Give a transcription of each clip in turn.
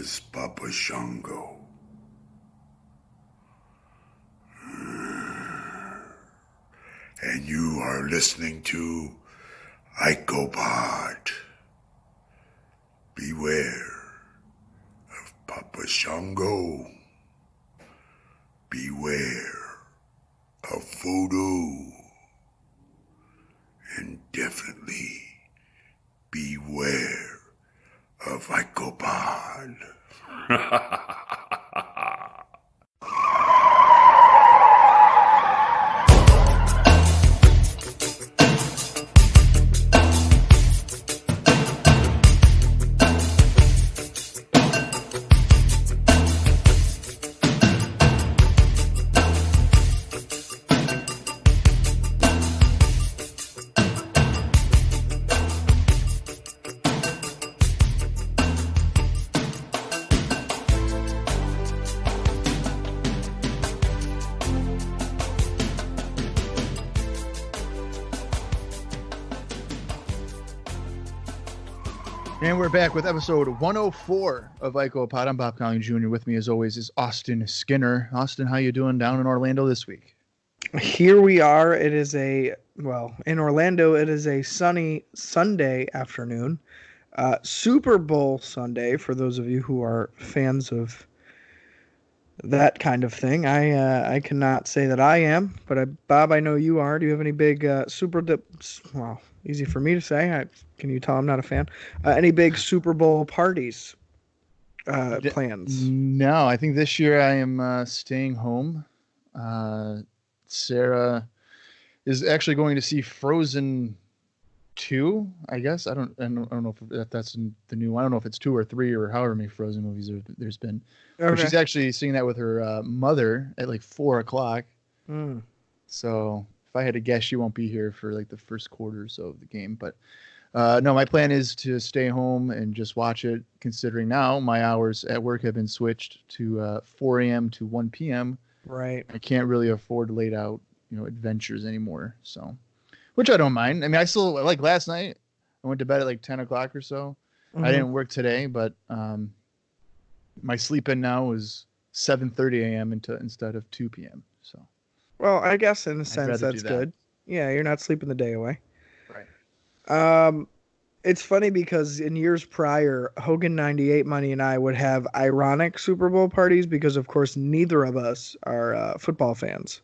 is Papa Shango. And you are listening to Icopod. Beware of Papa Shango. Beware of voodoo. And definitely beware of Icopod. And we're back with episode 104 of Icopod. I'm Bob Collins Jr. With me, as always, is Austin Skinner. Austin, how you doing down in Orlando this week? Here we are. It is in Orlando, it is a sunny Sunday afternoon. Super Bowl Sunday, for those of you who are fans of that kind of thing. I cannot say that I am, but Bob, I know you are. Do you have any big well, easy for me to say. Can you tell I'm not a fan? Any big Super Bowl parties plans? No, I think this year I am staying home. Sarah is actually going to see Frozen 2, I guess. I don't know if that's the new one. I don't know if it's 2 or 3 or however many Frozen movies there's been. Okay. But she's actually seeing that with her mother at like 4:00. So if I had to guess, she won't be here for like the first quarter or so of the game. But no, my plan is to stay home and just watch it, considering now my hours at work have been switched to 4 a.m. to 1 p.m. Right. I can't really afford laid out, adventures anymore. So, which I don't mind. I mean, I still, like last night, I went to bed at like 10 o'clock or so. Mm-hmm. I didn't work today, but my sleep in now is 7:30 a.m. instead of 2 p.m. So, well, I guess in a sense that's good. Yeah, you're not sleeping the day away. Right. It's funny because in years prior, Hogan 98 Money and I would have ironic Super Bowl parties because, of course, neither of us are football fans.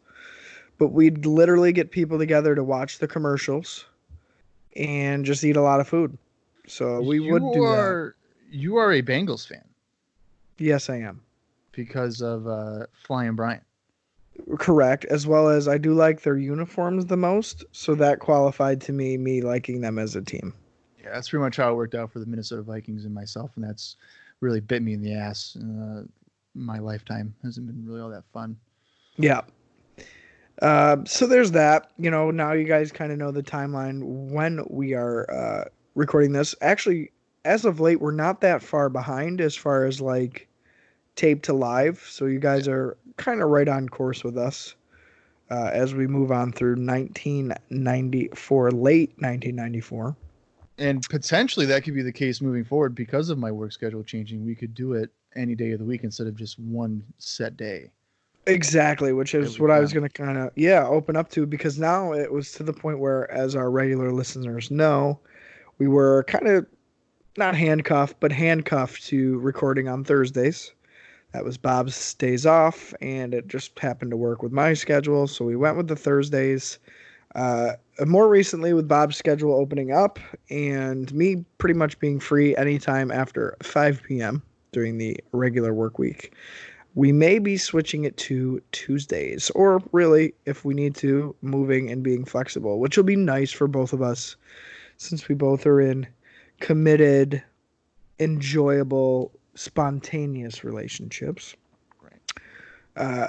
But we'd literally get people together to watch the commercials and just eat a lot of food. So we would do that. You are a Bengals fan. Yes, I am. Because of Flying Bryant. Correct. As well as I do like their uniforms the most. So that qualified to me liking them as a team. Yeah, that's pretty much how it worked out for the Minnesota Vikings and myself. And that's really bit me in the ass. My lifetime hasn't been really all that fun. Yeah. So there's that. Now you guys kind of know the timeline when we are recording this. Actually, as of late, we're not that far behind as far as like tape to live. So you guys are kind of right on course with us as we move on through 1994, late 1994. And potentially that could be the case moving forward because of my work schedule changing. We could do it any day of the week instead of just one set day. Exactly, which is what I was going to kind of, open up to, because now it was to the point where, as our regular listeners know, we were kind of not handcuffed, but handcuffed to recording on Thursdays. That was Bob's days off, and it just happened to work with my schedule, so we went with the Thursdays. More recently, with Bob's schedule opening up and me pretty much being free anytime after 5 p.m. during the regular work week, we may be switching it to Tuesdays, or really, if we need to, moving and being flexible, which will be nice for both of us since we both are in committed, enjoyable, spontaneous relationships.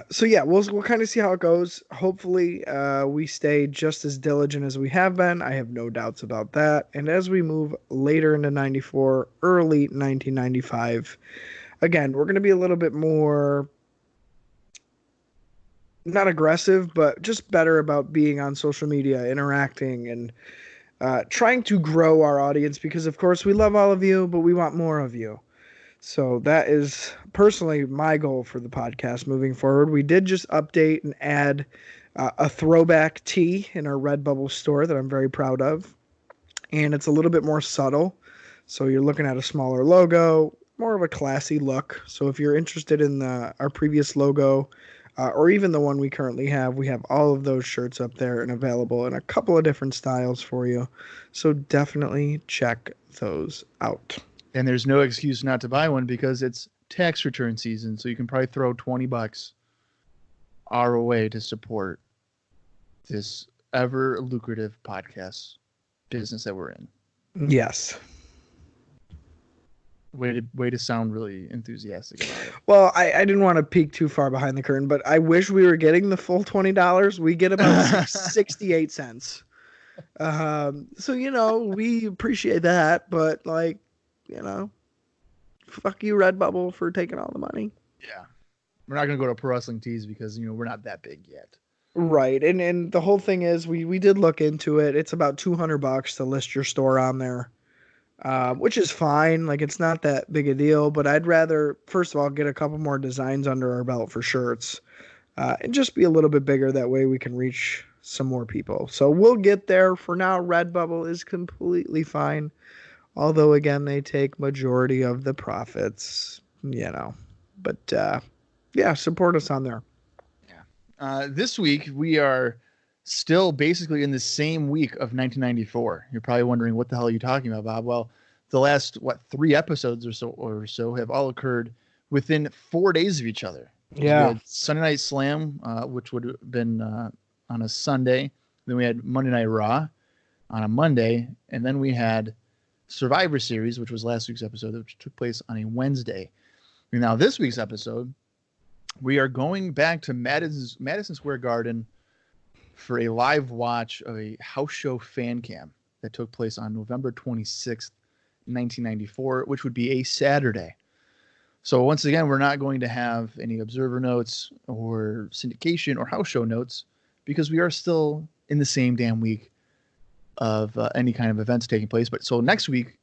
So we'll kind of see how it goes. Hopefully, we stay just as diligent as we have been. I have no doubts about that. And as we move later into 94, early 1995, again, we're going to be a little bit more, not aggressive, but just better about being on social media, interacting, and trying to grow our audience because, of course, we love all of you, but we want more of you. So that is personally my goal for the podcast moving forward. We did just update and add a throwback tee in our Redbubble store that I'm very proud of. And it's a little bit more subtle. So you're looking at a smaller logo, more of a classy look. So if you're interested in our previous logo, or even the one we currently have, we have all of those shirts up there and available in a couple of different styles for you. So definitely check those out. And there's no excuse not to buy one because it's tax return season. So you can probably throw $20 our way to support this ever lucrative podcast business that we're in. Yes. Way to sound really enthusiastic about it. Well, I didn't want to peek too far behind the curtain, but I wish we were getting the full $20. We get about 68 cents. So, we appreciate that, but fuck you, Redbubble, for taking all the money. Yeah. We're not going to go to Pro Wrestling Tees because, we're not that big yet. Right. And the whole thing is we did look into it. It's about $200 to list your store on there. Which is fine. Like, it's not that big a deal, but I'd rather, first of all, get a couple more designs under our belt for shirts, and just be a little bit bigger. That way we can reach some more people. So we'll get there. For now, Redbubble is completely fine. Although, again, they take majority of the profits, but, yeah, support us on there. Yeah. This week we are still basically in the same week of 1994. You're probably wondering, what the hell are you talking about, Bob? Well, the last 3 episodes or so have all occurred within 4 days of each other. Yeah. We had Sunday Night Slam, which would have been on a Sunday. Then we had Monday Night Raw on a Monday, and then we had Survivor Series, which was last week's episode, which took place on a Wednesday. And now this week's episode, we are going back to Madison Square Garden for a live watch of a house show fan cam that took place on November 26th, 1994, which would be a Saturday. So once again, we're not going to have any observer notes or syndication or house show notes because we are still in the same damn week of any kind of events taking place. But so next week,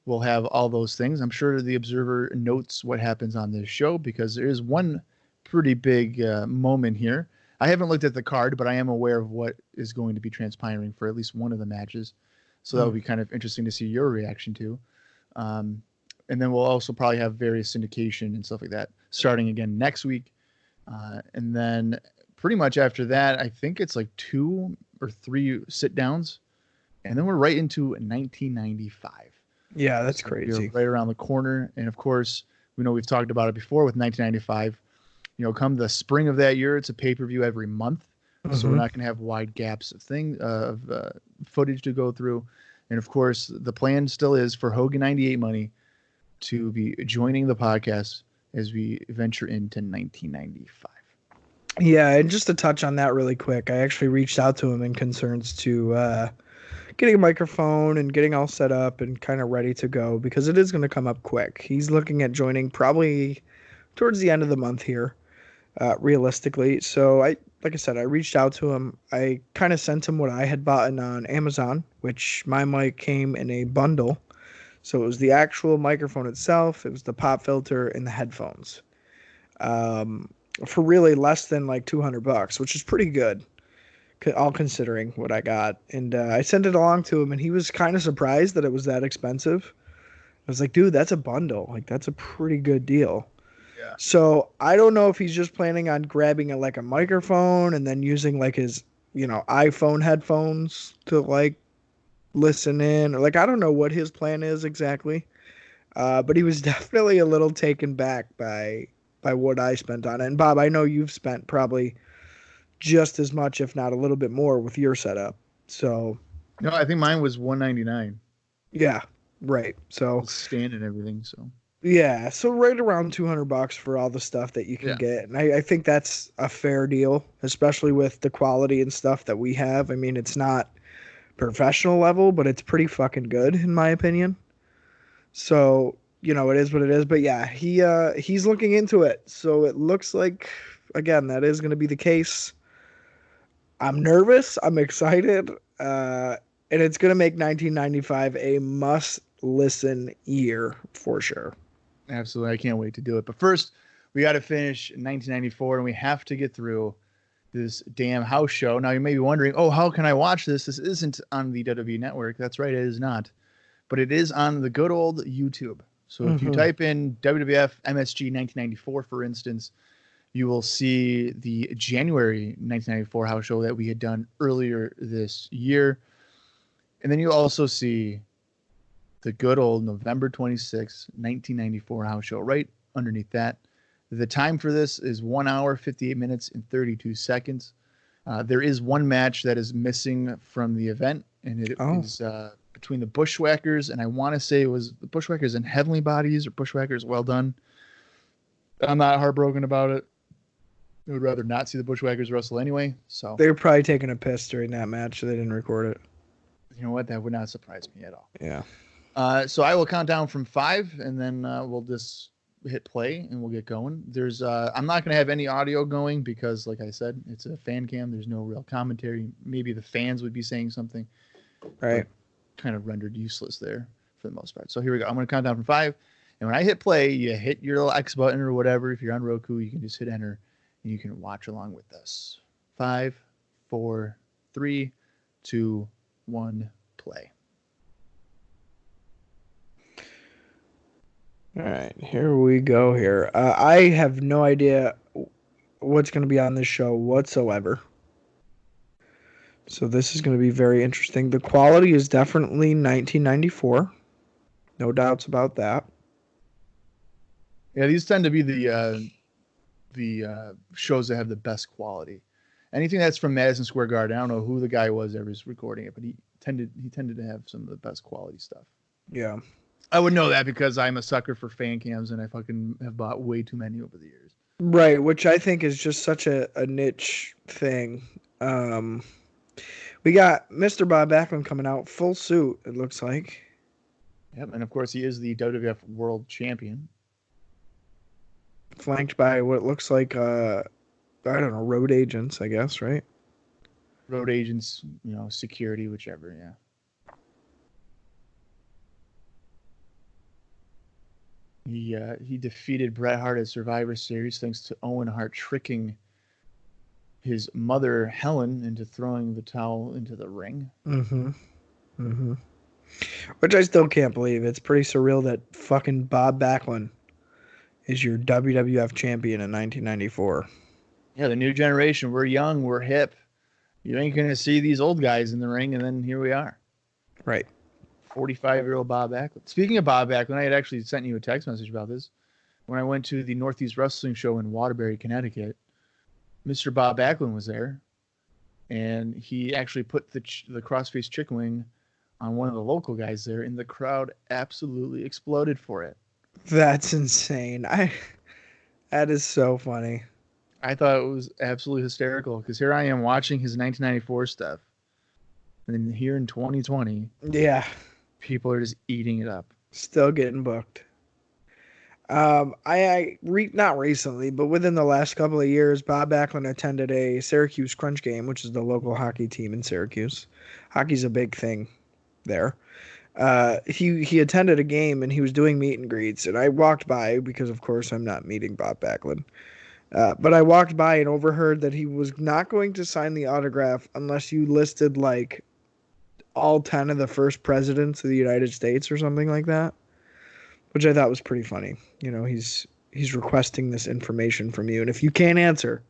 we'll have all those things. I'm sure the observer notes what happens on this show because there is one pretty big moment here. I haven't looked at the card, but I am aware of what is going to be transpiring for at least one of the matches. So that'll be kind of interesting to see your reaction to. And then we'll also probably have various syndication and stuff like that starting again next week. And then pretty much after that, I think it's like 2 or 3 sit downs. And then we're right into 1995. Yeah, that's crazy. Right around the corner. And of course, we know we've talked about it before with 1995. Come the spring of that year, it's a pay-per-view every month. Mm-hmm. So we're not going to have wide gaps of footage to go through. And of course, the plan still is for Hogan 98 Money to be joining the podcast as we venture into 1995. Yeah, and just to touch on that really quick, I actually reached out to him in concerns to getting a microphone and getting all set up and kind of ready to go because it is going to come up quick. He's looking at joining probably towards the end of the month here. Realistically. So like I said, I reached out to him. I kind of sent him what I had bought on Amazon, which my mic came in a bundle. So it was the actual microphone itself. It was the pop filter and the headphones, for really less than like $200, which is pretty good, all considering what I got. And I sent it along to him and he was kind of surprised that it was that expensive. I was like, dude, that's a bundle. Like, that's a pretty good deal. So I don't know if he's just planning on grabbing a microphone and then using his, iPhone headphones to listen in, or I don't know what his plan is exactly. But he was definitely a little taken back by what I spent on it. And Bob, I know you've spent probably just as much, if not a little bit more with your setup. So no, I think mine was $199. Yeah. Right. So stand and everything. So yeah, so right around $200 for all the stuff that you can get. And I think that's a fair deal, especially with the quality and stuff that we have. I mean, it's not professional level, but it's pretty fucking good in my opinion. So, it is what it is. But yeah, he's looking into it. So it looks like, again, that is going to be the case. I'm nervous. I'm excited. And it's going to make 1995 a must listen year for sure. Absolutely. I can't wait to do it. But first, we got to finish 1994, and we have to get through this damn house show. Now, you may be wondering, oh, how can I watch this? This isn't on the WWE Network. That's right, it is not. But it is on the good old YouTube. So if you type in WWF MSG 1994, for instance, you will see the January 1994 house show that we had done earlier this year. And then you'll also see the good old November 26, 1994 house show right underneath that. The time for this is 1 hour, 58 minutes, and 32 seconds. There is one match that is missing from the event, and it is between the Bushwhackers, and I want to say it was the Bushwhackers and Heavenly Bodies, or Bushwhackers. Well done. I'm not heartbroken about it. I would rather not see the Bushwhackers wrestle anyway. So they were probably taking a piss during that match, so they didn't record it. You know what? That would not surprise me at all. Yeah. So I will count down from 5, and then we'll just hit play and we'll get going. There's I'm not going to have any audio going because, like I said, it's a fan cam. There's no real commentary. Maybe the fans would be saying something. Right. Kind of rendered useless there for the most part. So here we go. I'm going to count down from 5. And when I hit play, you hit your little X button or whatever. If you're on Roku, you can just hit enter and you can watch along with us. 5, 4, 3, 2, 1, play. All right, here we go here. I have no idea what's going to be on this show whatsoever. So this is going to be very interesting. The quality is definitely 1994. No doubts about that. Yeah, these tend to be the shows that have the best quality. Anything that's from Madison Square Garden, I don't know who the guy was that was recording it, but he tended to have some of the best quality stuff. Yeah. I would know that because I'm a sucker for fan cams and I fucking have bought way too many over the years. Right, which I think is just such a niche thing. We got Mr. Bob Backlund coming out full suit, it looks like. Yep, and of course he is the WWF World Champion. Flanked by what looks like, I don't know, road agents, I guess, right? Road agents, security, whichever, yeah. He defeated Bret Hart at Survivor Series thanks to Owen Hart tricking his mother, Helen, into throwing the towel into the ring. Which I still can't believe. It's pretty surreal that fucking Bob Backlund is your WWF champion in 1994. Yeah, the new generation. We're young. We're hip. You ain't going to see these old guys in the ring, and then here we are. Right. 45-year-old Bob Backlund. Speaking of Bob Backlund, I had actually sent you a text message about this. When I went to the Northeast Wrestling Show in Waterbury, Connecticut, Mr. Bob Backlund was there, and he actually put the crossface chicken wing on one of the local guys there, and the crowd absolutely exploded for it. That's insane. That is so funny. I thought it was absolutely hysterical because here I am watching his 1994 stuff, and then here in 2020, yeah, people are just eating it up. Still getting booked. Not recently, but within the last couple of years, Bob Backlund attended a Syracuse Crunch Game, which is the local hockey team in Syracuse. Hockey's a big thing there. He attended a game and he was doing meet and greets, and I walked by because, of course, I'm not meeting Bob Backlund. But I walked by and overheard that he was not going to sign the autograph unless you listed like all 10 of the first presidents of the United States or something like that, which I thought was pretty funny. He's requesting this information from you, and if you can't answer,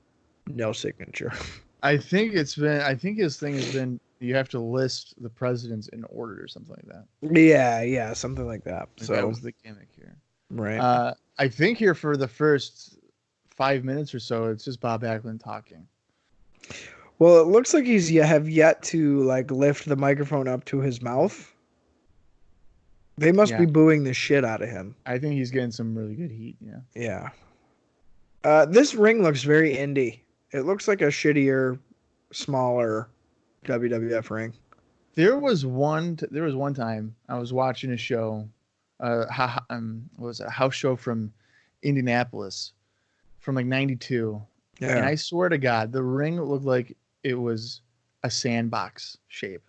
no signature. I think his thing has been you have to list the presidents in order or something like that. Yeah, something like that. So that was the gimmick here. Right. I think here for the first 5 minutes or so, it's just Bob Backlund talking. Well, it looks like have yet to lift the microphone up to his mouth. They must be booing the shit out of him. I think he's getting some really good heat. Yeah. This ring looks very indie. It looks like a shittier, smaller WWF ring. There was one time I was watching a show, what was it, a house show from Indianapolis from like 92. Yeah. And I swear to God, the ring looked like it was a sandbox shape.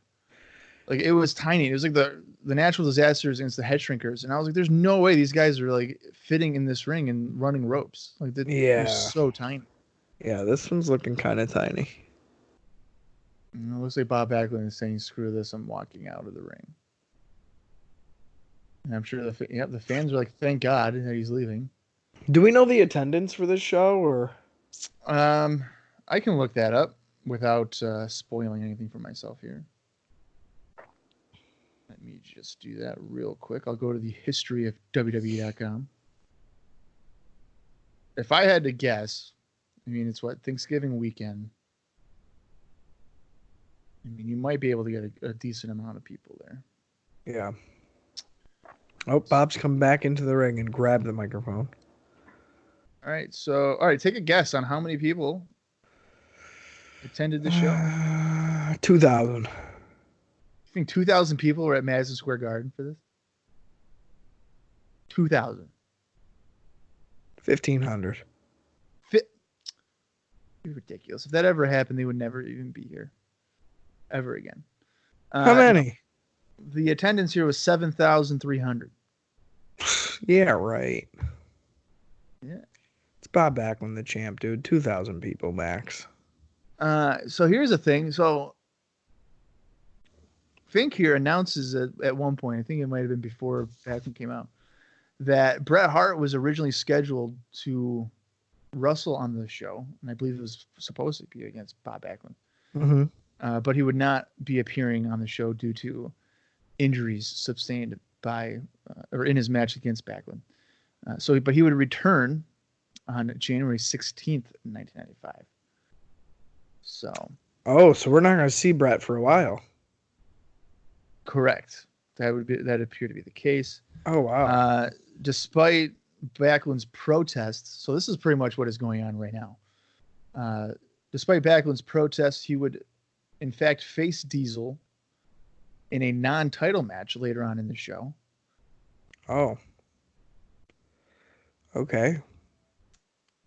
Like it was tiny. It was like the natural disasters against the head shrinkers, and I was like, "There's no way these guys are like fitting in this ring and running ropes. Like they're so tiny." Yeah, this one's looking kind of tiny. And it looks like Bob Backlund is saying, "Screw this! I'm walking out of the ring." And I'm sure the fans are like, "Thank God that he's leaving." Do we know the attendance for this show, or? I can look that up without spoiling anything for myself here. Let me just do that real quick. I'll go to the history of WWE.com. If I had to guess, I mean, it's what, Thanksgiving weekend. I mean, you might be able to get a decent amount of people there. Yeah. Oh, Bob's come back into the ring and grabbed the microphone. All right. So, all right, take a guess on how many people attended the show. 2,000. I think 2,000 people were at Madison Square Garden for this. 2,000. 1,500. Ridiculous. If that ever happened, they would never even be here ever again. How many? The attendance here was 7,300. Yeah, right. Yeah. It's Bob Backlund, the champ, dude. 2,000 people max. So here's the thing. So Fink here announces at one point, I think it might have been before Backlund came out, that Bret Hart was originally scheduled to wrestle on the show, and I believe it was supposed to be against Bob Backlund. Mm-hmm. But he would not be appearing on the show due to injuries sustained by or in his match against Backlund. But he would return on January 16th, 1995. So. Oh, so we're not going to see Bret for a while. Correct. That appeared to be the case. Oh wow. Despite Backlund's protests, so this is pretty much what is going on right now. Despite Backlund's protests, he would, in fact, face Diesel in a non-title match later on in the show. Oh. Okay.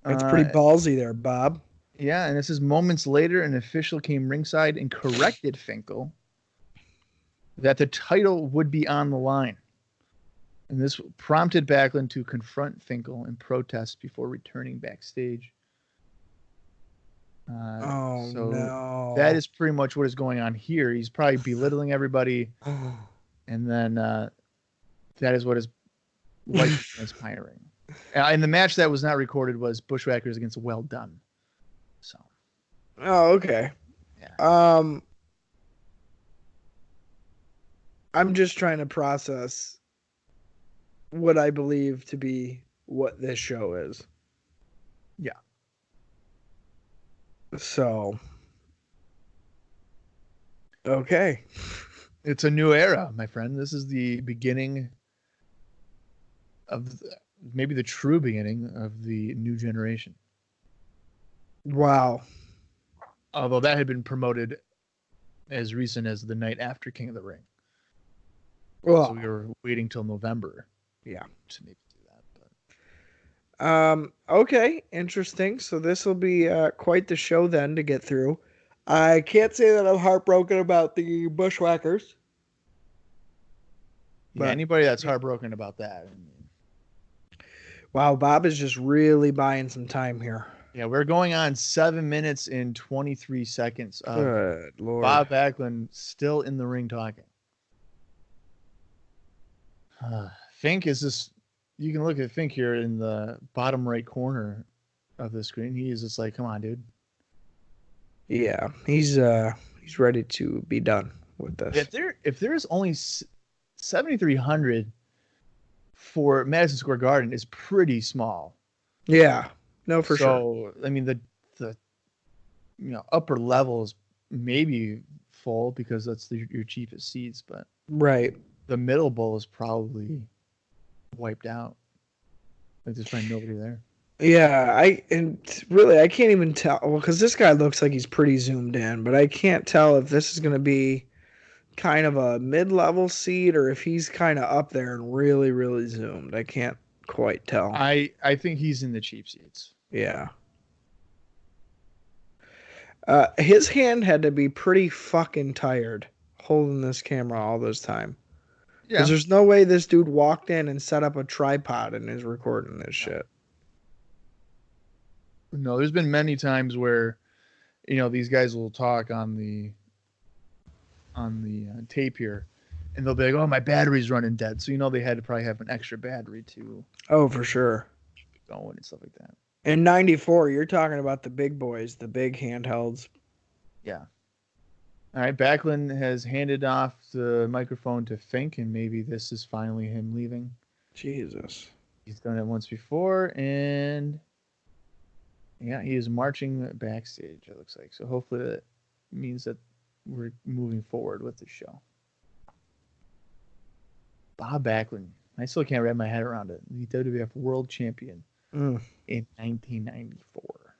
That's pretty ballsy there, Bob. Yeah, and this is moments later, an official came ringside and corrected Finkel that the title would be on the line. And this prompted Backlund to confront Finkel and protest before returning backstage. No. That is pretty much what is going on here. He's probably belittling everybody. And then that is what is likely transpiring. And the match that was not recorded was Bushwhackers against Well Done. So. Oh, okay. Yeah. I'm just trying to process what I believe to be what this show is. Yeah. So. Okay. It's a new era, my friend. This is the beginning of maybe the true beginning of the new generation. Wow. Although that had been promoted as recent as the night after King of the Ring. Well, so we were waiting till November. Yeah. To maybe do that. But. Okay. Interesting. So this will be quite the show then to get through. I can't say that I'm heartbroken about the Bushwhackers. Yeah, anybody that's heartbroken about that. Wow, Bob is just really buying some time here. Yeah, we're going on 7 minutes and 23 seconds of Good Lord. Bob Backlund still in the ring talking. Fink is this. You can look at Fink here in the bottom right corner of the screen. He is just like, come on, dude. Yeah, he's ready to be done with this. If there's only 7,300 for Madison Square Garden is pretty small. Yeah, no, for sure. So I mean the upper levels maybe full because that's your cheapest seats, but right. The middle bowl is probably wiped out. Like there's probably nobody there. Yeah, I can't even tell. Well, because this guy looks like he's pretty zoomed in, but I can't tell if this is going to be kind of a mid-level seat or if he's kind of up there and really, really zoomed. I can't quite tell. I think he's in the cheap seats. Yeah. His hand had to be pretty fucking tired holding this camera all this time? Yeah. Because there's no way this dude walked in and set up a tripod and is recording this shit. No, there's been many times where, these guys will talk on the tape here, and they'll be like, "Oh, my battery's running dead." So they had to probably have an extra battery to For sure. keep it going and stuff like that. In '94, you're talking about the big boys, the big handhelds. Yeah. All right, Backlund has handed off the microphone to Fink, and maybe this is finally him leaving. Jesus. He's done it once before, and yeah, he is marching backstage, it looks like. So hopefully that means that we're moving forward with the show. Bob Backlund. I still can't wrap my head around it. The WWF World Champion in 1994.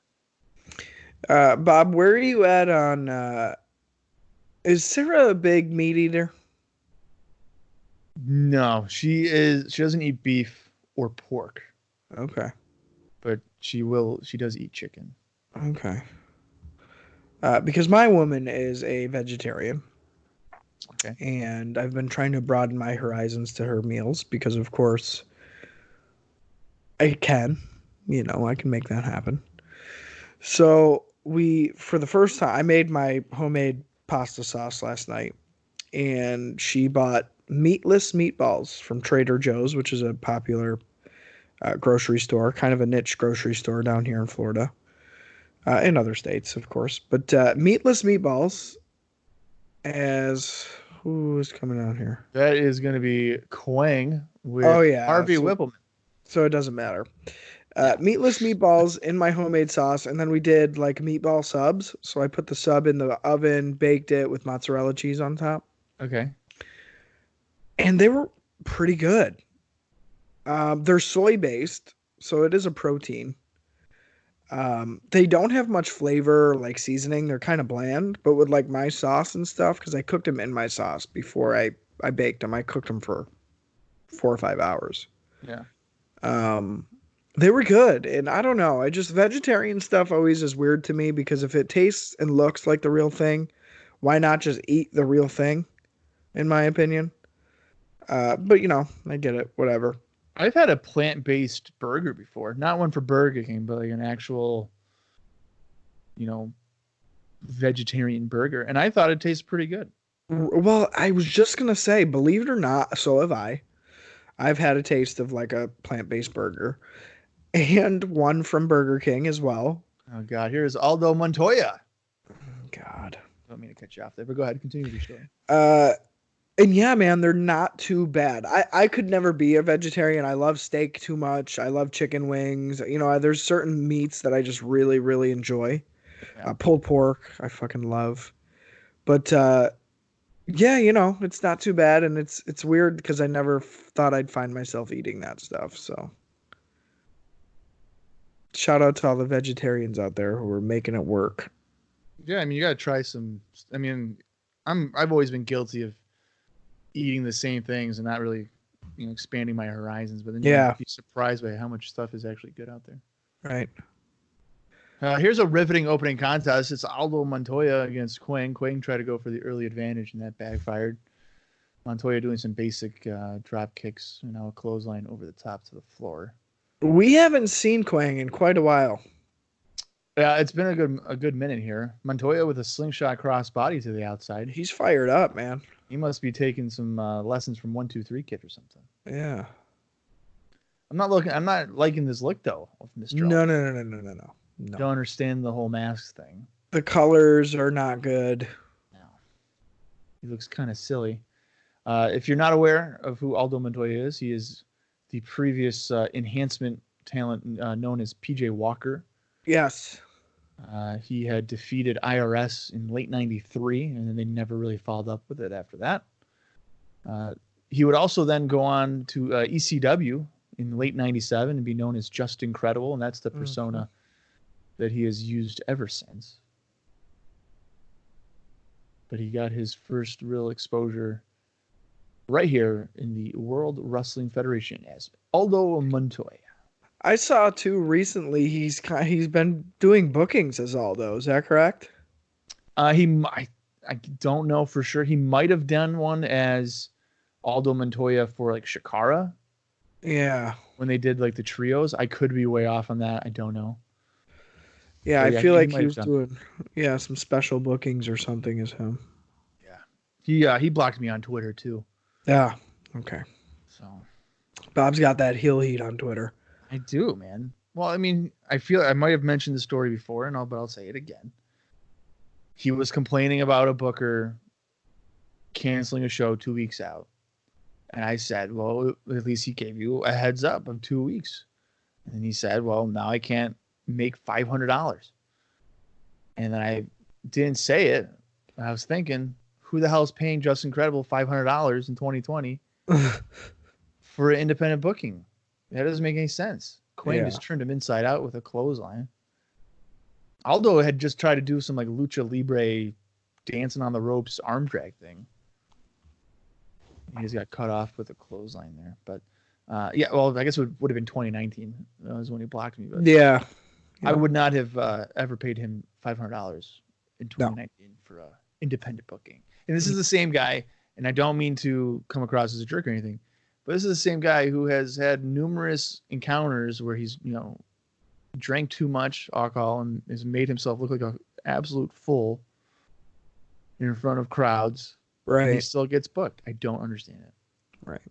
Bob, where are you at on... is Sarah a big meat eater? No, she is. She doesn't eat beef or pork. Okay. But she does eat chicken. Okay. Because my woman is a vegetarian. Okay. And I've been trying to broaden my horizons to her meals because, of course, I can. I can make that happen. So for the first time, I made my homemade pasta sauce last night. And she bought meatless meatballs from Trader Joe's, which is a popular grocery store, kind of a niche grocery store down here in Florida. In other states, of course. But meatless meatballs who's coming out here? That is going to be Quang with Harvey Whippleman. So it doesn't matter. Meatless meatballs in my homemade sauce, and then we did like meatball subs. So I put the sub in the oven, baked it with mozzarella cheese on top. Okay. And they were pretty good. They're soy-based, so it is a protein. They don't have much flavor, like seasoning. They're kind of bland, but with like my sauce and stuff, because I cooked them in my sauce before I baked them. I cooked them for 4 or 5 hours. Yeah. They were good, and I don't know. Vegetarian stuff always is weird to me because if it tastes and looks like the real thing, why not just eat the real thing? In my opinion. But I get it. Whatever. I've had a plant-based burger before. Not one for Burger King, but like an actual, vegetarian burger. And I thought it tasted pretty good. Well, I was just going to say, believe it or not, so have I. I've had a taste of like a plant-based burger. And one from Burger King as well. Oh, God. Here's Aldo Montoya. God. I don't mean to cut you off there, but go ahead. Continue your story. And yeah, man, they're not too bad. I could never be a vegetarian. I love steak too much. I love chicken wings. There's certain meats that I just really, really enjoy. Yeah. Pulled pork, I fucking love. But yeah, it's not too bad, and it's weird because I never thought I'd find myself eating that stuff. So shout out to all the vegetarians out there who are making it work. Yeah, you gotta try some. I've always been guilty of eating the same things and not really, expanding my horizons. But then you'd be surprised by how much stuff is actually good out there. Right. Here's a riveting opening contest. It's Aldo Montoya against Quang. Quang tried to go for the early advantage, and that backfired. Montoya doing some basic drop kicks and now a clothesline over the top to the floor. We haven't seen Quang in quite a while. Yeah, it's been a good minute here. Montoya with a slingshot crossbody to the outside. He's fired up, man. He must be taking some lessons from 1-2-3 Kid or something. Yeah. I'm not liking this look though of Mr. No. Don't understand the whole mask thing. The colors are not good. No. He looks kind of silly. If you're not aware of who Aldo Montoya is, he is the previous enhancement talent known as PJ Walker. Yes. He had defeated IRS in late 93, and then they never really followed up with it after that. He would also then go on to ECW in late 97 and be known as Just Incredible, and that's the persona that he has used ever since. But he got his first real exposure right here in the World Wrestling Federation as Aldo Montoya. I saw too recently he's been doing bookings as Aldo. Is that correct? I I don't know for sure. He might have done one as Aldo Montoya for like Shikara. Yeah. When they did like the trios. I could be way off on that. I don't know. Yeah, But I feel like might he have was done. doing some special bookings or something as him. Yeah. He blocked me on Twitter too. Yeah. Okay. So Bob's got that heel heat on Twitter. I do, man. Well, I mean, I feel I might have mentioned the story before, but I'll say it again. He was complaining about a booker canceling a show 2 weeks out. And I said, well, at least he gave you a heads up of 2 weeks. And he said, well, now I can't make $500. And then I didn't say it. I was thinking, who the hell is paying Justin Credible $500 in 2020 for an independent booking? That doesn't make any sense. Quinn just turned him inside out with a clothesline. Aldo had just tried to do some like lucha libre dancing on the ropes arm drag thing. He just got cut off with a clothesline there. But well, I guess it would have been 2019. That was when he blocked me. But yeah. I would not have ever paid him $500 in 2019 for a independent booking. And this is the same guy, and I don't mean to come across as a jerk or anything, but this is the same guy who has had numerous encounters where he's, drank too much alcohol and has made himself look like an absolute fool in front of crowds. Right. And he still gets booked. I don't understand it. Right.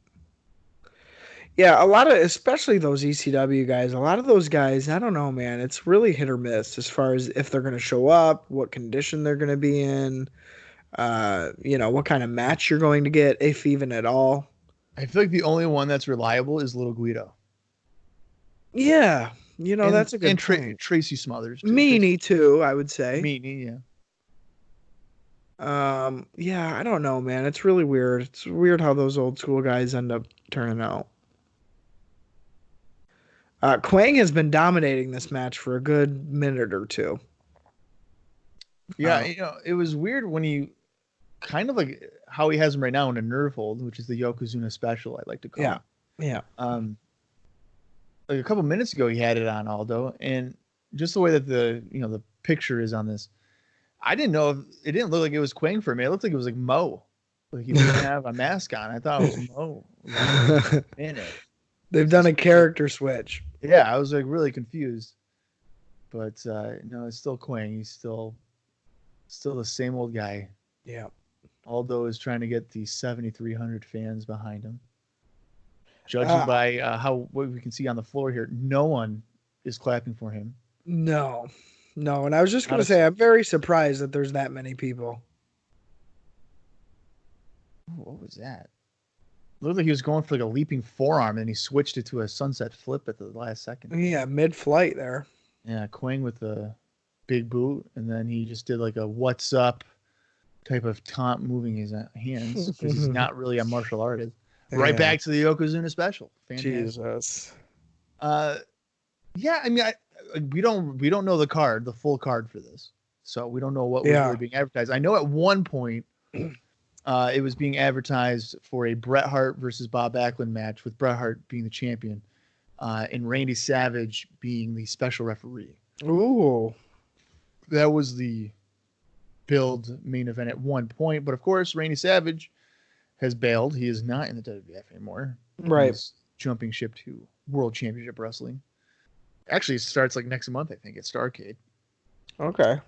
Yeah, a lot of, especially those ECW guys, a lot of those guys, I don't know, man. It's really hit or miss as far as if they're going to show up, what condition they're going to be in, what kind of match you're going to get, if even at all. I feel like the only one that's reliable is Little Guido. Yeah, that's a good point. Tracy Smothers. Meanie, too, I would say. Meanie, yeah. I don't know, man. It's really weird. It's weird how those old school guys end up turning out. Quang has been dominating this match for a good minute or two. Yeah, it was weird when he kind of like how he has him right now in a nerve hold, which is the Yokozuna special, I like to call it. Yeah. Like a couple minutes ago, he had it on Aldo, and just the way that the picture is on this, I didn't know if it didn't look like it was Quang for me. It looked like it was like Mo. Like he didn't have a mask on. I thought it was Mo. In it. They've done a character switch. Yeah, I was like really confused. But no, it's still Quang. He's still the same old guy. Yeah. Aldo is trying to get the 7,300 fans behind him. Judging by what we can see on the floor here, no one is clapping for him. No. And I was just going to say, I'm very surprised that there's that many people. What was that? It looked like he was going for like a leaping forearm, and he switched it to a sunset flip at the last second. Yeah, mid-flight there. Yeah, Quang with the big boot, and then he just did like a "what's up" type of taunt, moving his hands because he's not really a martial artist. Right back to the Yokozuna special. Fantastic. Jesus. Yeah, I mean, we don't know the full card for this, so we don't know what was really being advertised. I know at one point it was being advertised for a Bret Hart versus Bob Backlund match, with Bret Hart being the champion, and Randy Savage being the special referee. Ooh, that was the build main event at one point, but of course Randy Savage has bailed. He is not in the WWF anymore. Right. He's jumping ship to World Championship Wrestling. Actually, it starts like next month, I think, at Starrcade. Okay.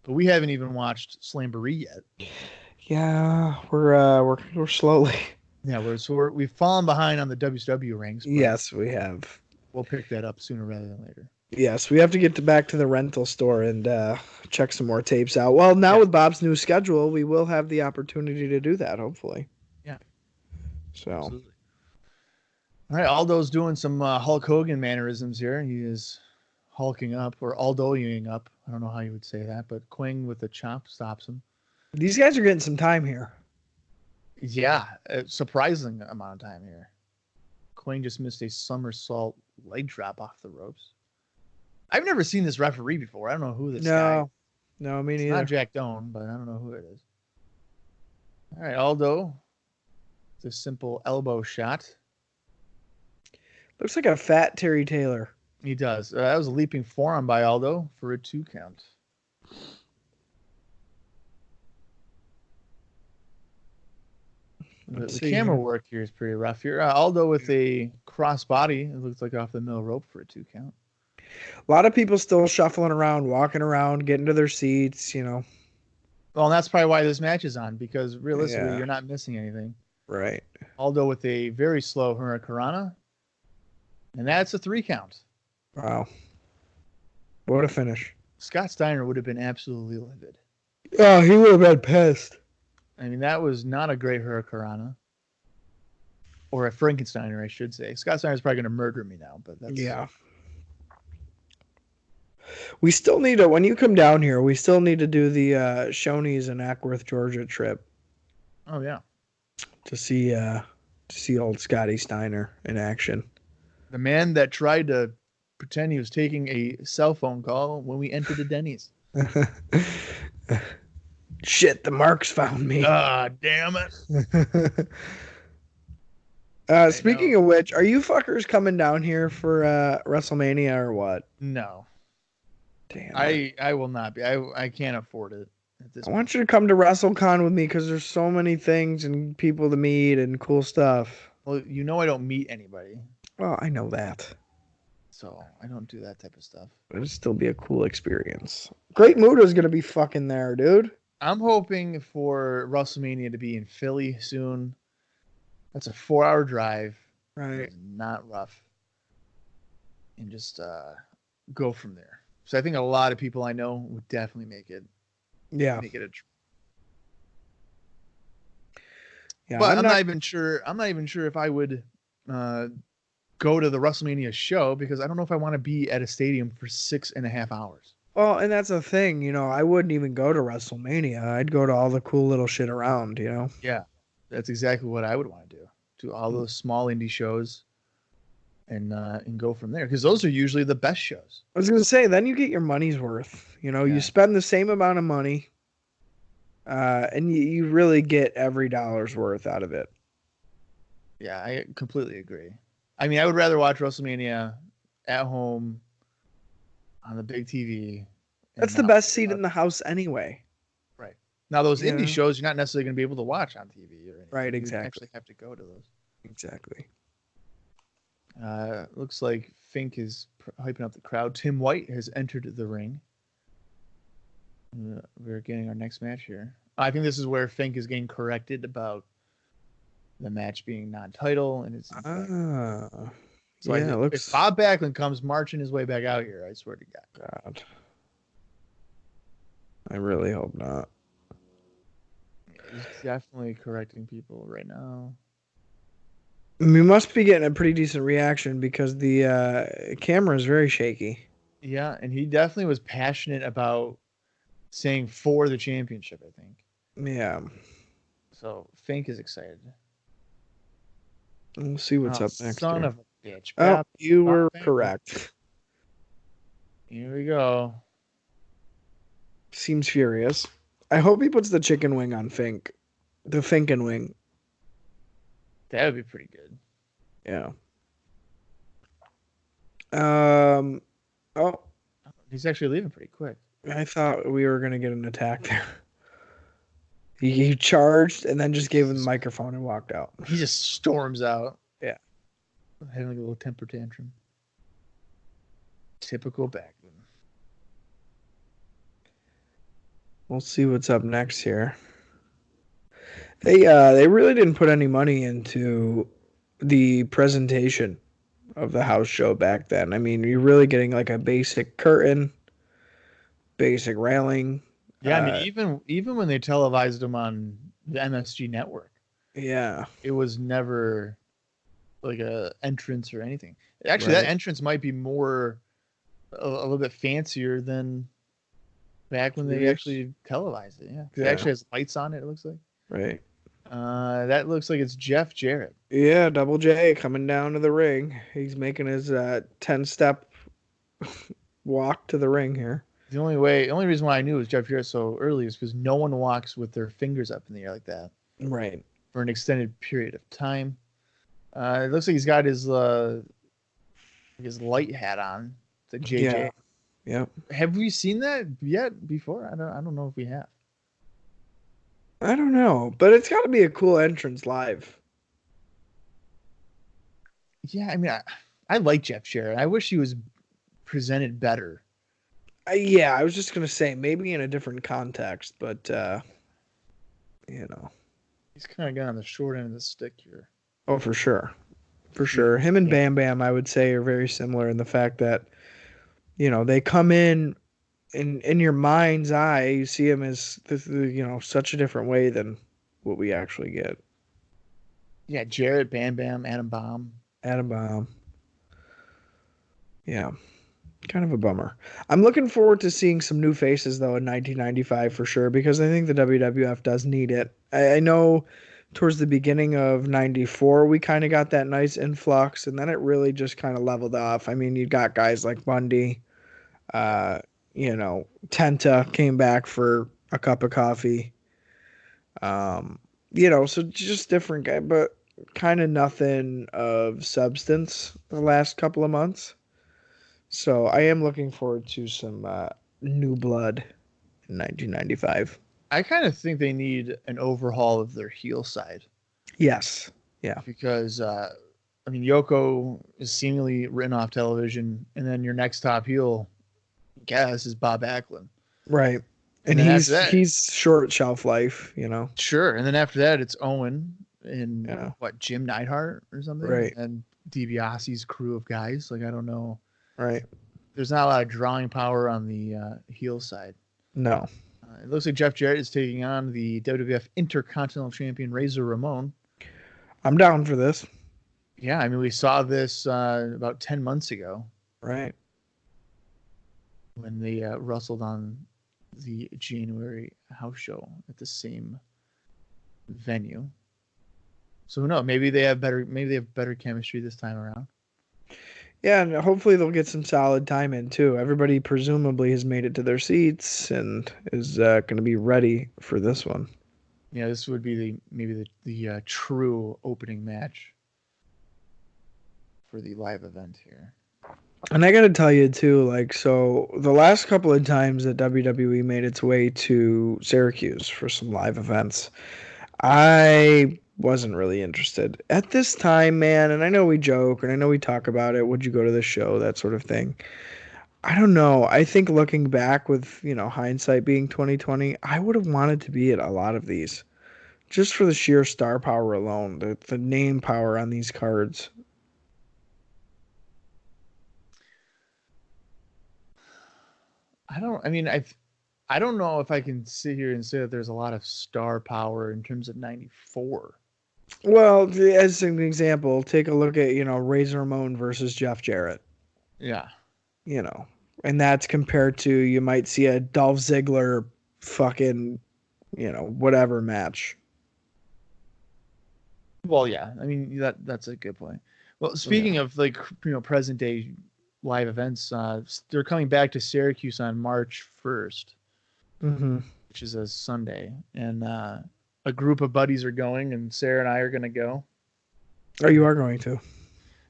But we haven't even watched Slamboree yet. Yeah, we're slowly. Yeah, we've fallen behind on the WCW ranks. Yes, we have. We'll pick that up sooner rather than later. Yes, we have to get back to the rental store and check some more tapes out. Well, now with Bob's new schedule, we will have the opportunity to do that, hopefully. Yeah. So. Absolutely. All right, Aldo's doing some Hulk Hogan mannerisms here. He is hulking up, or Aldoing up. I don't know how you would say that, but Quang with the chop stops him. These guys are getting some time here. Yeah, a surprising amount of time here. Quang just missed a somersault leg drop off the ropes. I've never seen this referee before. I don't know who this guy is. No, me neither. It's not Jack Doan, but I don't know who it is. All right, Aldo. It's a simple elbow shot. Looks like a fat Terry Taylor. He does. That was a leaping forearm by Aldo for a 2 count. The camera work here is pretty rough here. Aldo with a crossbody. It looks like off the middle rope for a 2 count. A lot of people still shuffling around, walking around, getting to their seats, Well, and that's probably why this match is on, because realistically, you're not missing anything. Right. Aldo with a very slow Hurricanrana. And that's a 3 count. Wow. What a finish. Scott Steiner would have been absolutely livid. Oh, he would have been pissed. I mean, that was not a great Hurricanrana. Or a Frankensteiner, I should say. Scott Steiner's probably going to murder me now, but that's... Yeah. We still need to, when you come down here, we still need to do the Shoney's and Ackworth, Georgia trip. Oh, yeah. To see old Scotty Steiner in action. The man that tried to pretend he was taking a cell phone call when we entered the Denny's. Shit, the marks found me. Ah, damn it. Speaking of which, are you fuckers coming down here for WrestleMania or what? No. Damn. I will not be. I can't afford it at this I want you to come to WrestleCon with me because there's so many things and people to meet and cool stuff. Well, you know I don't meet anybody. Well, I know that. So I don't do that type of stuff. But it'd still be a cool experience. Great Muda's going to be fucking there, dude. I'm hoping for WrestleMania to be in Philly soon. That's a 4-hour drive. Right. It's not rough. And just go from there. So I think a lot of people I know would definitely make it. Yeah. Make it a. Yeah. But I'm not even sure. I'm not even sure if I would go to the WrestleMania show because I don't know if I want to be at a stadium for 6.5 hours. Well, and that's the thing, I wouldn't even go to WrestleMania. I'd go to all the cool little shit around, Yeah, that's exactly what I would want to do. To all those small indie shows, and go from there because those are usually the best shows. I was gonna say, then you get your money's worth. You spend the same amount of money, and you really get every dollar's worth out of it. Yeah, I completely agree. I mean, I would rather watch WrestleMania at home on the big TV. That's the best seat in the house anyway. Right. Now, those indie shows, you're not necessarily going to be able to watch on TV or anything. Right, exactly. You actually have to go to those. Exactly. Looks like Fink is hyping up the crowd. Tim White has entered the ring. We're getting our next match here. I think this is where Fink is getting corrected about the match being non-title, and it's so if Bob Backlund comes marching his way back out here, I swear to God. I really hope not. He's definitely correcting people right now. We must be getting a pretty decent reaction because the camera is very shaky. Yeah, and he definitely was passionate about saying for the championship, I think. Yeah. So Fink is excited. We'll see what's up next. Son of a bitch. Oh, you were correct. Here we go. Seems furious. I hope he puts the chicken wing on Fink. The Finkin' wing. That would be pretty good. Yeah. Oh. He's actually leaving pretty quick. I thought we were going to get an attack there. He charged and then just gave him the microphone and walked out. He just storms out. Yeah. Having like a little temper tantrum. Typical Backlund. We'll see what's up next here. They really didn't put any money into the presentation of the house show back then. I mean, you're really getting like a basic curtain, basic railing. Yeah, I mean, even when they televised them on the MSG network, yeah, it was never like a entrance or anything. Actually, that entrance might be more a little bit fancier than back when they actually televised it. Yeah, it actually has lights on it. It looks like. Right. That looks like it's Jeff Jarrett. Yeah, Double J coming down to the ring. He's making his 10-step walk to the ring here. The only reason why I knew it was Jeff Jarrett so early is because no one walks with their fingers up in the air like that. Right. For an extended period of time. It looks like he's got his light hat on. The JJ. Yeah. Yep. Have we seen that yet before? I don't know if we have. I don't know, but it's got to be a cool entrance live. Yeah, I mean, I like Jeff Jarrett. I wish he was presented better. Yeah, I was just gonna say maybe in a different context, but you know, He's kind of got on the short end of the stick here. oh for sure, for Yeah. sure. Him and Bam Bam, I would say, are very similar in the fact that they come in your mind's eye, you see him as such a different way than what we actually get. Yeah, Jarrett, Bam Bam, Adam Bomb. Adam Bomb. Yeah. Kind of a bummer. I'm looking forward to seeing some new faces though in 1995 for sure because I think the WWF does need it. I know towards the beginning of 94 we kind of got that nice influx and then it really just kind of leveled off. I mean, you got guys like Bundy, uh, Tenta came back for a cup of coffee. So just different guy, but kind of nothing of substance the last couple of months. So I am looking forward to some new blood in 1995. I kind of think they need an overhaul of their heel side. Yes. Yeah. Because, I mean, Yoko is seemingly written off television, and then your next top heel, I guess, is Bob Backlund. Right. And he's short shelf life, Sure. And then after that, it's Owen and Jim Neidhart or something? Right. And DiBiase's crew of guys. Like, I don't know. Right. There's not a lot of drawing power on the heel side. No. It looks like Jeff Jarrett is taking on the WWF Intercontinental Champion Razor Ramon. I'm down for this. Yeah, I mean, we saw this about 10 months ago. Right. When they wrestled on the January house show at the same venue. So who knows? Maybe they have better chemistry this time around. Yeah, and hopefully they'll get some solid time in too. Everybody presumably has made it to their seats and is going to be ready for this one. Yeah, this would be the true opening match for the live event here. And I got to tell you too, so the last couple of times that WWE made its way to Syracuse for some live events, I wasn't really interested at this time, man. And I know we joke and I know we talk about it. Would you go to the show? That sort of thing. I don't know. I think looking back with, hindsight being 2020, I would have wanted to be at a lot of these just for the sheer star power alone, the name power on these cards. I don't know if I can sit here and say that there's a lot of star power in terms of 94. Well, as an example, take a look at, Razor Ramon versus Jeff Jarrett. Yeah. And that's compared to, you might see a Dolph Ziggler fucking, whatever match. Well, yeah. I mean, that's a good point. Well, speaking of present day live events, they're coming back to Syracuse on March 1st, which is a Sunday. And a group of buddies are going, and Sarah and I are going to go. Oh, you are going to?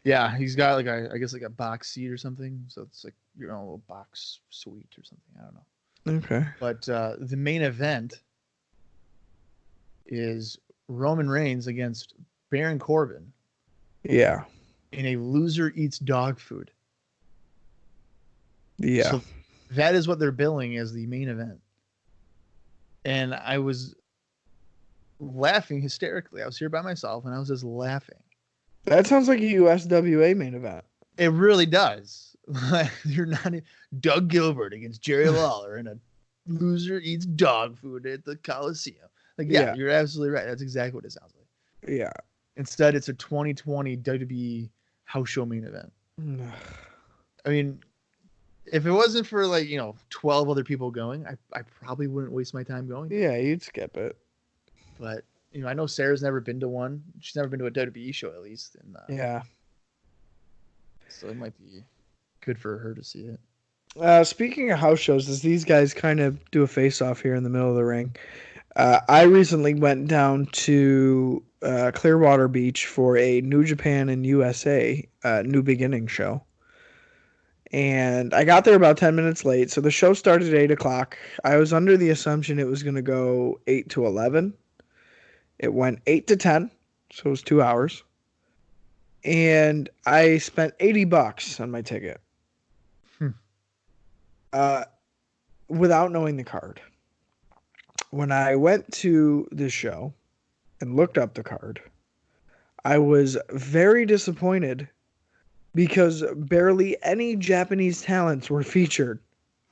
Yeah, he's got I guess a box seat or something. So it's like your own little box suite or something. I don't know. Okay. But the main event is Roman Reigns against Baron Corbin. Yeah. In a loser eats dog food. Yeah. So that is what they're billing as the main event. And I was laughing hysterically. I was here by myself and I was just laughing. That sounds like a USWA main event. It really does. You're not Doug Gilbert against Jerry Lawler in a loser eats dog food at the Coliseum. Yeah, you're absolutely right. That's exactly what it sounds like. Yeah. Instead, it's a 2020 WWE house show main event. I mean, if it wasn't for 12 other people going, I probably wouldn't waste my time going. Yeah, you'd skip it. But I know Sarah's never been to one. She's never been to a WWE show at least. And, yeah. So it might be good for her to see it. Speaking of house shows, as these guys kind of do a face-off here in the middle of the ring, I recently went down to Clearwater Beach for a New Japan and USA New Beginning show. And I got there about 10 minutes late. So the show started at 8 o'clock. I was under the assumption it was going to go 8 to 11. It went 8 to 10. So it was 2 hours. And I spent $80 on my ticket. Without knowing the card. When I went to the show and looked up the card, I was very disappointed because barely any Japanese talents were featured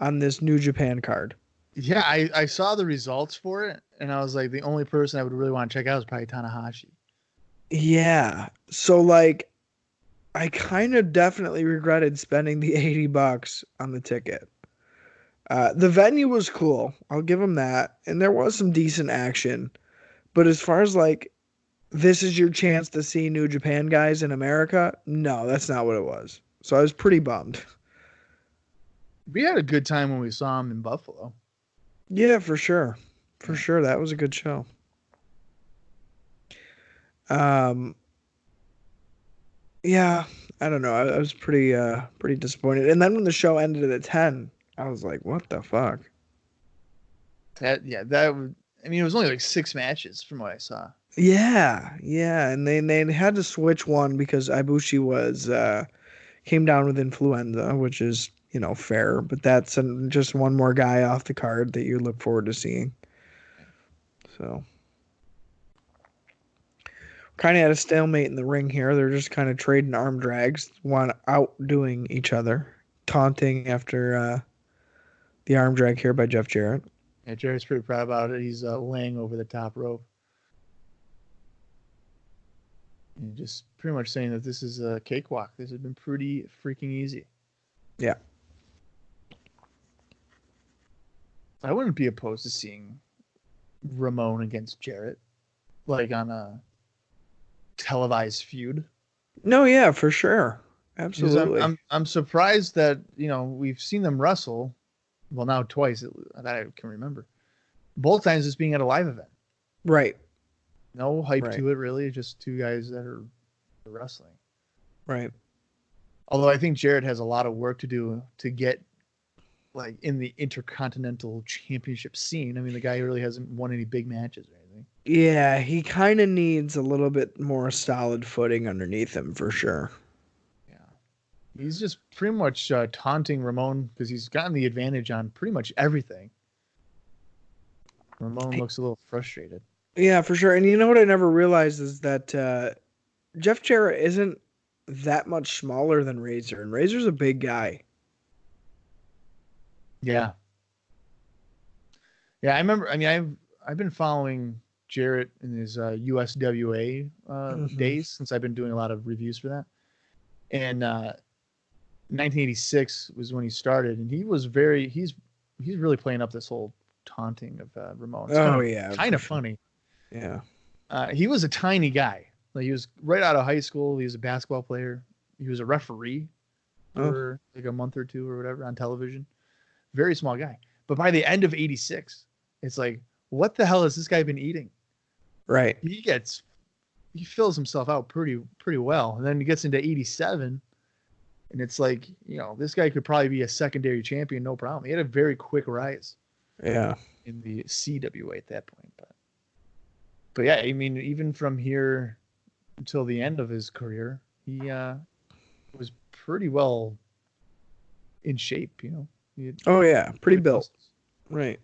on this New Japan card. Yeah, I saw the results for it, and I was like, the only person I would really want to check out is probably Tanahashi. Yeah. So, like, I kind of definitely regretted spending the $80 on the ticket. The venue was cool. I'll give them that. And there was some decent action. But as far as, like, this is your chance to see New Japan guys in America, no, that's not what it was. So I was pretty bummed. We had a good time when we saw him in Buffalo. Yeah, for sure. For sure. That was a good show. Yeah, I don't know. I was pretty disappointed. And then when the show ended at 10, I was like, what the fuck? I mean, it was only like 6 matches from what I saw. Yeah, and they had to switch one because Ibushi was came down with influenza, which is, fair, but that's just one more guy off the card that you look forward to seeing. So kind of at a stalemate in the ring here. They're just kind of trading arm drags, one outdoing each other, taunting after the arm drag here by Jeff Jarrett. Yeah, Jarrett's pretty proud about it. He's laying over the top rope. And just pretty much saying that this is a cakewalk. This has been pretty freaking easy. Yeah. I wouldn't be opposed to seeing Ramon against Jarrett, like on a televised feud. No, yeah, for sure. Absolutely. I'm surprised that, we've seen them wrestle. Well, now twice that I can remember. Both times it's being at a live event. Right. No hype to it, really. Just two guys that are wrestling. Right. Although I think Jarrett has a lot of work to do to get like in the Intercontinental Championship scene. I mean, the guy really hasn't won any big matches or anything. Yeah, he kind of needs a little bit more solid footing underneath him for sure. Yeah. He's just pretty much taunting Ramon because he's gotten the advantage on pretty much everything. Ramon looks a little frustrated. Yeah, for sure. And you know what I never realized is that Jeff Jarrett isn't that much smaller than Razor, and Razor's a big guy. Yeah. Yeah, I remember. I mean, I've been following Jarrett in his USWA days since I've been doing a lot of reviews for that. And 1986 was when he started, and he's really playing up this whole taunting of Ramon. It's kind of funny. Yeah. He was a tiny guy. Like, he was right out of high school. He was a basketball player. He was a referee for like a month or two or whatever on television. Very small guy. But by the end of 86, it's like, what the hell has this guy been eating? Right. He fills himself out pretty well. And then he gets into 87, and it's like, this guy could probably be a secondary champion, no problem. He had a very quick rise. Yeah. In the CWA at that point. But yeah, I mean, even from here until the end of his career, he was pretty well in shape, pretty built. Right.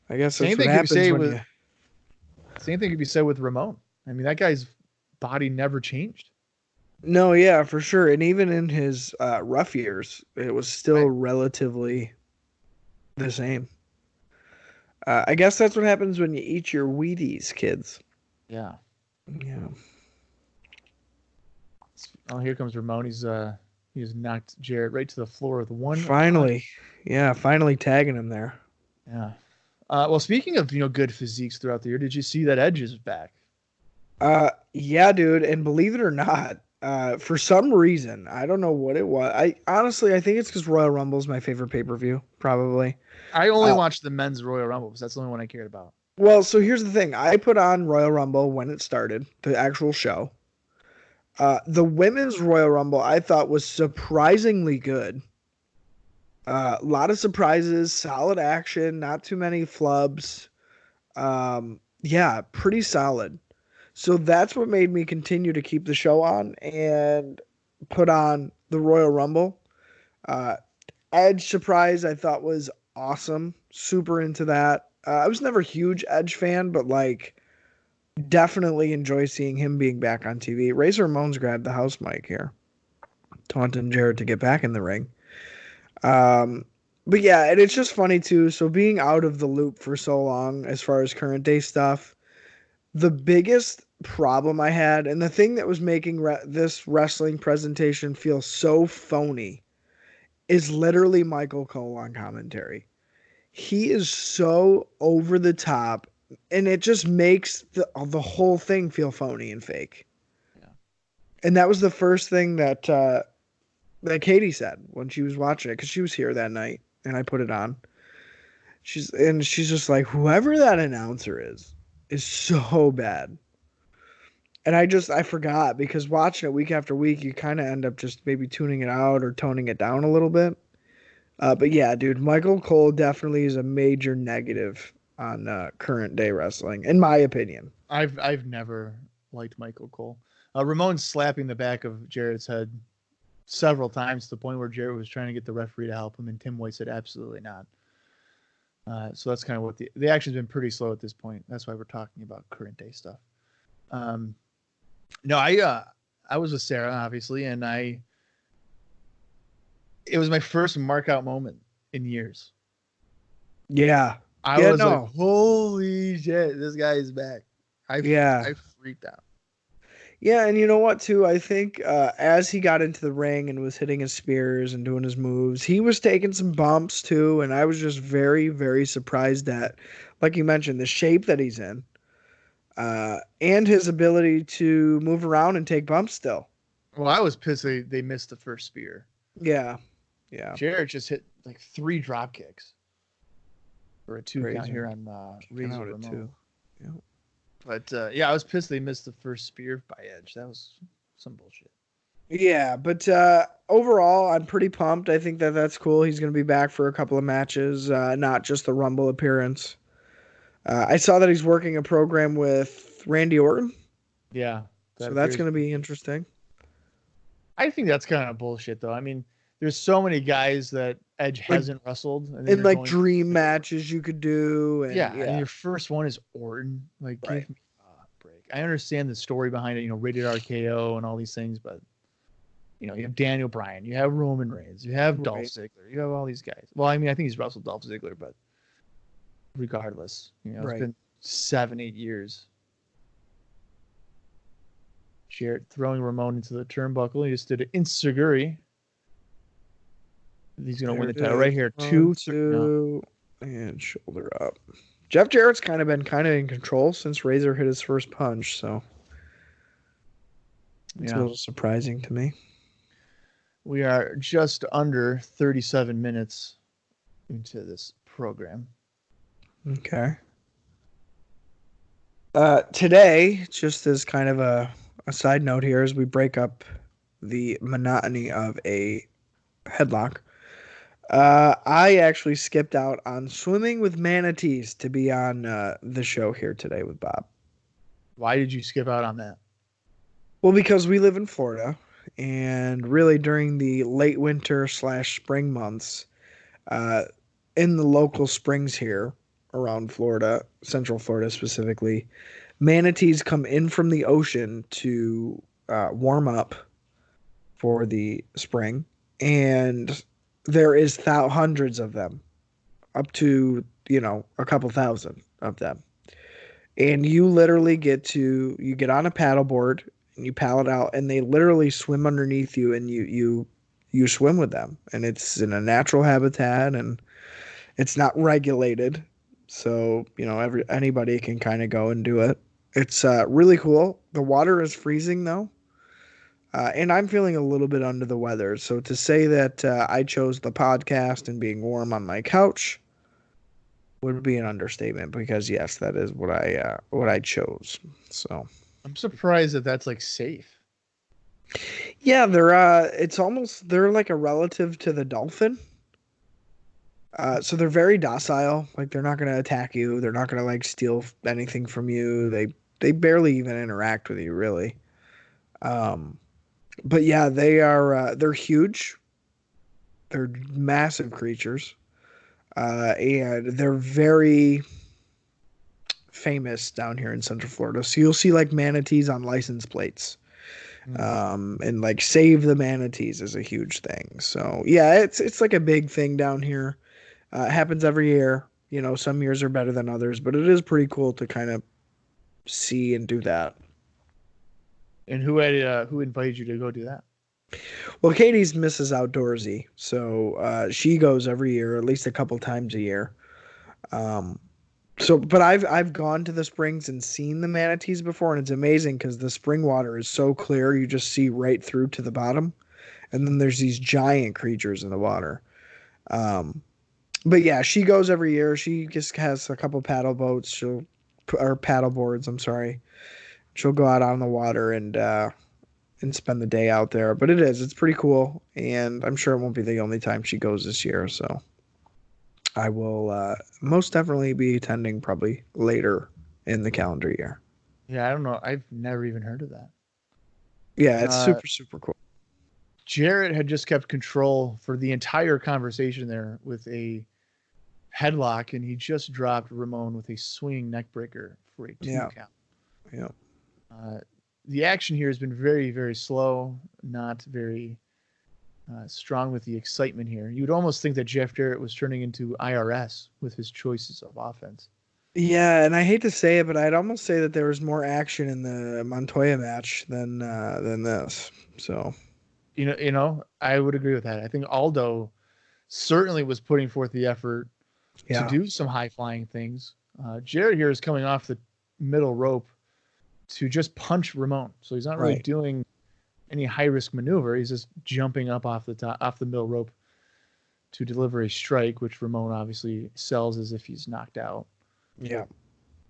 I guess that's what happens Same thing could be said with Ramon. I mean, that guy's body never changed. No, yeah, for sure. And even in his rough years, it was still relatively the same. I guess that's what happens when you eat your Wheaties, kids. Yeah. Yeah. Oh, here comes Ramon. He just knocked Jarrett right to the floor with one. Finally. Yeah, finally tagging him there. Yeah. Well, speaking of, good physiques throughout the year, did you see that Edge is back? Yeah, dude. And believe it or not, for some reason, I don't know what it was. I think it's because Royal Rumble is my favorite pay-per-view, probably. I only watched the men's Royal Rumble because that's the only one I cared about. Well, so here's the thing. I put on Royal Rumble when it started, the actual show. The women's Royal Rumble I thought was surprisingly good. A lot of surprises, solid action, not too many flubs. Yeah, pretty solid. So that's what made me continue to keep the show on and put on the Royal Rumble. Uh, Edge surprise I thought was awesome. Super into that. I was never a huge Edge fan, but like definitely enjoy seeing him being back on TV. Razor Ramon's grabbed the house mic here, taunting Jarrett to get back in the ring. But yeah, and it's just funny too. So being out of the loop for so long as far as current day stuff, the biggest problem I had, and the thing that was making this wrestling presentation feel so phony, is literally Michael Cole on commentary. He is so over the top, and it just makes the whole thing feel phony and fake. Yeah. And that was the first thing that that Katie said when she was watching it, because she was here that night, and I put it on. She's just like, whoever that announcer is so bad. And I forgot, because watching it week after week, you kind of end up just maybe tuning it out or toning it down a little bit. But yeah, dude, Michael Cole definitely is a major negative on current day wrestling, in my opinion. I've never liked Michael Cole. Ramon slapping the back of Jarrett's head several times to the point where Jarrett was trying to get the referee to help him, and Tim White said absolutely not. So that's kind of what the action's been pretty slow at this point. That's why we're talking about current day stuff. No, I was with Sarah, obviously, and it was my first mark out moment in years. Yeah. I was like, holy shit, this guy is back. I freaked out. Yeah, and you know what, too? I think as he got into the ring and was hitting his spears and doing his moves, he was taking some bumps, too, and I was just very, very surprised at, like you mentioned, the shape that he's in, and his ability to move around and take bumps still. Well, I was pissed they missed the first spear. Yeah. Jarrett just hit like 3 drop kicks for a 2 count here on Razor Ramon. Yeah. But I was pissed they missed the first spear by Edge. That was some bullshit. Yeah, but overall, I'm pretty pumped. I think that's cool. He's going to be back for a couple of matches, not just the Rumble appearance. I saw that he's working a program with Randy Orton. Yeah. So that's going to be interesting. I think that's kind of bullshit, though. I mean, there's so many guys that Edge hasn't wrestled. And like dream matches you could do. And, and your first one is Orton. Like, give me a break. I understand the story behind it, rated RKO and all these things, but, you have Daniel Bryan, you have Roman Reigns, you have Dolph Ziggler, you have all these guys. Well, I mean, I think he's wrestled Dolph Ziggler, but regardless, it's been 7-8 years. Jarrett throwing Ramon into the turnbuckle. He just did an Insiguri. He's going to win the title right here. 2 and shoulder up. Jeff Jarrett's kind of been in control since Razor hit his first punch, so it's a little surprising to me. We are just under 37 minutes into this program. Okay. Today, just as kind of a side note here, as we break up the monotony of a headlock, I actually skipped out on swimming with manatees to be on the show here today with Bob. Why did you skip out on that? Well, because we live in Florida, and really during the late winter / spring months, in the local springs here around Florida, Central Florida specifically, manatees come in from the ocean to warm up for the spring, and there is hundreds of them, up to, a couple thousand of them. And you literally get on a paddleboard and you paddle it out, and they literally swim underneath you, and you swim with them. And it's in a natural habitat, and it's not regulated. So, anybody can kind of go and do it. It's really cool. The water is freezing though. And I'm feeling a little bit under the weather. So to say that I chose the podcast and being warm on my couch would be an understatement, because yes, that is what I chose. So I'm surprised that that's like safe. Yeah, they're like a relative to the dolphin. So they're very docile. Like they're not going to attack you. They're not going to like steal anything from you. They barely even interact with you really. Um, but yeah, they're huge. They're massive creatures. And they're very famous down here in Central Florida. So you'll see like manatees on license plates. And like save the manatees is a huge thing. So yeah, it's like a big thing down here. It happens every year. You know, some years are better than others, but it is pretty cool to kind of see and do that. And who invited you to go do that? Well, Katie's Mrs. Outdoorsy, so she goes every year, at least a couple times a year. Um, but I've gone to the springs and seen the manatees before, and it's amazing because the spring water is so clear, you just see right through to the bottom, and then there's these giant creatures in the water. But yeah, she goes every year. She just has a couple paddle boats. Or paddle boards. I'm sorry. She'll go out on the water and spend the day out there. But it's pretty cool, and I'm sure it won't be the only time she goes this year. So I will most definitely be attending probably later in the calendar year. Yeah, I don't know. I've never even heard of that. Yeah, it's super cool. Jarrett had just kept control for the entire conversation there with a headlock, and he just dropped Ramon with a swinging neck breaker for a 2 count. Yeah. The action here has been very, very slow, not very strong with the excitement here. You would almost think that Jeff Jarrett was turning into IRS with his choices of offense. Yeah, and I hate to say it, but I'd almost say that there was more action in the Montoya match than this. So, you know, I would agree with that. I think Aldo certainly was putting forth the effort to do some high flying things. Jarrett here is coming off the middle rope to just punch Ramon, so he's not really doing any high risk maneuver. He's just jumping up off the middle rope to deliver a strike, which Ramon obviously sells as if he's knocked out. Yeah,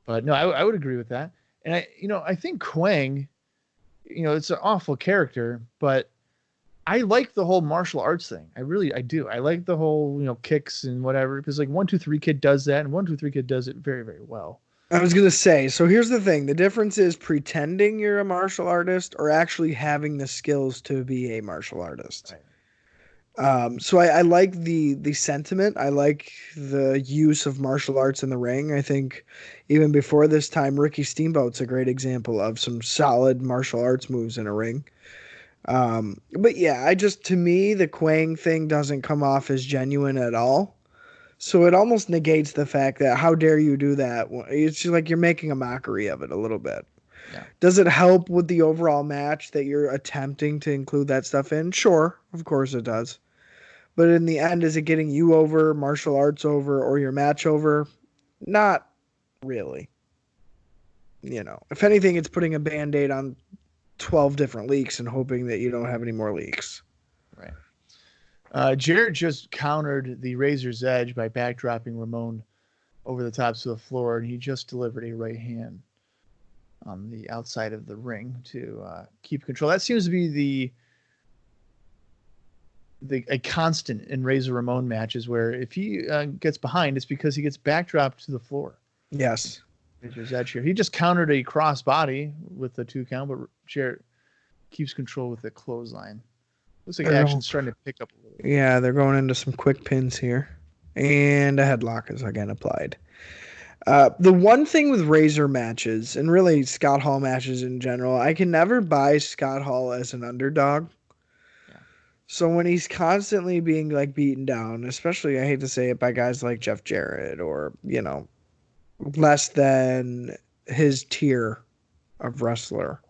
but no, I would agree with that. And I think Quang, it's an awful character, but I like the whole martial arts thing. I do. I like the whole, kicks and whatever, because like 1 2 3 Kid does that, and 1 2 3 Kid does it very, very well. I was going to say, so here's the thing. The difference is pretending you're a martial artist or actually having the skills to be a martial artist. Right. So I like the sentiment. I like the use of martial arts in the ring. I think even before this time, Ricky Steamboat's a great example of some solid martial arts moves in a ring. But yeah, to me, the Quang thing doesn't come off as genuine at all. So it almost negates the fact that how dare you do that? It's just like you're making a mockery of it a little bit. Yeah. Does it help with the overall match that you're attempting to include that stuff in? Sure, of course it does. But in the end, is it getting you over, martial arts over, or your match over? Not really. If anything, it's putting a Band-Aid on 12 different leaks and hoping that you don't have any more leaks. Right. Jarrett just countered the Razor's Edge by backdropping Ramon over the tops of the floor, and he just delivered a right hand on the outside of the ring to keep control. That seems to be a constant in Razor Ramon matches, where if he gets behind, it's because he gets backdropped to the floor. Yes. Razor's Edge here. He just countered a cross body with the 2 count, but Jarrett keeps control with the clothesline. Looks like action's starting to pick up a little bit. Yeah, they're going into some quick pins here. And a headlock is again applied. The one thing with Razor matches, and really Scott Hall matches in general, I can never buy Scott Hall as an underdog. Yeah. So when he's constantly being like beaten down, especially, I hate to say it, by guys like Jeff Jarrett or, less than his tier of wrestler,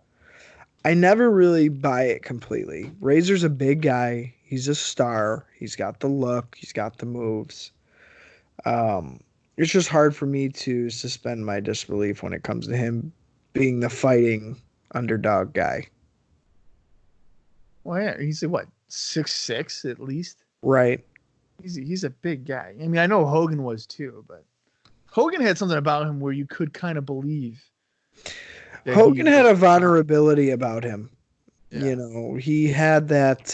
I never really buy it completely. Razor's a big guy. He's a star. He's got the look. He's got the moves. It's just hard for me to suspend my disbelief when it comes to him being the fighting underdog guy. Well, yeah, he's what, 6'6" at least? Right. He's a big guy. I mean, I know Hogan was too, but Hogan had something about him where you could kind of believe. Hogan had a vulnerability about him. Yeah. He had that.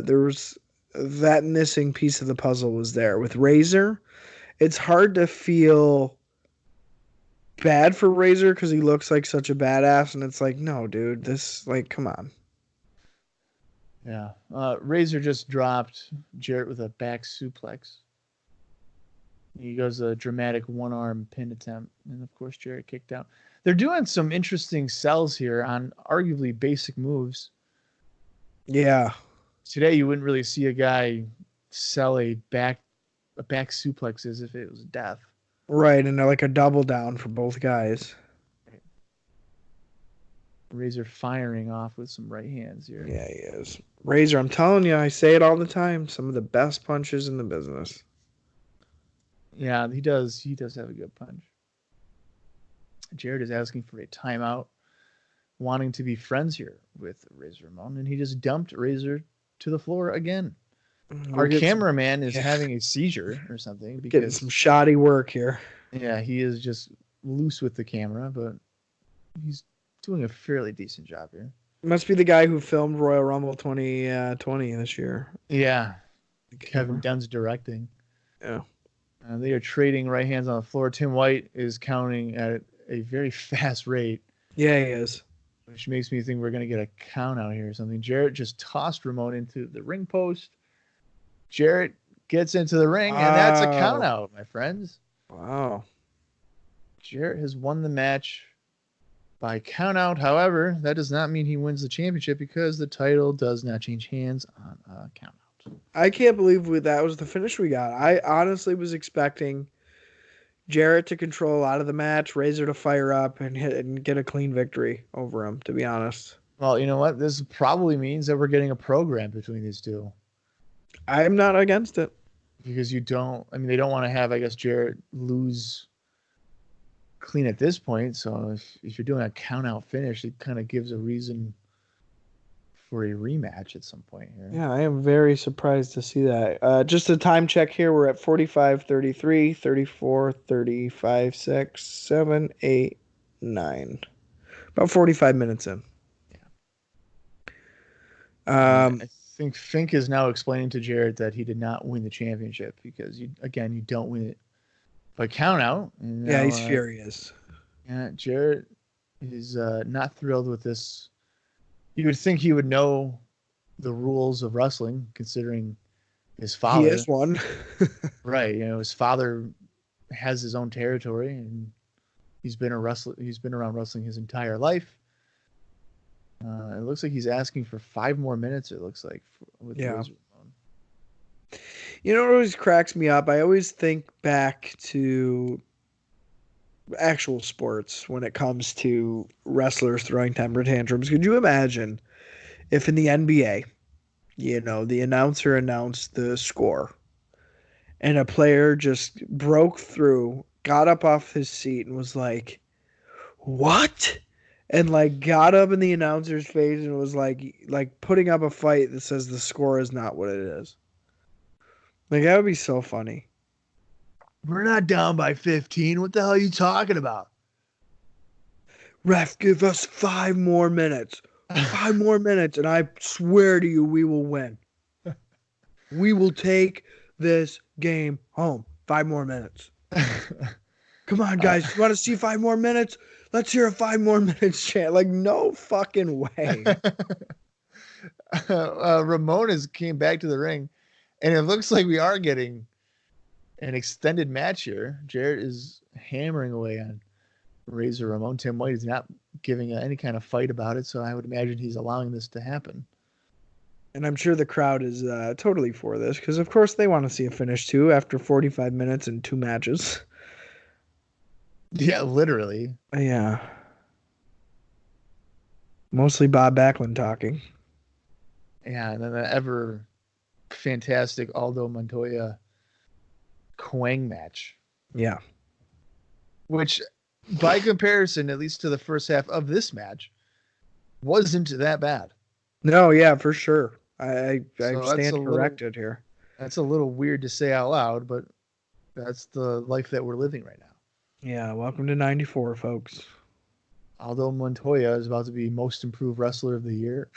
There was that missing piece of the puzzle was there with Razor. It's hard to feel bad for Razor because he looks like such a badass, and it's like, no, dude, this come on. Yeah. Razor just dropped Jarrett with a back suplex. He goes a dramatic one-arm pin attempt, and of course Jarrett kicked out. They're doing some interesting sells here on arguably basic moves. Yeah. Today you wouldn't really see a guy sell a back suplex as if it was death. Right, and like a double down for both guys. Razor firing off with some right hands here. Yeah, he is. Razor, I'm telling you, I say it all the time. Some of the best punches in the business. Yeah, he does. He does have a good punch. Jarrett is asking for a timeout, wanting to be friends here with Razor Ramon, and he just dumped Razor to the floor again. Our cameraman is having a seizure or something. Because, getting some shoddy work here. Yeah, he is just loose with the camera, but he's doing a fairly decent job here. Must be the guy who filmed Royal Rumble 2020 this year. Yeah. Kevin Dunn's directing. Yeah. They are trading right hands on the floor. Tim White is counting at a very fast rate. Yeah, he is. Which makes me think we're going to get a count out here or something. Jarrett just tossed Ramon into the ring post. Jarrett gets into the ring, and that's a count out, my friends. Wow. Jarrett has won the match by count out. However, that does not mean he wins the championship because the title does not change hands on a count out. I can't believe that was the finish we got. I honestly was expecting Jarrett to control a lot of the match, Razor to fire up and get a clean victory over him, to be honest. Well, you know what? This probably means that we're getting a program between these two. I'm not against it. Because they don't want to have, I guess, Jarrett lose clean at this point. So if you're doing a count out finish, it kind of gives a reason for a rematch at some point here. Yeah, I am very surprised to see that. Just a time check here. We're at 45:33, 34, 35, 6, 7, 8, 9. About 45 minutes in. Yeah. I think Fink is now explaining to Jarrett that he did not win the championship because you don't win it by count out. Yeah, he's furious. Yeah, Jarrett is not thrilled with this. You would think he would know the rules of wrestling, considering his father. He is one. Right. His father has his own territory, and he's been around wrestling his entire life. It looks like he's asking for 5 more minutes. It looks like with Razor Ramon. You know what always cracks me up? I always think back to actual sports when it comes to wrestlers throwing temper tantrums. Could you imagine if in the NBA, the announcer announced the score and a player just broke through, got up off his seat and was like, "What?" And got up in the announcer's face and was like putting up a fight that says the score is not what it is. That would be so funny. We're not down by 15. What the hell are you talking about? Ref, give us 5 more minutes. 5 more minutes, and I swear to you, we will win. We will take this game home. 5 more minutes. Come on, guys. You want to see 5 more minutes? Let's hear a 5 more minutes chant. No fucking way. Ramon came back to the ring, and it looks like we are getting an extended match here. Jarrett is hammering away on Razor Ramon. Tim White is not giving any kind of fight about it, so I would imagine he's allowing this to happen. And I'm sure the crowd is totally for this, because of course they want to see a finish too after 45 minutes and 2 matches. Yeah, literally. Yeah. Mostly Bob Backlund talking. Yeah, and then the ever fantastic Aldo Montoya Quang match. Yeah. Which, by comparison, at least to the first half of this match, wasn't that bad. No, yeah, for sure. I stand corrected here. That's a little weird to say out loud, but that's the life that we're living right now. Yeah, welcome to 94, folks. Aldo Montoya is about to be most improved wrestler of the year.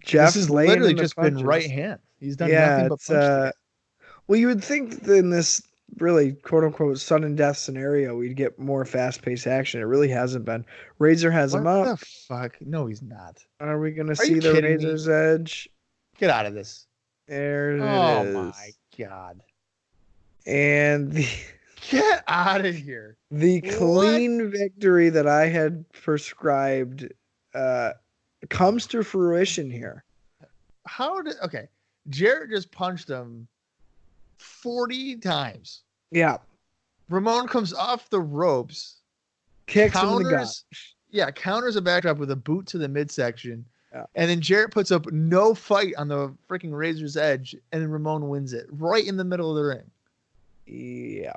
Jeff's this has laying literally in the just punches. been right hand. He's done Yeah, nothing but punch the guy. Well, you would think that in this really quote unquote sudden death scenario, we'd get more fast paced action. It really hasn't been. Razor has him What up. the fuck? No, he's not. Are we going to Are you see the kidding me? Razor's Edge? Get out of this. There it is. Oh my God. And Get out of here. the clean victory that I had prescribed comes to fruition here. Okay. Jarrett just punched him 40 times. Yeah. Ramon comes off the ropes. Kicks him in the gut. Yeah, counters a backdrop with a boot to the midsection. Yeah. And then Jarrett puts up no fight on the freaking Razor's Edge, and then Ramon wins it right in the middle of the ring. Yeah.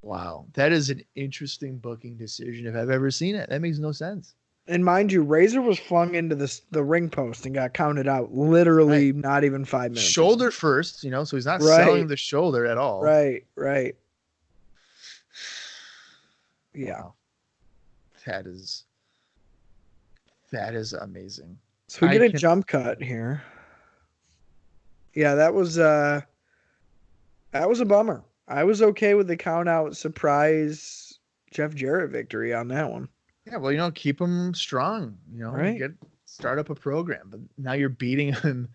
Wow. That is an interesting booking decision if I've ever seen it. That makes no sense. And mind you, Razor was flung into the ring post and got counted out literally not even 5 minutes. Shoulder first, so he's not selling the shoulder at all. Right. Yeah. Wow. That is amazing. So we get a jump cut here. Yeah, that was a bummer. I was okay with the count out surprise Jeff Jarrett victory on that one. Yeah, well, keep him strong, right? Start up a program, but now you're beating him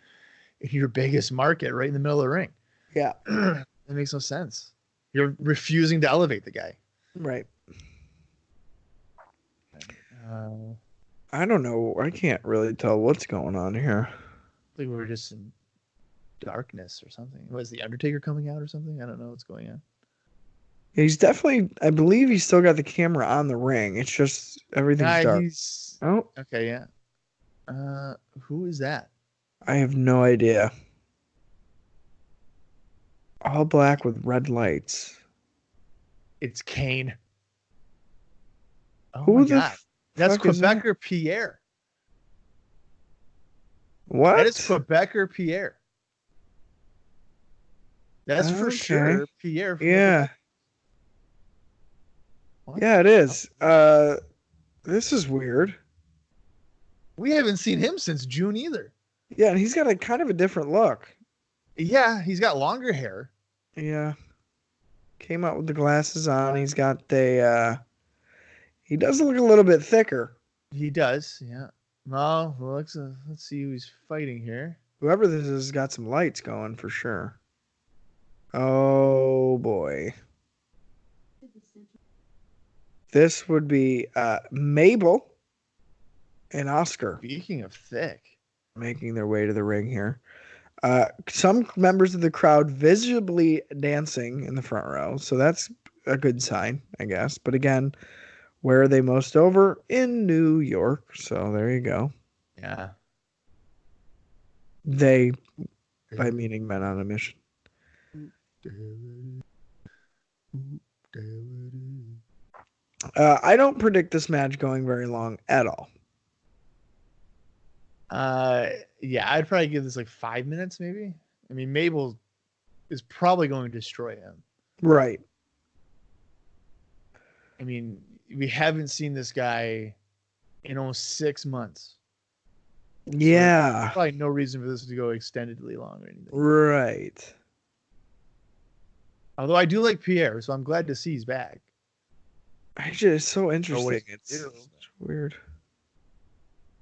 in your biggest market right in the middle of the ring. Yeah. That makes no sense. You're refusing to elevate the guy. Right. I don't know. I can't really tell what's going on here. I think we're just in darkness or something. Was the Undertaker coming out or something? I don't know what's going on. He's definitely, I believe he's still got the camera on the ring. It's just everything's dark. Oh. Okay, yeah. Who is that? I have no idea. All black with red lights. It's Kane. Oh Who my God. That's Quebecer Pierre. What? That is Quebecer Pierre. That's for sure Pierre. Yeah. What? Yeah, it is. This is weird. We haven't seen him since June either. Yeah, and he's got a kind of a different look. Yeah, he's got longer hair. Yeah. Came out with the glasses on. He's got he does look a little bit thicker. He does, yeah. Well, let's see who he's fighting here. Whoever this is has got some lights going for sure. Oh boy. This would be Mabel and Oscar. Speaking of thick. Making their way to the ring here. Some members of the crowd visibly dancing in the front row. So that's a good sign, I guess. But again, where are they most over? In New York. So there you go. Yeah. They, by meaning men on a mission. I don't predict this match going very long at all. Yeah, I'd probably give this like 5 minutes, maybe. I mean, Mabel is probably going to destroy him. Right. I mean, we haven't seen this guy in almost 6 months. Yeah. So there's probably no reason for this to go extendedly long or anything. Right. Although I do like Pierre, so I'm glad to see he's back. It's so interesting. It's weird.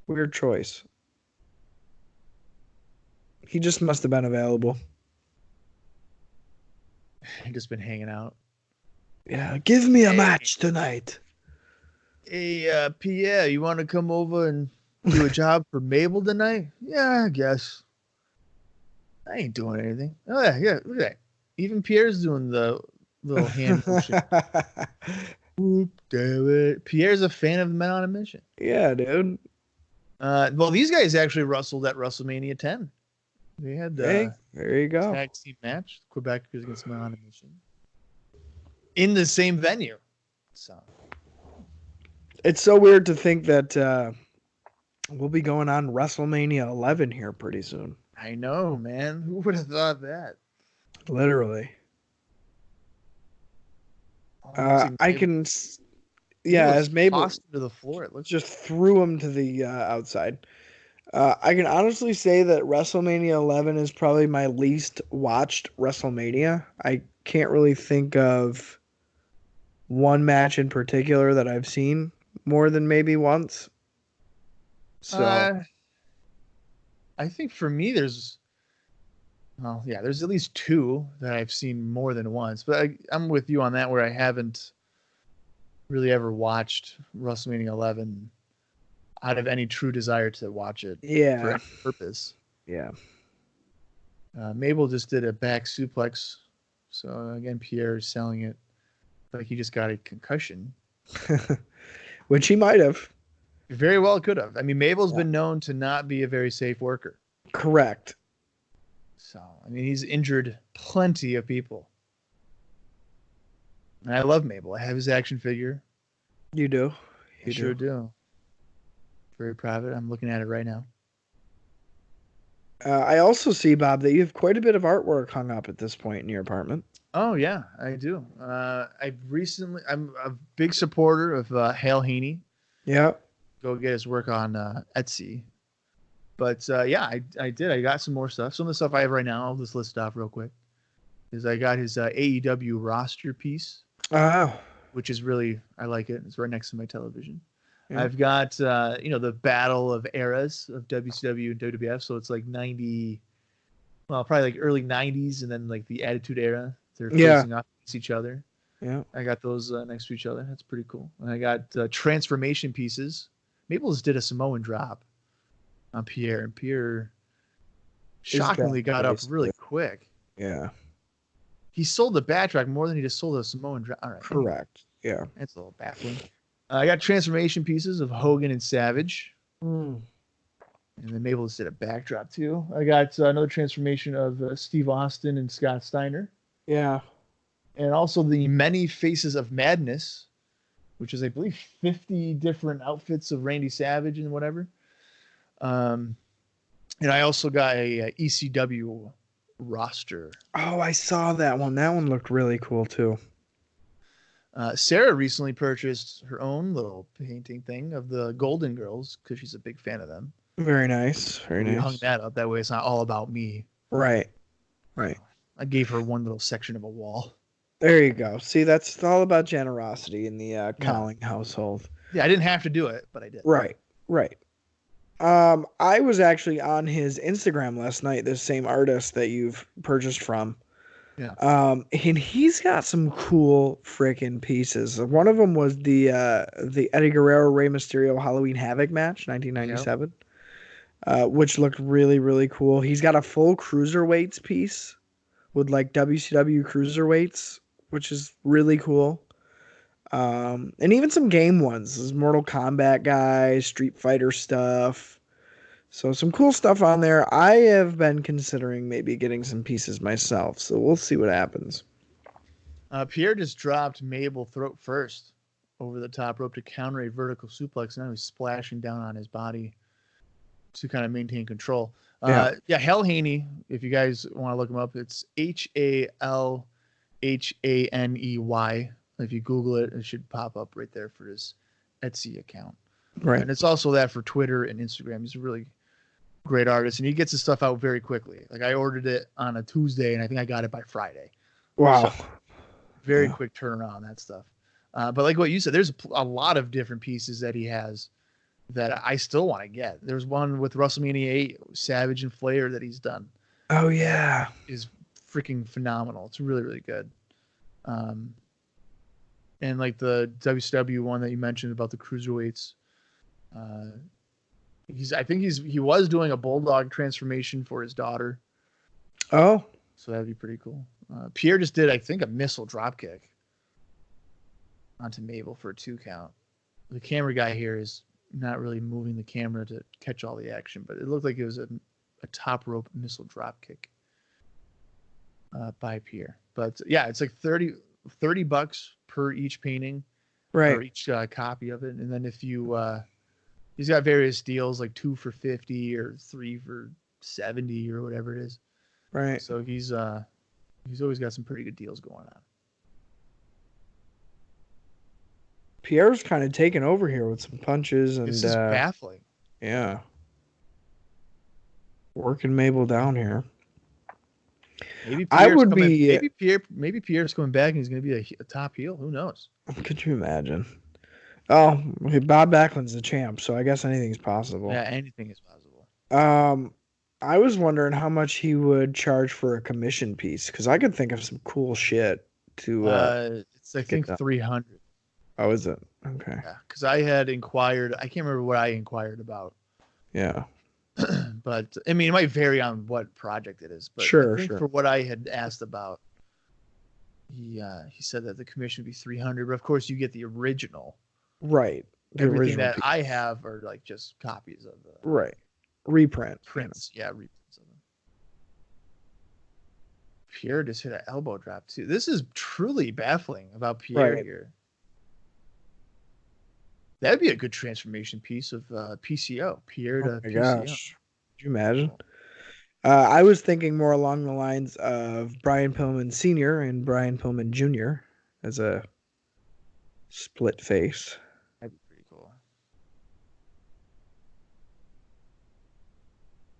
Weird choice. He just must have been available. He's just been hanging out. Yeah, give me a match tonight. Hey, Pierre, you want to come over and do a job for Mabel tonight? Yeah, I guess. I ain't doing anything. Oh, yeah, look at that. Even Pierre's doing the little hand motion. Oop, damn it. Pierre's a fan of Men on a Mission. Yeah, dude. Well, these guys actually wrestled at WrestleMania 10. They had there you go. Tag team match. Quebec against Men on a Mission. In the same venue. So it's so weird to think that we'll be going on WrestleMania 11 here pretty soon. I know, man. Who would have thought that? Literally. I can, as Mabel tossed to the floor. It looks just threw him to the outside. I can honestly say that WrestleMania 11 is probably my least watched WrestleMania. I can't really think of one match in particular that I've seen more than maybe once. So I think for me, there's at least two that I've seen more than once. But I'm with you on that, where I haven't really ever watched WrestleMania 11 out of any true desire to watch it for any purpose. Yeah. Mabel just did a back suplex. So again, Pierre is selling it like he just got a concussion. Which he might have. Very well could have. I mean, Mabel's been known to not be a very safe worker. Correct. So, I mean, he's injured plenty of people. And I love Mabel. I have his action figure. You do. I sure do. Very proud of it. I'm looking at it right now. I also see, Bob, that you have quite a bit of artwork hung up at this point in your apartment. Oh, yeah, I do. I'm a big supporter of Hale Haney. Yeah. Go get his work on Etsy. But I did. I got some more stuff. Some of the stuff I have right now, I'll just list it off real quick. Is I got his AEW roster piece. Oh. Which is really, I like it. It's right next to my television. Yeah. I've got, the battle of eras of WCW and WWF. So it's like probably like early 90s and then like the Attitude Era. They're facing off against each other. Yeah. I got those next to each other. That's pretty cool. And I got transformation pieces. Mabel's did a Samoan drop on Pierre, and Pierre shockingly got up really quick. Yeah. He sold the backtrack more than he just sold a Samoan drop. All right. Correct. Yeah. That's a little baffling. I got transformation pieces of Hogan and Savage. Mm. And then Mabel just did a backdrop too. I got another transformation of Steve Austin and Scott Steiner. Yeah. And also the Many Faces of Madness, which is, I believe, 50 different outfits of Randy Savage and whatever. And I also got a ECW roster. Oh, I saw that one. That one looked really cool too. Sarah recently purchased her own little painting thing of the Golden Girls because she's a big fan of them. Very nice. Very nice. We hung that up. That way it's not all about me. Right. Right. I gave her one little section of a wall. There you go. See, that's all about generosity in the Cowling household. Yeah, I didn't have to do it, but I did. Right. Right. I was actually on his Instagram last night, the same artist that you've purchased from. Yeah. And he's got some cool freaking pieces. One of them was the Eddie Guerrero Rey Mysterio Halloween Havoc match, 1997, which looked really, really cool. He's got a full cruiserweights piece with like WCW cruiserweights, which is really cool. And even some game ones. There's Mortal Kombat guys, Street Fighter stuff. So some cool stuff on there. I have been considering maybe getting some pieces myself. So we'll see what happens. Pierre just dropped Mabel throat first over the top rope to counter a vertical suplex. Now he's splashing down on his body to kind of maintain control. Hale Haney, if you guys want to look him up, it's HALHANEY. If you Google it, it should pop up right there for his Etsy account. Right. And it's also that for Twitter and Instagram. He's a really great artist, and he gets his stuff out very quickly. Like I ordered it on a Tuesday, and I think I got it by Friday. Wow. So, very quick turnaround on that stuff. But like what you said, there's a lot of different pieces that he has that I still want to get. There's one with WrestleMania 8, Savage and Flair that he's done. Oh, yeah. Is freaking phenomenal. It's really, really good. And like the WCW one that you mentioned about the cruiserweights, he was doing a Bulldog transformation for his daughter. Oh, so that'd be pretty cool. Pierre just did, I think, a missile dropkick onto Mabel for a 2 count. The camera guy here is not really moving the camera to catch all the action, but it looked like it was a top rope missile dropkick by Pierre. But yeah, it's like $30 per each painting, right? Or each copy of it. And then if you he's got various deals like 2 for $50 or 3 for $70 or whatever it is, right? So he's always got some pretty good deals going Pierre's kind of taken over here with some punches and This is baffling. Yeah. Working Mabel down here. Maybe Pierre's coming back and he's going to be a top heel. Who knows? Could you imagine? Oh, okay, Bob Backlund's the champ, so I guess anything's possible. Yeah, anything is possible. I was wondering how much he would charge for a commission piece because I could think of some cool shit to. It's I think 300. Oh, is it? Okay. Yeah, because I had inquired. I can't remember what I inquired about. Yeah. But I mean, it might vary on what project it is. But sure. For what I had asked about, he said that the commission would be 300. But of course, you get the original. Right. Everything that piece. I have are like just copies of the reprint prints. Yeah, reprints of them. Pierre just hit an elbow drop too. This is truly baffling about Pierre here. That'd be a good transformation piece of PCO. Pierre to PCO. Gosh. Could you imagine? I was thinking more along the lines of Brian Pillman Sr. and Brian Pillman Jr. as a split face. That'd be pretty cool.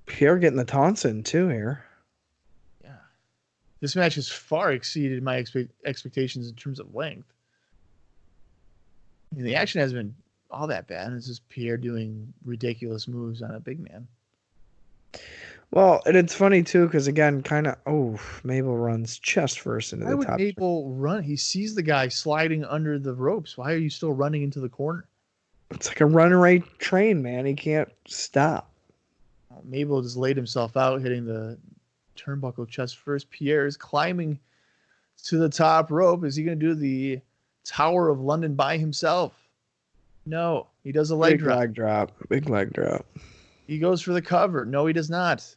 Pierre getting the taunts in too here. Yeah. This match has far exceeded my expectations in terms of length. I mean, the action hasn't been all that bad. It's just Pierre doing ridiculous moves on a big man. Well, and it's funny too because again, Mabel runs chest first into the top. Why would Mabel run? He sees the guy sliding under the ropes. Why are you still running into the corner? It's like a runaway train, man. He can't stop. Well, Mabel just laid himself out, hitting the turnbuckle chest first. Pierre is climbing to the top rope. Is he going to do the Tower of London by himself? No, he does a leg drop. Big leg drop. He goes for the cover. No, he does not.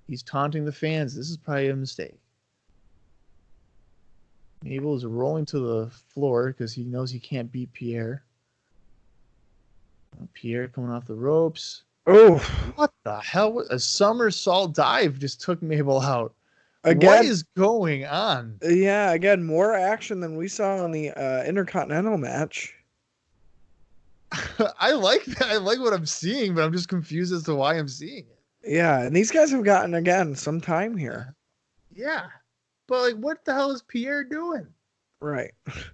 He's taunting the fans. This is probably a mistake. Mabel is rolling to the floor because he knows he can't beat Pierre. Pierre coming off the ropes. Oh, what the hell? A somersault dive just took Mabel out. Again, what is going on? Yeah, again, more action than we saw in the Intercontinental match. I like that. I like what I'm seeing, but I'm just confused as to why I'm seeing it. Yeah, and these guys have gotten, again, some time here. Yeah. But, like, what the hell is Pierre doing? Right. This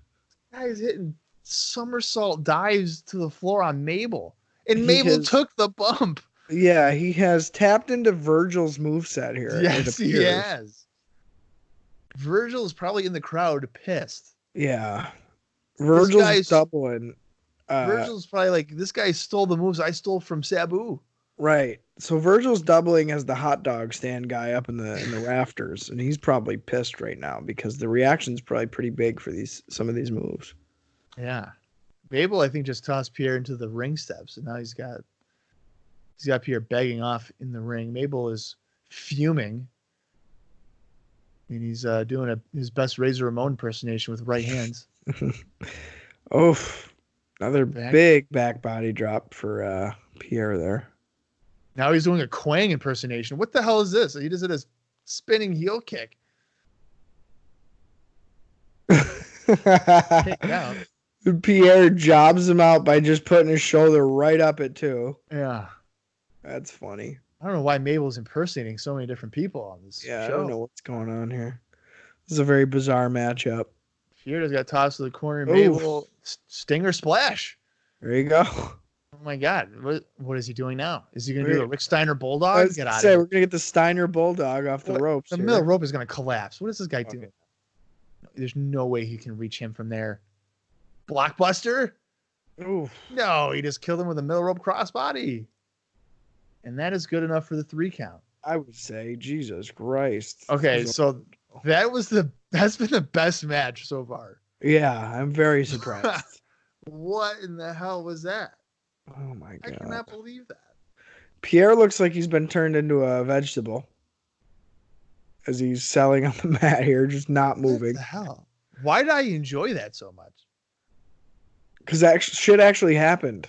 guy is hitting somersault dives to the floor on Mabel. And Mabel took the bump. Yeah, he has tapped into Virgil's moveset here. Yes, he has. Virgil is probably in the crowd pissed. Yeah. Virgil's doubling. Virgil's probably like, this guy stole the moves I stole from Sabu. Right. So Virgil's doubling as the hot dog stand guy up in the rafters, and he's probably pissed right now because the reaction's probably pretty big for some of these moves. Yeah. Mabel, I think, just tossed Pierre into the ring steps, and now he's got Pierre begging off in the ring. Mabel is fuming. And he's doing his best Razor Ramon impersonation with right hands. Oh, another big back body drop for Pierre there. Now he's doing a Quang impersonation. What the hell is this? He does it as spinning heel kick. Pierre jobs him out by just putting his shoulder right up it too. Yeah. That's funny. I don't know why Mabel's impersonating so many different people on this show. I don't know what's going on here. This is a very bizarre matchup. Pierre just got tossed to the corner. Mabel, Stinger splash. There you go. Oh my God. What is he doing now? Is he going to do a Rick Steiner Bulldog? Get out of here. We're going to get the Steiner Bulldog off the ropes. The middle rope is going to collapse. What is this guy doing? There's no way he can reach him from there. Blockbuster? Oof. No, he just killed him with a middle rope crossbody. And that is good enough for the 3 count. I would say, Jesus Christ. Okay, so that's been the best match so far. Yeah, I'm very surprised. What in the hell was that? Oh my God. I cannot believe that. Pierre looks like he's been turned into a vegetable as he's selling on the mat here, just not moving. What the hell? Why did I enjoy that so much? Because that shit actually happened.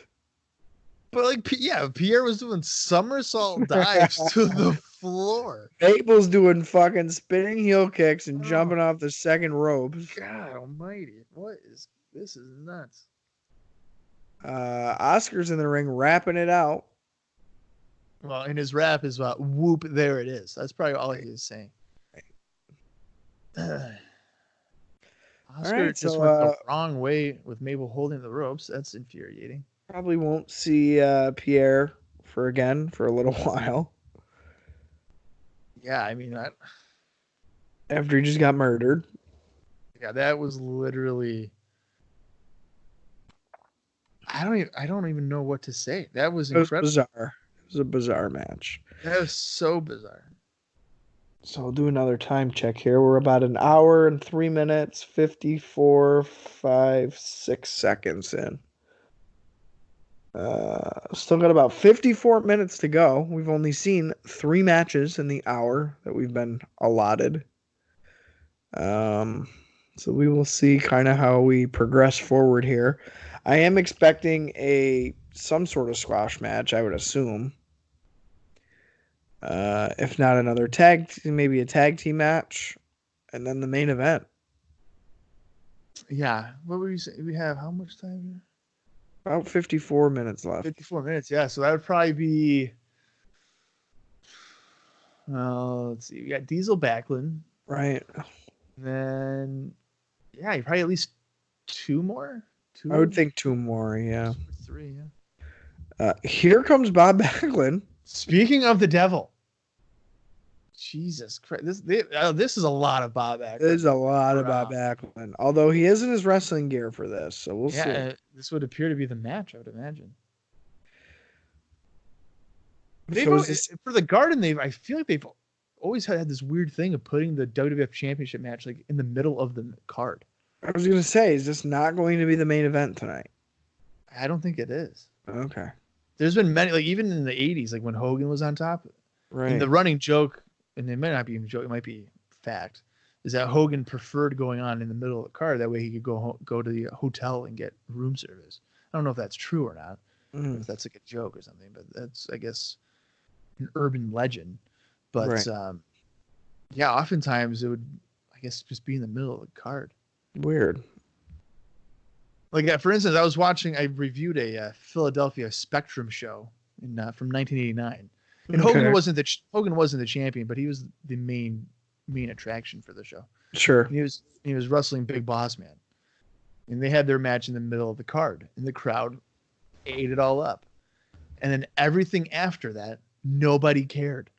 But Pierre was doing somersault dives to the floor. Mabel's doing fucking spinning heel kicks and jumping off the second ropes. God almighty. What is this is nuts. Oscar's in the ring wrapping it out. Well, and his rap is about whoop, there it is. That's probably all he is saying. Oscar just went the wrong way with Mabel holding the ropes. That's infuriating. Probably won't see Pierre for a little while. Yeah, I mean that. After he just got murdered. Yeah, that was literally. I don't even know what to say. That was incredible. It was bizarre. It was a bizarre match. That was so bizarre. So I'll do another time check here. We're about an hour and 3 minutes, 54, 5, 6 seconds in. Still got about 54 minutes to go. We've only seen 3 matches in the hour that we've been allotted. So we will see kind of how we progress forward here. I am expecting some sort of squash match, I would assume. If not another maybe a tag team match, and then the main event. Yeah. What were you saying? We have how much time here? About 54 minutes left. 54 minutes, yeah. So that would probably be. Let's see. We got Diesel Backlund. Right. And then, yeah, you probably at least 2 more. I would think 2 more, yeah. 3, yeah. Here comes Bob Backlund. Speaking of the devil. Jesus Christ. This is a lot of Bob Backlund. There's a lot of Bob Backlund. Although he is in his wrestling gear for this, so we'll see. This would appear to be the match, I would imagine. For the Garden, I feel like they've always had this weird thing of putting the WWF Championship match like in the middle of the card. I was going to say, is this not going to be the main event tonight? I don't think it is. Okay. There's been many, like even in the 80s, like when Hogan was on top. Right. And the running joke, and it might not be a joke, it might be fact, is that Hogan preferred going on in the middle of the card. That way he could go to the hotel and get room service. I don't know if that's true or not. If that's like a joke or something, but that's, I guess, an urban legend. But right. Yeah, oftentimes it would, I guess, just be in the middle of the card. Weird. Like, for instance, I reviewed a Philadelphia Spectrum show from 1989. And Okay. Hogan wasn't the champion, but he was the main attraction for the show. Sure. And he was wrestling Big Boss Man. And they had their match in the middle of the card. And the crowd ate it all up. And then everything after that, nobody cared.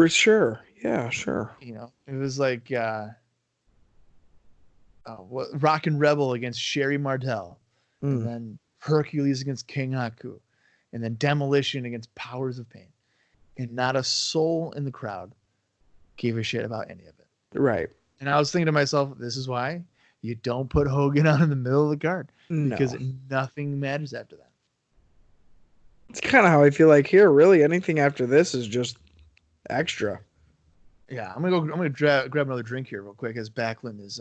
Sure. Yeah, sure. You know, it was like Rockin' Rebel against Sherry Martel. And then Hercules against King Haku. And then Demolition against Powers of Pain. And not a soul in the crowd gave a shit about any of it. Right. And I was thinking to myself, this is why you don't put Hogan on in the middle of the card. Because nothing matters after that. It's kind of how I feel like here. Really, anything after this is just extra. Yeah, I'm gonna grab another drink here real quick as Backlund is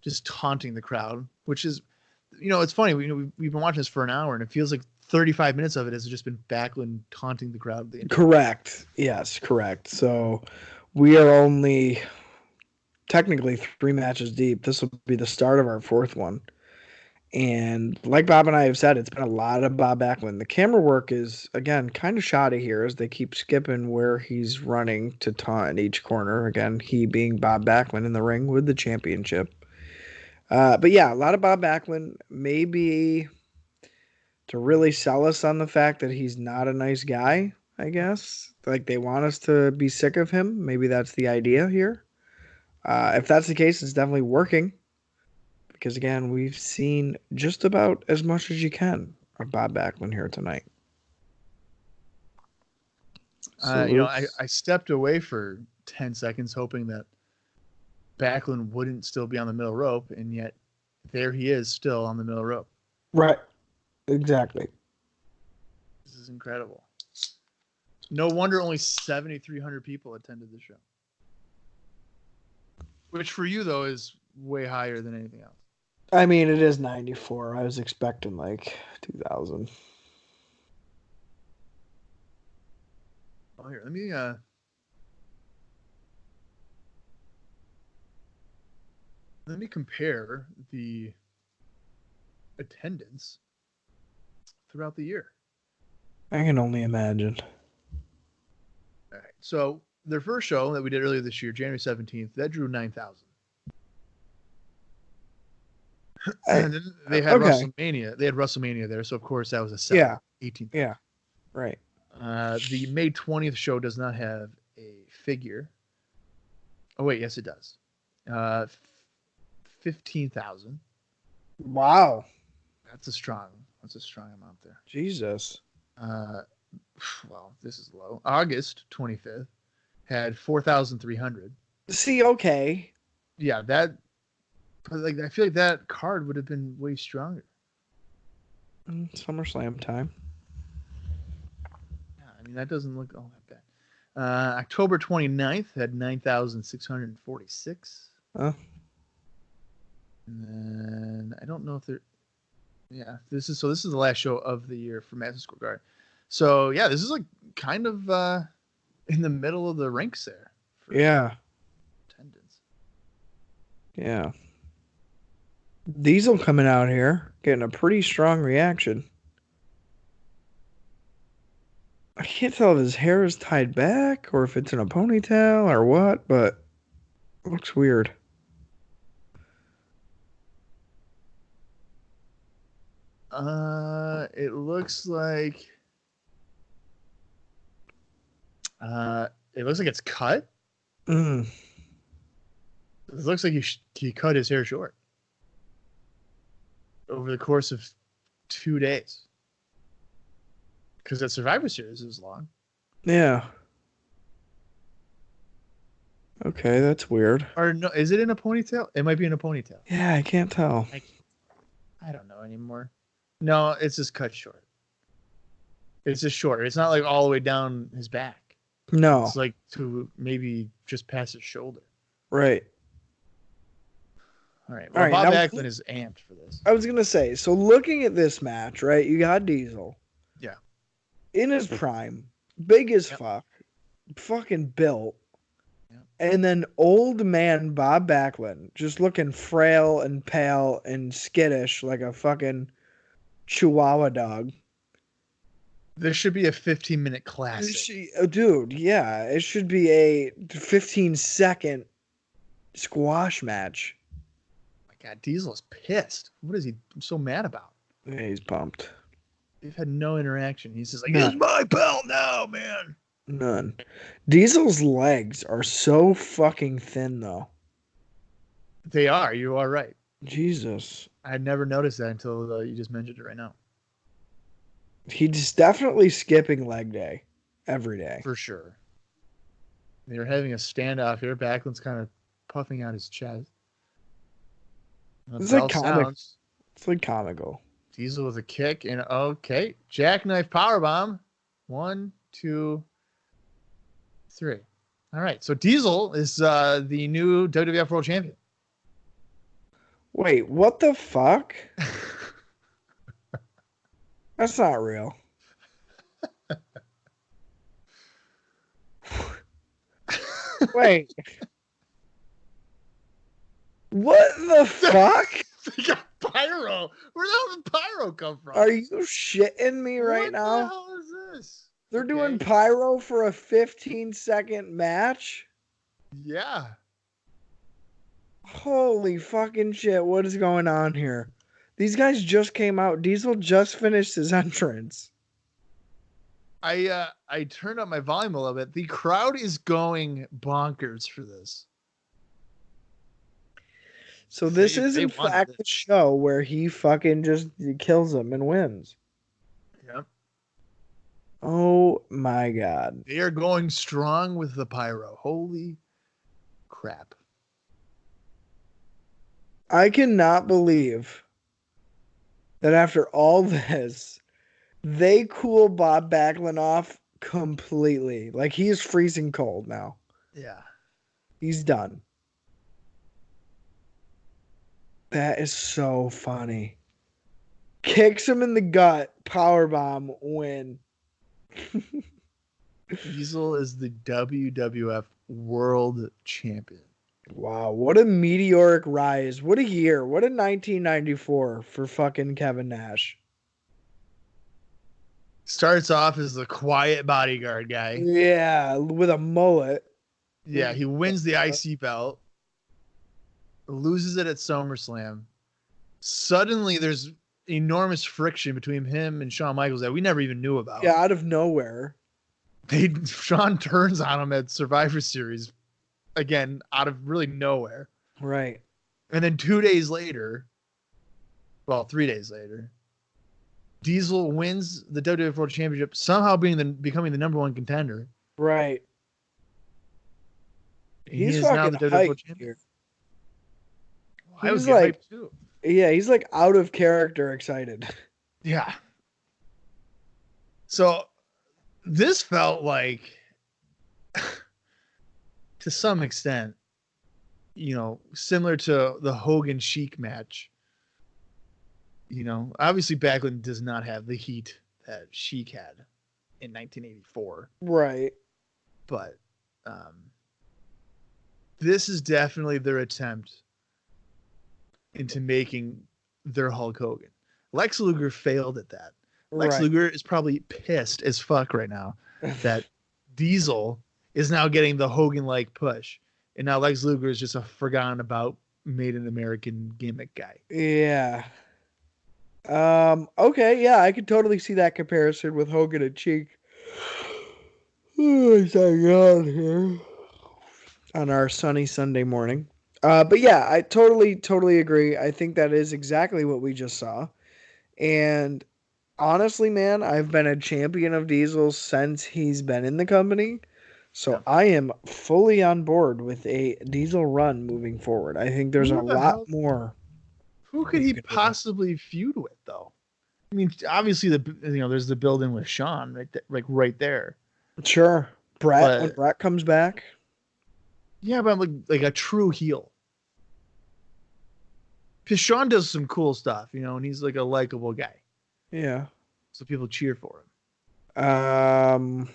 just taunting the crowd, which is, it's funny. We've been watching this for an hour, and it feels like 35 minutes of it has just been Backlund taunting the crowd. Correct. Yes, correct. So we are only technically 3 matches deep. This will be the start of our 4th one. And like Bob and I have said, it's been a lot of Bob Backlund. The camera work is, again, kind of shoddy here as they keep skipping where he's running to taunt in each corner. Again, he being Bob Backlund in the ring with the championship. But yeah, a lot of Bob Backlund, maybe to really sell us on the fact that he's not a nice guy, I guess. Like they want us to be sick of him. Maybe that's the idea here. If that's the case, it's definitely working. Because, again, we've seen just about as much as you can of Bob Backlund here tonight. I stepped away for 10 seconds hoping that Backlund wouldn't still be on the middle rope, and yet there he is still on the middle rope. Right. Exactly. This is incredible. No wonder only 7,300 people attended the show. Which for you, though, is way higher than anything else. I mean, it is 94. I was expecting like 2,000. Oh, here, let me compare the attendance throughout the year. I can only imagine. All right. So their first show that we did earlier this year, January 17th, that drew 9,000. And then they had WrestleMania. They had WrestleMania there, so of course that was a sell. Yeah. 18. Yeah. Right. The May 20th show does not have a figure. Oh wait, yes it does. 15,000. Wow. That's a strong amount there. Jesus. Well, this is low. August 25th had 4,300. See, okay. Yeah, that. But like, I feel like that card would have been way stronger. SummerSlam time. Yeah, I mean that doesn't look all that bad. October 29th had 9,646. Huh? And then I don't know if they're. Yeah, this is the last show of the year for Madison Square Garden. So yeah, this is like kind of in the middle of the ranks there. Yeah. Attendance. Yeah. Diesel coming out here, getting a pretty strong reaction. I can't tell if his hair is tied back or if it's in a ponytail or what, but it looks weird. It looks like it's cut. Mm. It looks like he cut his hair short over the course of 2 days. Because that Survivor Series is long. Yeah. Okay, that's weird. Or no, is it in a ponytail? It might be in a ponytail. Yeah, I can't tell. I don't know anymore. No, it's just cut short. It's just short. It's not like all the way down his back. No. It's like to maybe just past his shoulder. Right. All right. Well, All right, Bob Backlund is amped for this. I was going to say, so looking at this match, right, you got Diesel. Yeah. In his prime, big as fuck, fucking built. Yep. And then old man Bob Backlund, just looking frail and pale and skittish like a fucking Chihuahua dog. This should be a 15-minute classic. Dude, yeah. It should be a 15-second squash match. My God, Diesel's pissed. What is he so mad about? Yeah, he's pumped. They've had no interaction. He's just like, "It's my belt now, man." None. Diesel's legs are so fucking thin, though. They are. You are right. Jesus. I had never noticed that until you just mentioned it right now. He's definitely skipping leg day every day. For sure. They're having a standoff here. Backlund's kind of puffing out his chest. It's like comic. It's like comical. Diesel with a kick and okay. Jackknife powerbomb. 1, 2, 3. All right. So Diesel is the new WWF World Champion. Wait, what the fuck? That's not real. Wait. What the fuck? They got pyro. Where the hell did pyro come from? Are you shitting me right now? What the hell is this? They're doing pyro for a 15-second match? Yeah. Holy fucking shit. What is going on here? These guys just came out. Diesel just finished his entrance. I turned up my volume a little bit. The crowd is going bonkers for this. So this is in fact the show where he fucking just kills them and wins. Yep. Oh my God. They are going strong with the pyro. Holy crap. I cannot believe that after all this, they cool Bob Backlund off completely. Like, he is freezing cold now. Yeah. He's done. That is so funny. Kicks him in the gut, powerbomb, win. Diesel is the WWF World Champion. Wow, what a meteoric rise. What a year. What a 1994 for fucking Kevin Nash. Starts off as the quiet bodyguard guy. Yeah, with a mullet. Yeah, he wins the IC belt, loses it at SummerSlam. Suddenly, there's enormous friction between him and Shawn Michaels that we never even knew about. Yeah, out of nowhere. Shawn turns on him at Survivor Series again, out of really nowhere. Right. And then 2 days later, well, 3 days later, Diesel wins the WWF World Championship, somehow becoming the number one contender. Right. He's now the WWF World Champion. I was like, hyped too. Yeah, he's like out of character excited. Yeah. So this felt like, to some extent, similar to the Hogan Sheik match. Obviously Backlund does not have the heat that Sheik had in 1984. Right. But this is definitely their attempt into making their Hulk Hogan. Lex Luger failed at that. Lex Luger is probably pissed as fuck right now that Diesel is now getting the Hogan-like push. And now Lex Luger is just a forgotten about made in American gimmick guy. Yeah. Okay, yeah, I could totally see that comparison with Hogan and Cheek. Oh, on here on our sunny Sunday morning. But yeah, I totally agree. I think that is exactly what we just saw. And honestly, man, I've been a champion of Diesel since he's been in the company. So I am fully on board with a Diesel run moving forward. I think there's a lot more. Who could he possibly feud with, though? I mean, obviously there's the build-in with Shawn right there. Sure, Brett when Brett comes back. Yeah, but I'm like a true heel. Because Shawn does some cool stuff, and he's like a likable guy. Yeah. So people cheer for him.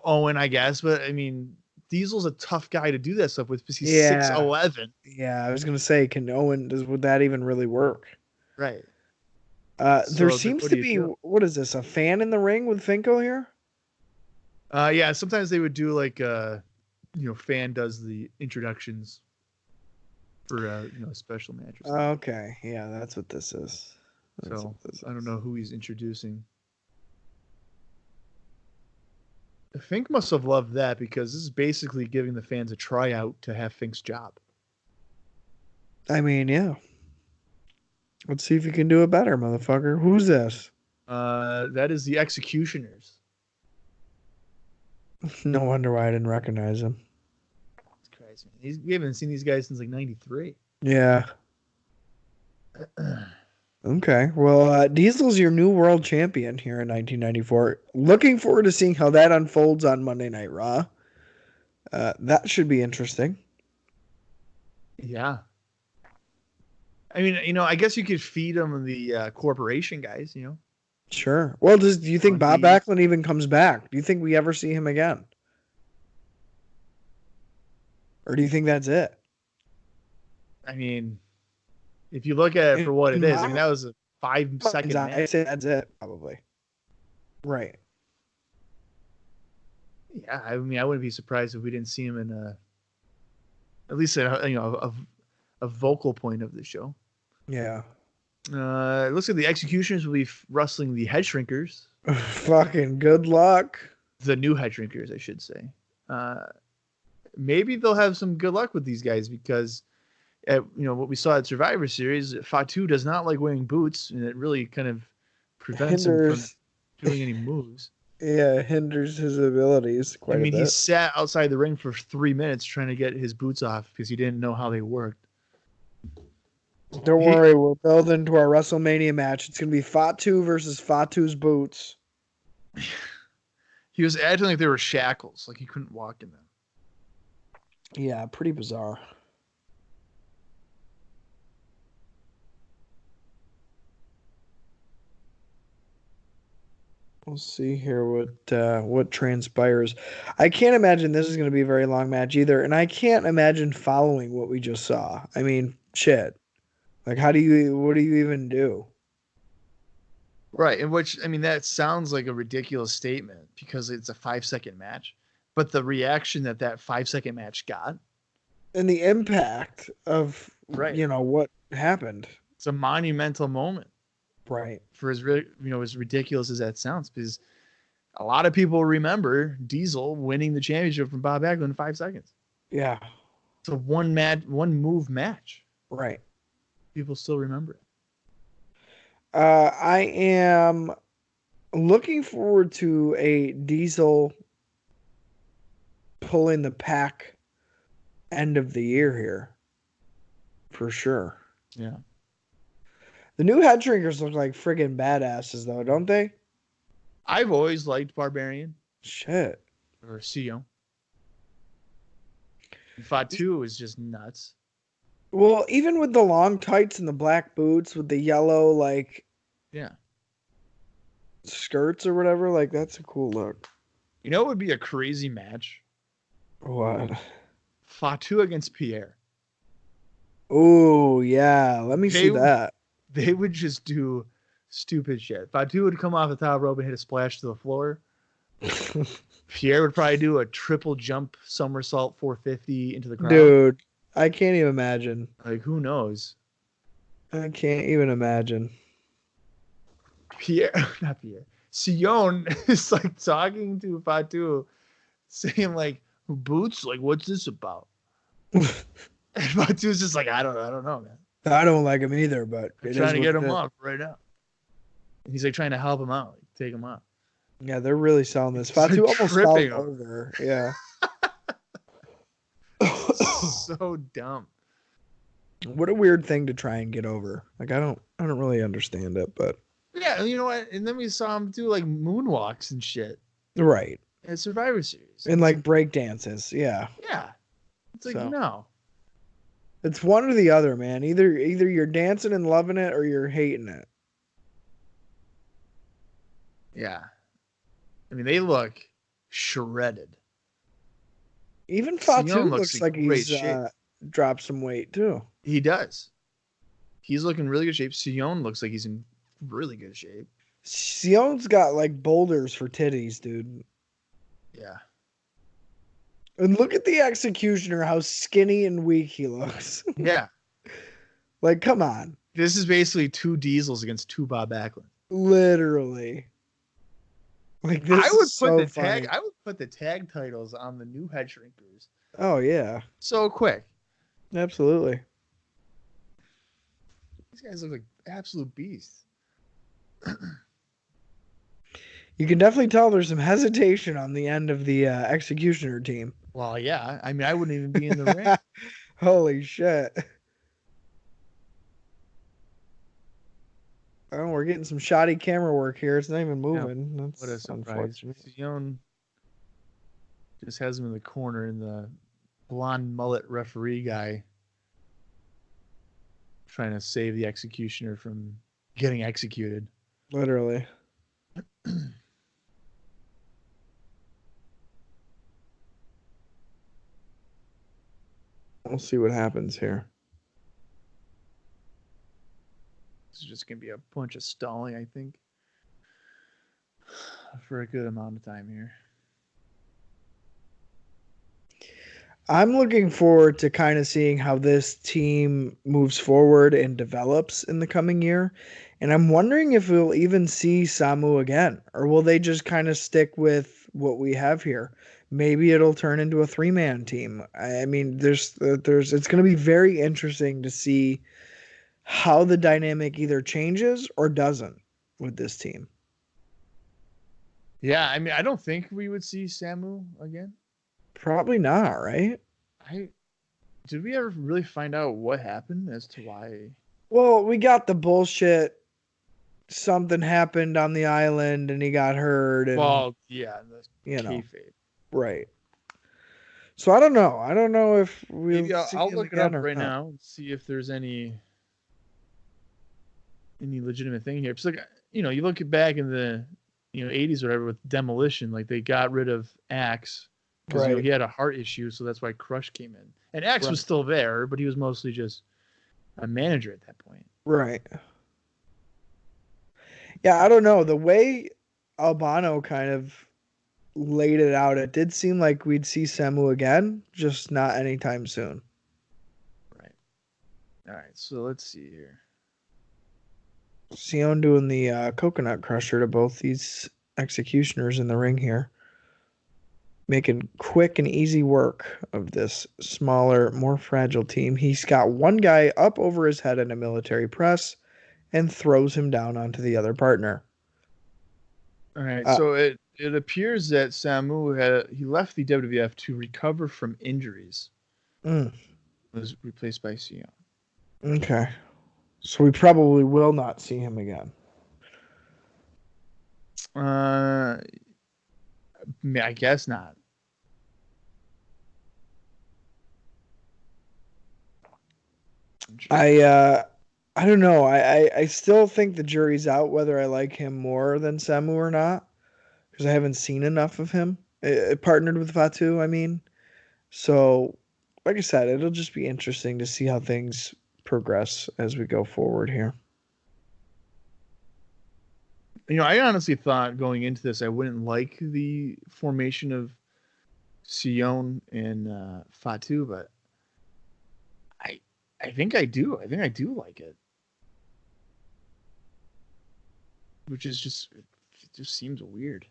Owen, I guess, but I mean, Diesel's a tough guy to do that stuff with because he's 6'11". Yeah, I was gonna say, would that even really work? Right. There seems to be what is this? A fan in the ring with Finkel here? Yeah. Sometimes they would do like fan does the introductions for special matches. Okay, yeah, that's what this is. I don't know who he's introducing. Fink must have loved that because this is basically giving the fans a tryout to have Fink's job. I mean, yeah. Let's see if you can do it better, motherfucker. Who's this? That is the Executioners. No wonder why I didn't recognize him. Christ, man. We haven't seen these guys since like 93. Yeah. Okay. Well, Diesel's your new world champion here in 1994. Looking forward to seeing how that unfolds on Monday Night Raw. That should be interesting. Yeah. I mean, I guess you could feed them the corporation guys, Sure. Well, do you think Bob Backlund even comes back? Do you think we ever see him again? Or do you think that's it? I mean, if you look at it for what it is, I mean, that was a 5-second match. I say that's it, probably. Right. Yeah, I mean, I wouldn't be surprised if we didn't see him in at least a vocal point of the show. Yeah. It looks like the Executioners will be wrestling the Head Shrinkers. Fucking good luck. The new Head Shrinkers, I should say. Maybe they'll have some good luck with these guys because, what we saw at Survivor Series, Fatu does not like wearing boots, and it really kind of prevents him from doing any moves. Yeah, it hinders his abilities quite a bit. He sat outside the ring for 3 minutes trying to get his boots off because he didn't know how they worked. Don't worry, we're building to our WrestleMania match. It's going to be Fatu versus Fatu's boots. He was acting like they were shackles, like he couldn't walk in them. Yeah, pretty bizarre. We'll see here what transpires. I can't imagine this is going to be a very long match either, and I can't imagine following what we just saw. I mean, shit. Like, what do you even do? Right, and which I mean that sounds like a ridiculous statement because it's a 5-second match, but the reaction that 5-second match got, And the impact of right, what happened. it's a monumental moment. Right. For as as ridiculous as that sounds, because a lot of people remember Diesel winning the championship from Bob Backlund in 5 seconds. Yeah. It's a one move match. Right. People still remember it. I am looking forward to a Diesel pulling the pack end of the year here. For sure. Yeah. The new head shrinkers look like friggin' badasses, though, don't they? I've always liked Barbarian. Shit. Or Sion. Fatu is just nuts. Well, even with the long tights and the black boots with the yellow, skirts or whatever, that's a cool look. You know what would be a crazy match? What? Fatu against Pierre. Oh, yeah. Let me see that. They would just do stupid shit. Fatu would come off the top rope and hit a splash to the floor. Pierre would probably do a triple jump somersault 450 into the crowd. Dude, I can't even imagine. Like, who knows? I can't even imagine. Not Pierre. Sion is like talking to Fatu, saying like, "Boots, like, what's this about?" And Fatu's just like, I don't know, man. I don't like him either, but I'm trying to get him up right now. And he's like trying to help him out, like, take him up. Yeah, they're really selling this. Fatu almost fell over. Yeah. So dumb. What a weird thing to try and get over. Like I don't really understand it, but yeah, you know what? And then we saw him do like moonwalks and shit. Right. At Survivor Series. And like break dances. Yeah. Yeah. It's like no. It's one or the other, man. Either you're dancing and loving it or you're hating it. Yeah. I mean, they look shredded. Even Fatu looks like he's dropped some weight too. He does. He's looking really good shape. Sion looks like he's in really good shape. Sion's got like boulders for titties, dude. Yeah. And look at the executioner, how skinny and weak he looks. Yeah. Like, come on. This is basically 2 Diesels against 2 Bob Backlund. Literally. Like this I would put the tag titles on the new head shrinkers. Oh yeah. So quick. Absolutely. These guys look like absolute beasts. You can definitely tell there's some hesitation on the end of the executioner team. Well, yeah. I mean, I wouldn't even be in the ring. Holy shit. Oh, we're getting some shoddy camera work here. It's not even moving. Yeah, what a surprise. Sion just has him in the corner, and the blonde mullet referee guy trying to save the executioner from getting executed. Literally. We'll see what happens here. This is just going to be a bunch of stalling, I think, for a good amount of time here. I'm looking forward to kind of seeing how this team moves forward and develops in the coming year. And I'm wondering if we'll even see Samu again, or will they just kind of stick with what we have here? Maybe it'll turn into a 3-man team. I mean, it's going to be very interesting to see how the dynamic either changes or doesn't with this team. Yeah, I mean, I don't think we would see Samu again. Probably not, right? Did we ever really find out what happened as to why? Well, we got the bullshit. Something happened on the island and he got hurt. And, well, yeah, the kayfabe. Right. So I don't know. I don't know if we'll I'll look it up right now and see if there's any legitimate thing here. It's like, you look back in the 80s or whatever with Demolition. Like they got rid of Axe because he had a heart issue, so that's why Crush came in. And Axe was still there, but he was mostly just a manager at that point. Right. Yeah, I don't know. The way Albano kind of laid it out, it did seem like we'd see Samu again, just not anytime soon. Right. All right, so let's see here. Sion doing the coconut crusher to both these executioners in the ring here. Making quick and easy work of this smaller, more fragile team. He's got one guy up over his head in a military press and throws him down onto the other partner. All right, so it appears that Samu he left the WWF to recover from injuries. Was replaced by Sion. Okay. So we probably will not see him again. I guess not. I don't know. I still think the jury's out whether I like him more than Samu or not, because I haven't seen enough of him. Partnered with Fatu, I mean. So, like I said, it'll just be interesting to see how things progress as we go forward here. I honestly thought going into this I wouldn't like the formation of Sion and Fatu, but I think I do. I think I do like it. Which is it just seems weird.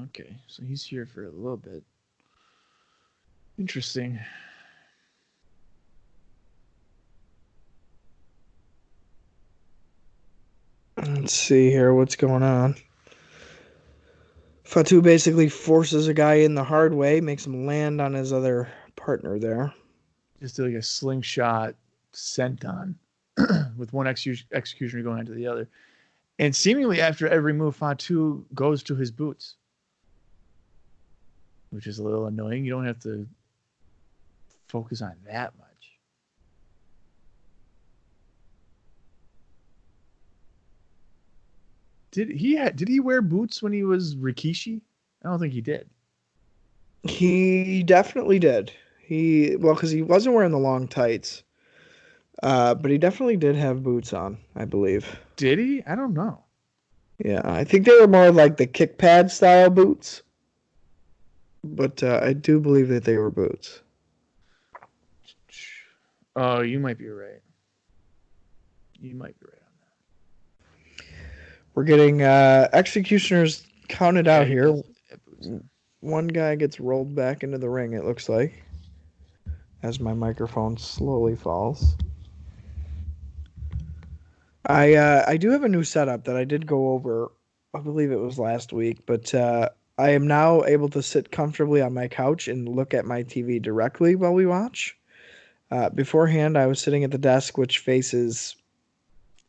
Okay, so he's here for a little bit. Interesting. Let's see here what's going on. Fatu basically forces a guy in the hard way, makes him land on his other partner there. Just like a slingshot senton with one executioner going into the other. And seemingly after every move, Fatu goes to his boots, which is a little annoying. You don't have to focus on that much. Did he wear boots when he was Rikishi? I don't think he did. He definitely did. Because he wasn't wearing the long tights. But he definitely did have boots on, I believe. Did he? I don't know. Yeah, I think they were more like the kick pad style boots. But I do believe that they were boots. Oh, you might be right. You might be right on that. We're getting executioners counted out here. One guy gets rolled back into the ring, it looks like, as my microphone slowly falls. I do have a new setup that I did go over, I believe it was last week, but I am now able to sit comfortably on my couch and look at my TV directly while we watch. Beforehand, I was sitting at the desk, which faces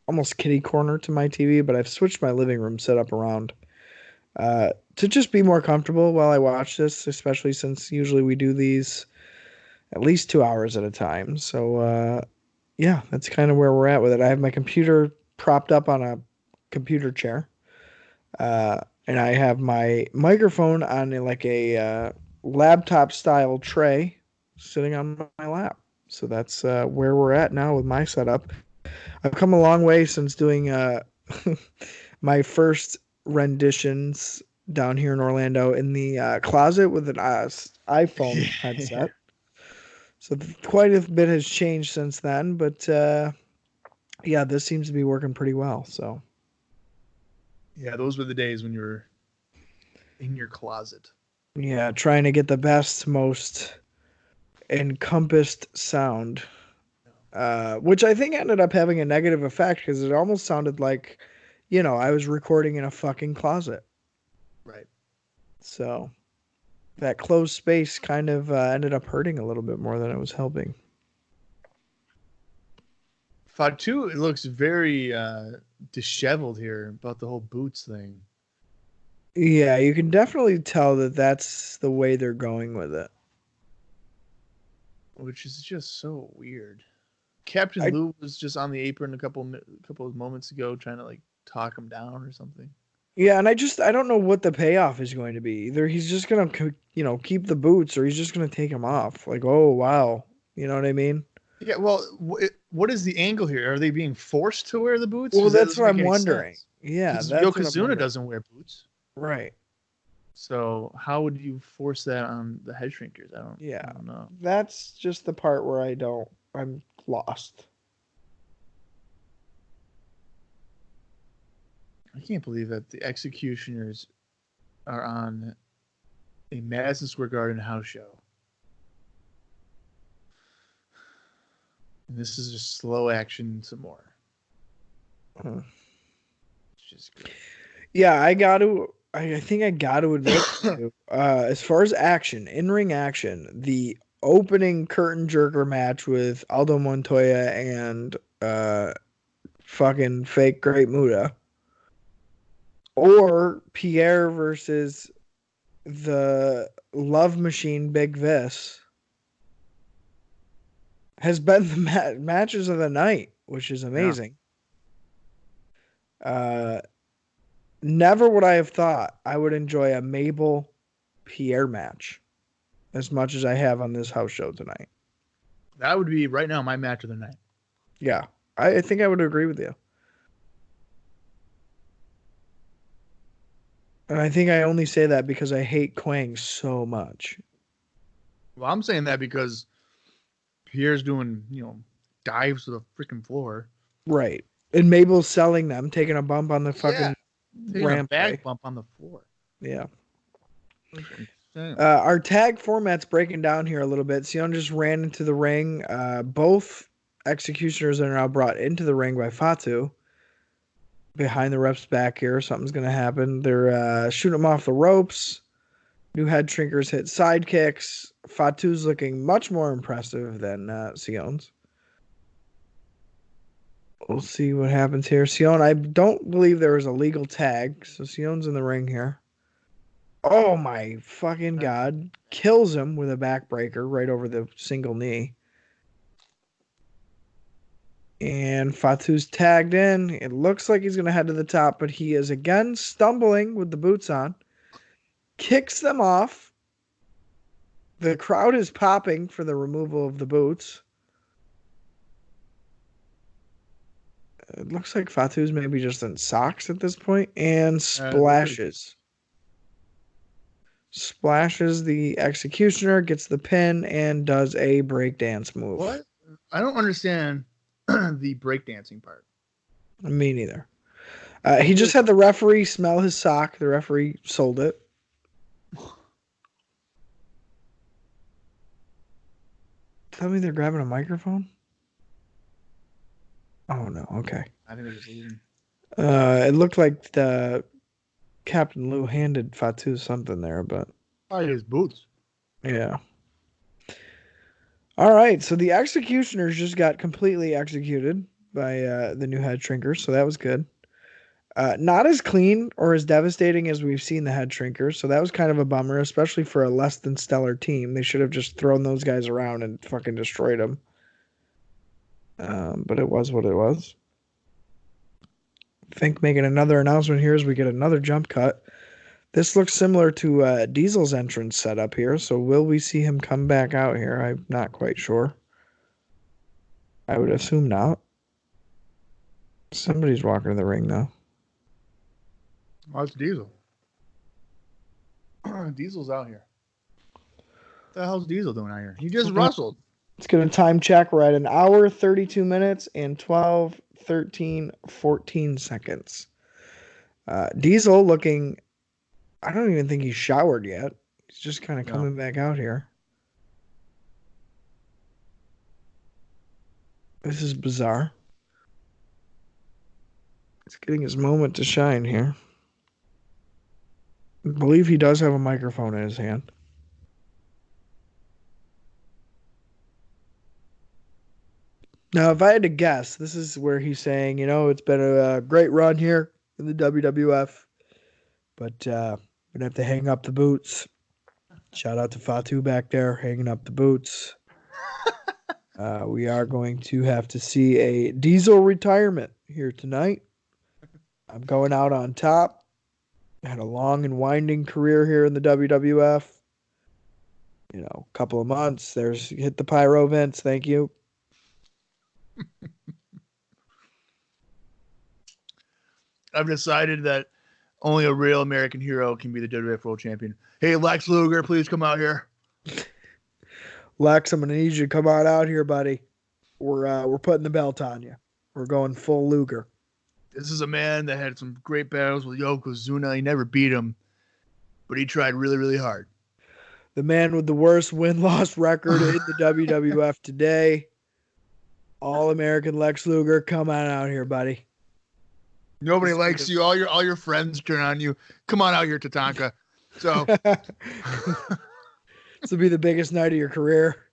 almost kitty corner to my TV, but I've switched my living room setup around to just be more comfortable while I watch this, especially since usually we do these at least 2 hours at a time. So, yeah, that's kind of where we're at with it. I have my computer propped up on a computer chair, and I have my microphone on like a laptop-style tray sitting on my lap. So that's where we're at now with my setup. I've come a long way since doing my first renditions down here in Orlando in the closet with an iPhone headset. So quite a bit has changed since then, but yeah, this seems to be working pretty well. So yeah, those were the days when you were in your closet. Yeah, trying to get the best, most encompassed sound, which I think ended up having a negative effect because it almost sounded like, I was recording in a fucking closet. Right. So that closed space kind of ended up hurting a little bit more than it was helping. Fatu, it looks very disheveled here about the whole boots thing. Yeah, you can definitely tell that that's the way they're going with it. Which is just so weird. Captain Lou was just on the apron a couple of moments ago trying to like talk him down or something. Yeah, and I don't know what the payoff is going to be. Either he's just gonna keep the boots, or he's just gonna take them off. Like, oh wow, you know what I mean? Yeah. Well, what is the angle here? Are they being forced to wear the boots? Well, that's what I'm wondering. Sense. Yeah, that's Yokozuna doesn't wear boots. Right. So how would you force that on the head shrinkers? I don't know. That's just the part where I'm lost. I can't believe that the Executioners are on a Madison Square Garden house show. And this is just slow action some more. Hmm. It's just great. Yeah, I think I got to admit, as far as action, in-ring action, the opening curtain jerker match with Aldo Montoya and fucking fake Great Muta, or Pierre versus the Love Machine Big Vis, has been the matches of the night, which is amazing. Yeah. Never would I have thought I would enjoy a Mabel Pierre match as much as I have on this house show tonight. That would be right now my match of the night. Yeah, I think I would agree with you. And I think I only say that because I hate Quang so much. Well, I'm saying that because Pierre's doing, dives to the freaking floor. Right. And Mabel's selling them, taking a bump on the fucking ramp. Back bump on the floor. Yeah. Our tag format's breaking down here a little bit. Sion just ran into the ring. Both Executioners are now brought into the ring by Fatu. Behind the ref's back here, something's going to happen. They're shooting them off the ropes. New head shrinkers hit side kicks. Fatu's looking much more impressive than Sion's. We'll see what happens here. Sion, I don't believe there was a legal tag, so Sion's in the ring here. Oh my fucking God. Kills him with a backbreaker right over the single knee. And Fatu's tagged in. It looks like he's going to head to the top, but he is again stumbling with the boots on. Kicks them off. The crowd is popping for the removal of the boots. It looks like Fatu's maybe just in socks at this point. And splashes. Splashes the Executioner, gets the pin, and does a breakdance move. What? I don't understand the breakdancing part. Me neither. He just had the referee smell his sock. The referee sold it. Tell me they're grabbing a microphone? Oh, no. Okay. I think they're just leaving. It looked like the Captain Lou handed Fatu something there, but... Probably his boots. Yeah. All right, so the Executioners just got completely executed by the new head shrinkers, so that was good. Not as clean or as devastating as we've seen the head shrinkers, so that was kind of a bummer, especially for a less than stellar team. They should have just thrown those guys around and fucking destroyed them. But it was what it was. I think making another announcement here as we get another jump cut. This looks similar to Diesel's entrance setup here, so will we see him come back out here? I'm not quite sure. I would assume not. Somebody's walking in the ring now. Oh, it's Diesel. Diesel's out here. What the hell's Diesel doing out here? He just wrestled. Let's get a time check. We're at an hour, 32 minutes, and 12, 13, 14 seconds. Diesel looking... I don't even think he's showered yet. He's just kind of coming back out here. This is bizarre. He's getting his moment to shine here. I believe he does have a microphone in his hand. Now, if I had to guess, this is where he's saying, it's been a great run here in the WWF, but I'm going to have to hang up the boots. Shout out to Fatu back there, hanging up the boots. We are going to have to see a Diesel retirement here tonight. I'm going out on top. I had a long and winding career here in the WWF. You know, a couple of months. There's hit the pyro vents. Thank you. I've decided that only a real American hero can be the WWF World Champion. Hey, Lex Luger, please come out here. Lex, I'm gonna need you to come on out here, buddy. We're putting the belt on you. We're going full Luger. This is a man that had some great battles with Yokozuna. He never beat him, but he tried really, really hard. The man with the worst win-loss record in the WWF today. All-American Lex Luger, come on out here, buddy. Nobody likes you. All your friends turn on you. Come on out here, Tatanka. So this will be the biggest night of your career.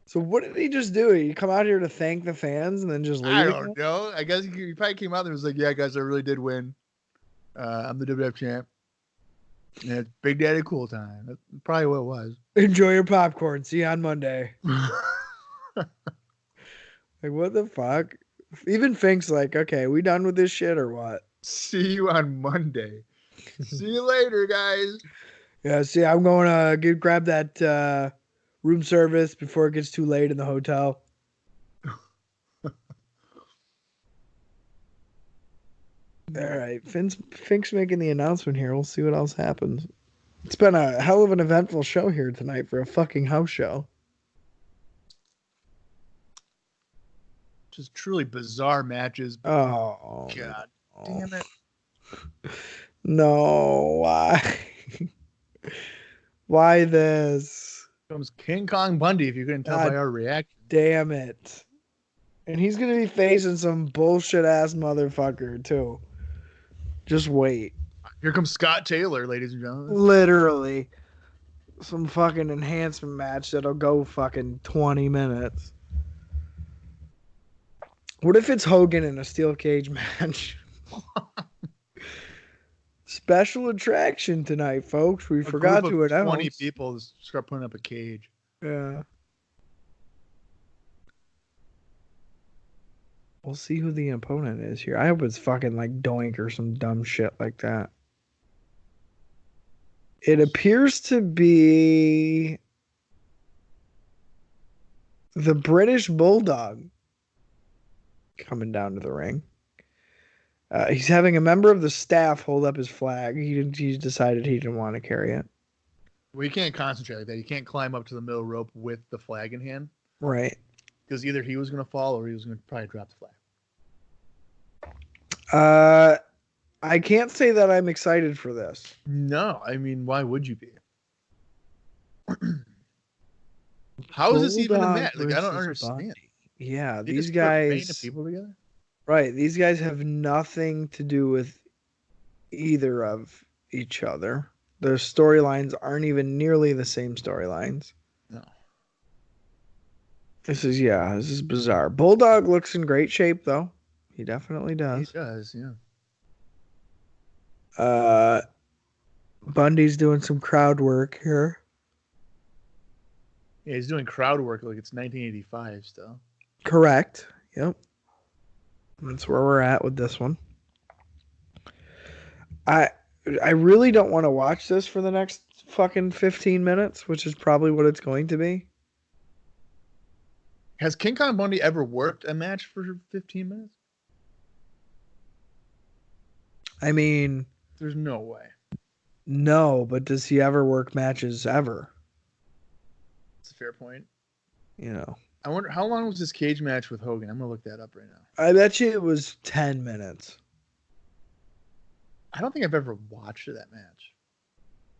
So what did he just do? He come out here to thank the fans and then just leave? I don't know. I guess he probably came out there and was like, yeah, guys, I really did win. I'm the WWF champ. And it's Big Daddy Cool time. That's probably what it was. Enjoy your popcorn. See you on Monday. Like, what the fuck? Even Fink's like, okay, we done with this shit or what? See you on Monday. See you later, guys. Yeah, see, I'm going to grab that room service before it gets too late in the hotel. All right, Fink's making the announcement here. We'll see what else happens. It's been a hell of an eventful show here tonight for a fucking house show. Just truly bizarre matches. Oh, God damn it. No, why? Why this? Comes King Kong Bundy, if you couldn't tell by our reaction. Damn it. And he's going to be facing some bullshit ass motherfucker, too. Just wait. Here comes Scott Taylor, ladies and gentlemen. Literally. Some fucking enhancement match that'll go fucking 20 minutes. What if it's Hogan in a steel cage match? Special attraction tonight, folks. We forgot to announce. 20 people start putting up a cage. Yeah. We'll see who the opponent is here. I hope it's fucking like Doink or some dumb shit like that. It appears to be the British Bulldog coming down to the ring. He's having a member of the staff hold up his flag. He decided he didn't want to carry it. Well, you can't concentrate like that. You can't climb up to the middle rope with the flag in hand. Right. Because either he was going to fall or he was going to probably drop the flag. I can't say that I'm excited for this. No. I mean, why would you be? How is this even a match? Like, I don't understand. Bundy. Yeah, they these guys. Put people together? Right. These guys have nothing to do with either of each other. Their storylines aren't even nearly the same storylines. No. This is bizarre. Bulldog looks in great shape, though. He definitely does. He does, yeah. Bundy's doing some crowd work here. Yeah, he's doing crowd work like it's 1985 still. Correct. Yep. That's where we're at with this one. I really don't want to watch this for the next fucking 15 minutes, which is probably what it's going to be. Has King Kong Bundy ever worked a match for 15 minutes? I mean, there's no way. No, but does he ever work matches ever? That's a fair point. You know. I wonder how long was this cage match with Hogan? I'm going to look that up right now. I bet you it was 10 minutes. I don't think I've ever watched that match.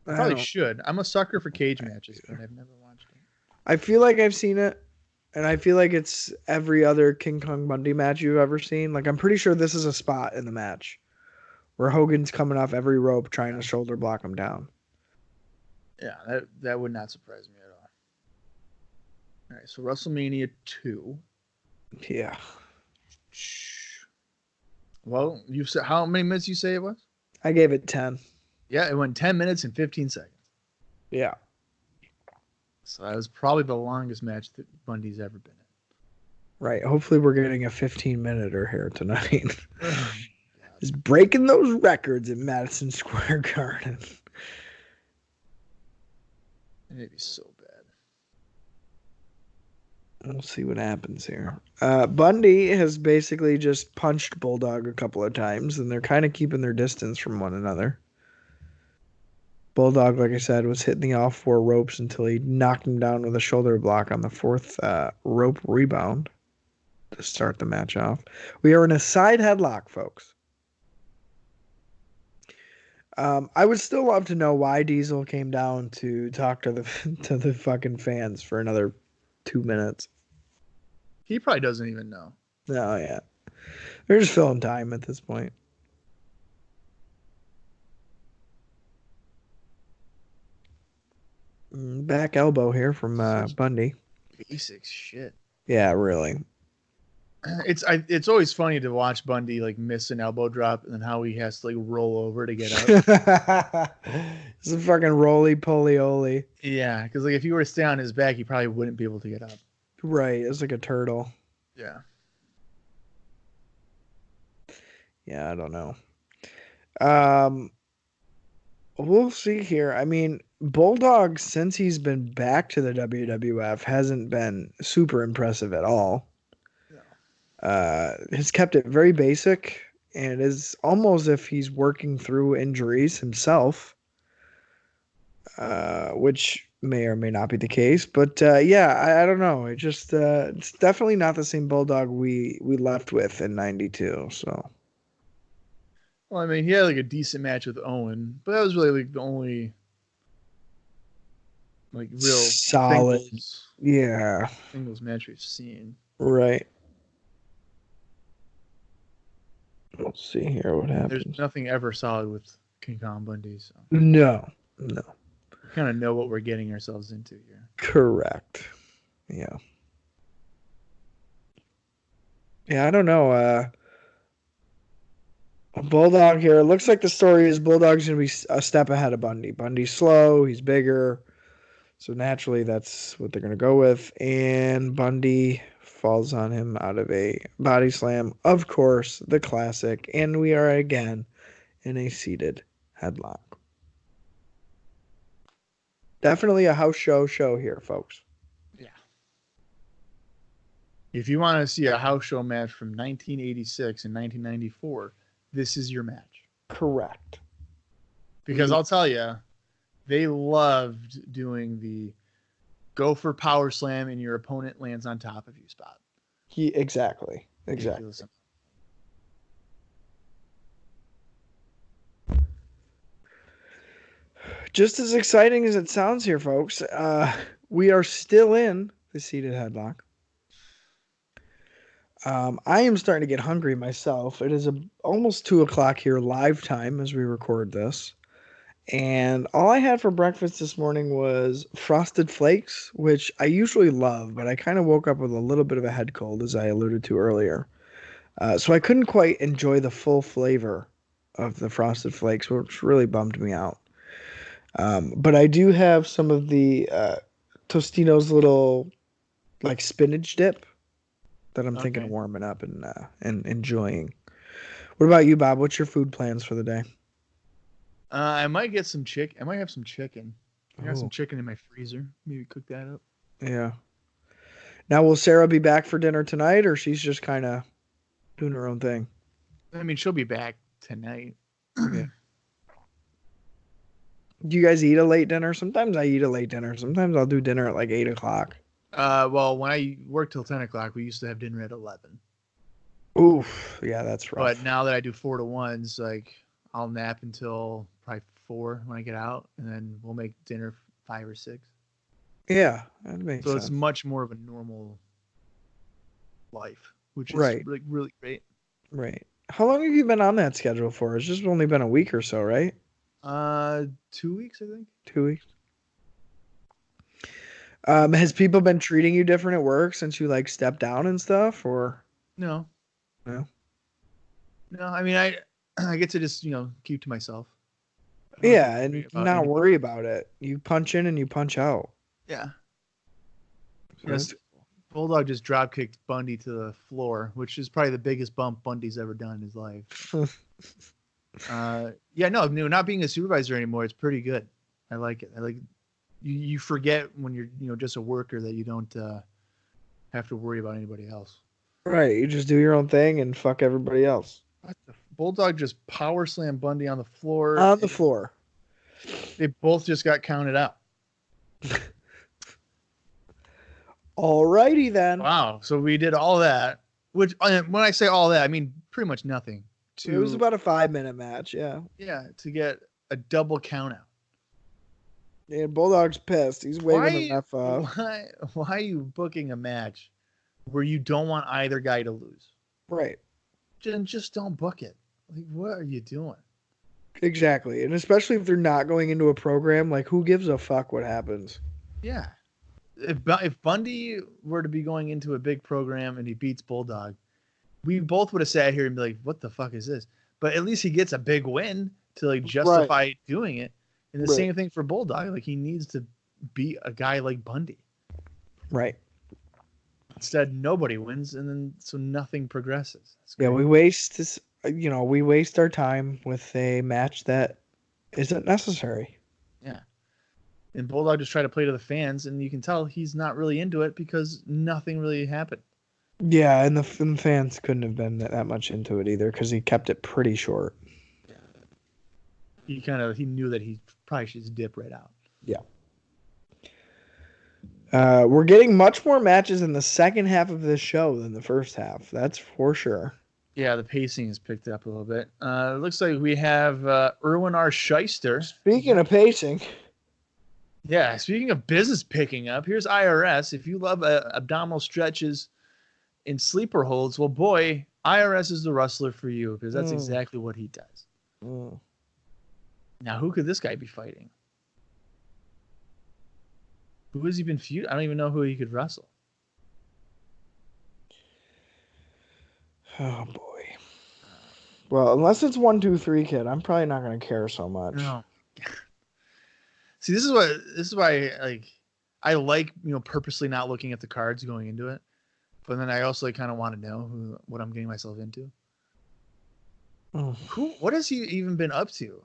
I probably should. I'm a sucker for cage matches, but I've never watched it. I feel like I've seen it, and I feel like it's every other King Kong Bundy match you've ever seen. Like, I'm pretty sure this is a spot in the match where Hogan's coming off every rope trying to shoulder block him down. Yeah, that would not surprise me at all. All right, so WrestleMania 2. Yeah. Well, you said how many minutes you say it was? I gave it 10. Yeah, it went 10 minutes and 15 seconds. Yeah. So that was probably the longest match that Bundy's ever been in. Right. Hopefully we're getting a 15-minute here tonight. Just breaking those records at Madison Square Garden. It'd be so bad. We'll see what happens here. Bundy has basically just punched Bulldog a couple of times, and they're kind of keeping their distance from one another. Bulldog, like I said, was hitting the all four ropes until he knocked him down with a shoulder block on the fourth rope rebound to start the match off. We are in a side headlock, folks. I would still love to know why Diesel came down to talk to the fucking fans for another 2 minutes. He probably doesn't even know. Oh, yeah. They're just filling time at this point. Back elbow here from Bundy. Basic shit. Yeah, really. It's always funny to watch Bundy like miss an elbow drop and then how he has to like roll over to get up. It's a fucking roly-poly-oly. Yeah, because like if he were to stay on his back, he probably wouldn't be able to get up. Right, it's like a turtle. Yeah. Yeah, I don't know. We'll see here. I mean, Bulldog, since he's been back to the WWF, hasn't been super impressive at all. Has kept it very basic, and it is almost as if he's working through injuries himself, which may or may not be the case. But yeah, I don't know. It just it's definitely not the same Bulldog we left with in '92. So. Well, I mean, he had like a decent match with Owen, but that was really like the only like real solid, singles match we've seen. Right. Let's see here what happens. There's nothing ever solid with King Kong Bundy. So. No. We kind of know what we're getting ourselves into here. Correct. Yeah. Yeah, I don't know. Bulldog here. It looks like the story is Bulldog's going to be a step ahead of Bundy. Bundy's slow. He's bigger. So naturally, that's what they're going to go with. And Bundy falls on him out of a body slam. Of course, the classic. And we are again in a seated headlock. Definitely a house show here, folks. Yeah. If you want to see a house show match from 1986 and 1994, this is your match. Correct. Because I'll tell you, they loved doing the go for power slam and your opponent lands on top of you spot. Exactly. Just as exciting as it sounds here, folks, we are still in the seated headlock. I am starting to get hungry myself. It is almost 2:00 here live time as we record this. And all I had for breakfast this morning was Frosted Flakes, which I usually love, but I kind of woke up with a little bit of a head cold, as I alluded to earlier. So I couldn't quite enjoy the full flavor of the Frosted Flakes, which really bummed me out. But I do have some of the Tostino's little like spinach dip that I'm thinking of warming up and enjoying. What about you, Bob? What's your food plans for the day? I might get some chicken. I might have some chicken. I got some chicken in my freezer. Maybe cook that up. Yeah. Now, will Sarah be back for dinner tonight, or she's just kind of doing her own thing? I mean, she'll be back tonight. Okay. Do you guys eat a late dinner? Sometimes I eat a late dinner. Sometimes I'll do dinner at like 8:00. Well, when I worked till 10:00, we used to have dinner at 11. Oof. Yeah, that's rough. But now that I do 4 to 1s, like I'll nap until probably 4 when I get out, and then we'll make dinner 5 or 6. Yeah, that makes sense. So it's much more of a normal life, which is like really great. Right. How long have you been on that schedule for? It's just only been a week or so, right? 2 weeks, I think. 2 weeks. Has people been treating you different at work since you like stepped down and stuff, or no? No. I mean, I get to just keep to myself. Yeah, and not worry about it. You punch in and you punch out. Yeah. So Yes. Bulldog just drop kicked Bundy to the floor, which is probably the biggest bump Bundy's ever done in his life. Not being a supervisor anymore, it's pretty good. I like it. I like you forget when you're just a worker that you don't have to worry about anybody else. Right, you just do your own thing and fuck everybody else. What the Bulldog just power slammed Bundy on the floor. On the floor. They both just got counted out. Alrighty then. Wow. So we did all that, which when I say all that, I mean pretty much nothing. It was about a 5-minute match, yeah. Yeah, to get a double count out. Yeah, Bulldog's pissed. He's waving the ref off. Why are you booking a match where you don't want either guy to lose? Right. Just don't book it. Like, what are you doing? Exactly. And especially if they're not going into a program, like, who gives a fuck what happens? Yeah. If Bundy were to be going into a big program and he beats Bulldog, we both would have sat here and be like, what the fuck is this? But at least he gets a big win to like justify doing it. And the same thing for Bulldog. Like, he needs to beat a guy like Bundy. Right. Instead, nobody wins, and then so nothing progresses. Yeah, we waste our time with a match that isn't necessary. Yeah. And Bulldog just tried to play to the fans, and you can tell he's not really into it because nothing really happened. Yeah, and the fans couldn't have been that much into it either because he kept it pretty short. Yeah. He knew that he probably should just dip right out. Yeah. We're getting much more matches in the second half of this show than the first half. That's for sure. Yeah, the pacing has picked up a little bit. It looks like we have Erwin R. Shyster. Speaking of pacing. Yeah, speaking of business picking up, here's IRS. If you love abdominal stretches and sleeper holds, well, boy, IRS is the wrestler for you because that's exactly what he does. Now, who could this guy be fighting? Who has he been feuding? I don't even know who he could wrestle. Oh boy. Well, unless it's 1, 2, 3 Kid, I'm probably not going to care so much. No. See, this is why I like purposely not looking at the cards going into it, but then I also kind of want to know what I'm getting myself into. What has he even been up to?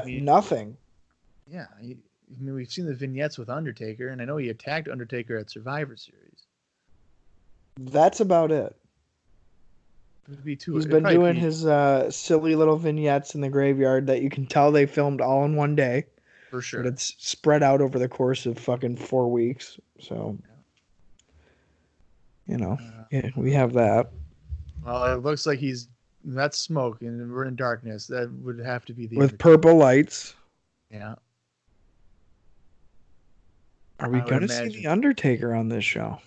Nothing. Yeah, we've seen the vignettes with Undertaker, and I know he attacked Undertaker at Survivor Series. That's about it. He's been doing his silly little vignettes in the graveyard that you can tell they filmed all in one day. For sure. But it's spread out over the course of fucking 4 weeks. So, we have that. Well, it looks like that's smoke, and we're in darkness. That would have to be the with purple lights. Yeah. Are we going to see the Undertaker on this show?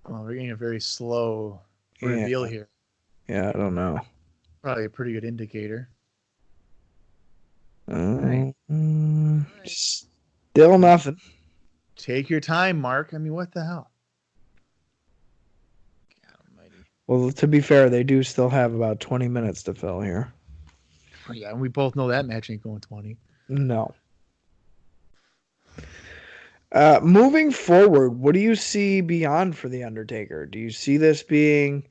Well, we're getting a very slow reveal here. Yeah, I don't know. Probably a pretty good indicator. Still nothing. Take your time, Mark. I mean, what the hell? God almighty. Well, to be fair, they do still have about 20 minutes to fill here. Yeah, and we both know that match ain't going 20. No. Moving forward, what do you see beyond for the Undertaker? Do you see this being,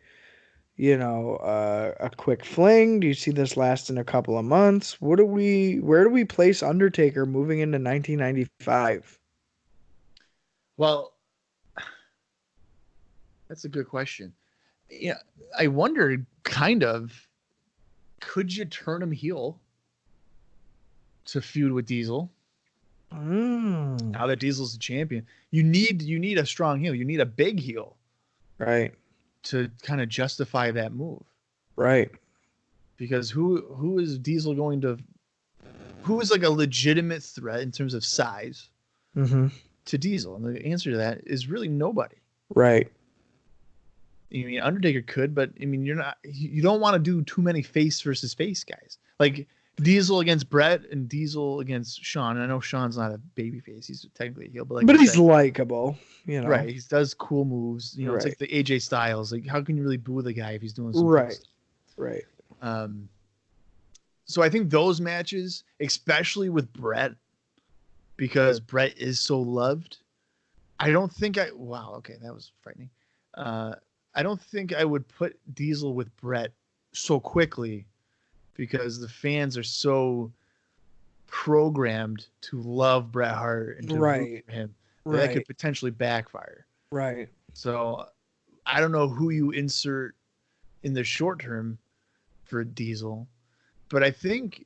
a quick fling? Do you see this lasting a couple of months? Where do we place Undertaker moving into 1995? Well, that's a good question. Yeah, I wondered could you turn him heel to feud with Diesel? Now that Diesel's the champion, you need a strong heel. You need a big heel, right, to kind of justify that move, right? Because who is Diesel going to? Who is like a legitimate threat in terms of size to Diesel? And the answer to that is really nobody, right? I mean, Undertaker could, but I mean, you don't want to do too many face versus face guys. Like Diesel against Brett and Diesel against Shawn. And I know Shawn's not a babyface; he's technically a heel, but he's likable, Right? He does cool moves. It's like the AJ Styles. Like, how can you really boo the guy if he's doing some right? So I think those matches, especially with Brett, because Brett is so loved. I don't think wow, okay, that was frightening. I don't think I would put Diesel with Brett so quickly because the fans are so programmed to love Bret Hart and to root for him that could potentially backfire. Right. So I don't know who you insert in the short term for Diesel, but I think,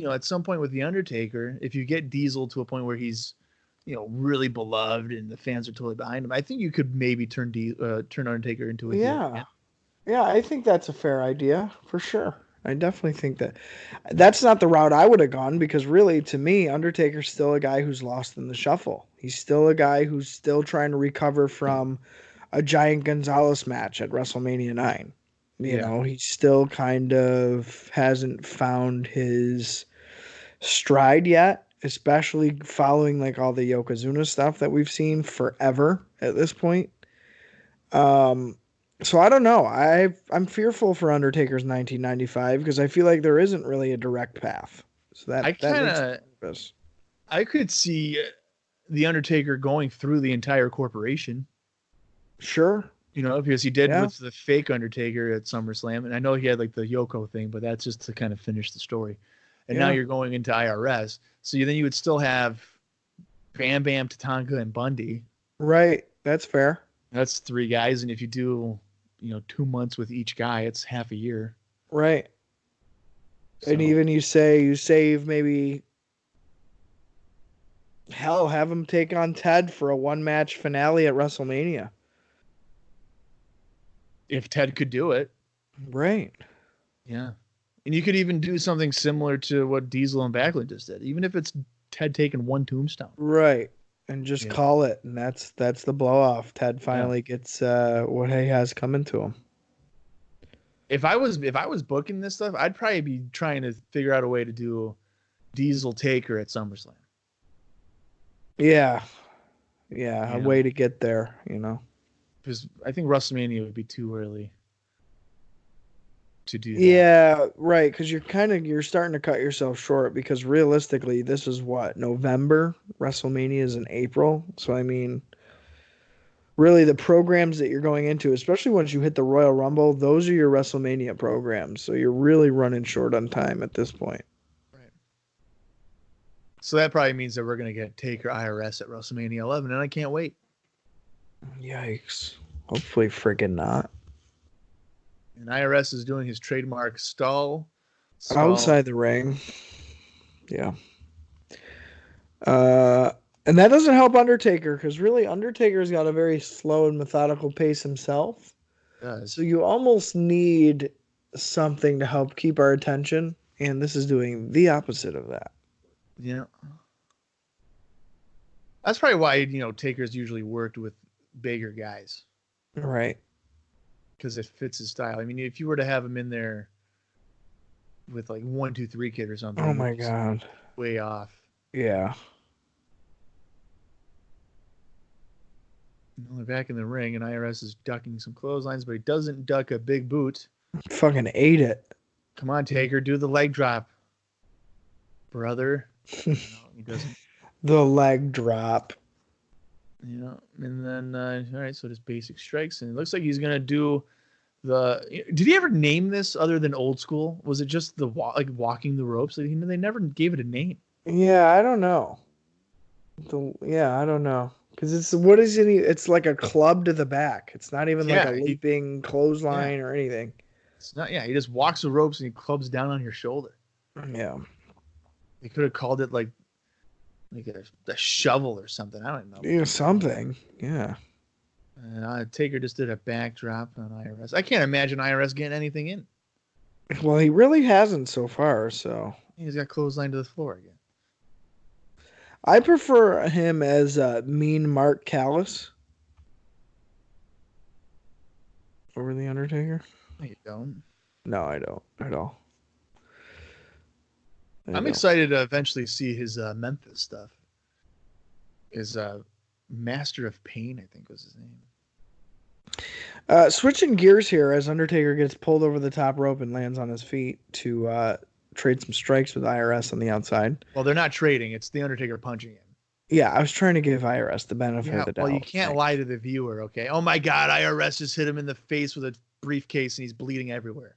at some point with the Undertaker, if you get Diesel to a point where he's, really beloved and the fans are totally behind him, I think you could maybe turn Undertaker into a heel again. Yeah, I think that's a fair idea for sure. I definitely think that's not the route I would have gone, because really, to me, Undertaker's still a guy who's lost in the shuffle. He's still a guy who's still trying to recover from a Giant Gonzalez match at WrestleMania 9. He still kind of hasn't found his stride yet, especially following like all the Yokozuna stuff that we've seen forever at this point. So I don't know. I'm fearful for Undertaker's 1995 because I feel like there isn't really a direct path. So that makes me nervous. I could see the Undertaker going through the entire corporation. Sure. Because he did with the fake Undertaker at SummerSlam, and I know he had like the Yoko thing, but that's just to kind of finish the story. And now you're going into IRS, so then you would still have Bam Bam, Tatanka, and Bundy. Right. That's fair. That's 3 guys, and if you do 2 months with each guy, it's half a year. Right. So. And even you save maybe, hell, have him take on Ted for a 1-match finale at WrestleMania. If Ted could do it. Right. Yeah. And you could even do something similar to what Diesel and Backlund just did, even if it's Ted taking 1 tombstone. Right. And just call it, and that's the blow off. Ted finally gets what he has coming to him. If I was booking this stuff, I'd probably be trying to figure out a way to do Diesel Taker at SummerSlam. Yeah, a way to get there, Because I think WrestleMania would be too early to do that. Yeah, right. Because you're starting to cut yourself short, because realistically, this is what, November? WrestleMania is in April. So I mean, really, the programs that you're going into, especially once you hit the Royal Rumble, those are your WrestleMania programs. So you're really running short on time at this point. Right. So that probably means that we're going to get Taker IRS at WrestleMania 11, and I can't wait. Yikes. Hopefully friggin' not. And IRS is doing his trademark stall outside the ring. Yeah. And that doesn't help Undertaker, because really Undertaker's got a very slow and methodical pace himself. So you almost need something to help keep our attention, and this is doing the opposite of that. Yeah. That's probably why, Taker's usually worked with bigger guys. Right. Because it fits his style. I mean, if you were to have him in there with like 1, 2, 3 Kid or something. Oh my God. Way off. Yeah. They're back in the ring, and IRS is ducking some clotheslines, but he doesn't duck a big boot. Fucking ate it. Come on, Taker, do the leg drop, brother. No, he doesn't. The leg drop. And then all right, so just basic strikes, and it looks like he's gonna do the. Did he ever name this other than Old School? Was it just the walking the ropes? They never gave it a name. Yeah, I don't know. I don't know, because it's like a club to the back. It's not even like a leaping clothesline or anything. It's not. Yeah, he just walks the ropes and he clubs down on your shoulder. Yeah, they could have called it like a shovel or something. I don't know. Yeah, something. Yeah. Taker just did a backdrop on IRS. I can't imagine IRS getting anything in. Well, he really hasn't so far. So he's got clothesline to the floor again. I prefer him as Mean Mark Callis over the Undertaker. No, you don't. No, I don't at all. I'm excited to eventually see his Memphis stuff. His Master of Pain, I think was his name. Switching gears here as Undertaker gets pulled over the top rope and lands on his feet to trade some strikes with IRS on the outside. Well, they're not trading. It's the Undertaker punching him. Yeah, I was trying to give IRS the benefit of the doubt. Well, you can't lie to the viewer, okay? Oh my God, IRS just hit him in the face with a briefcase and he's bleeding everywhere.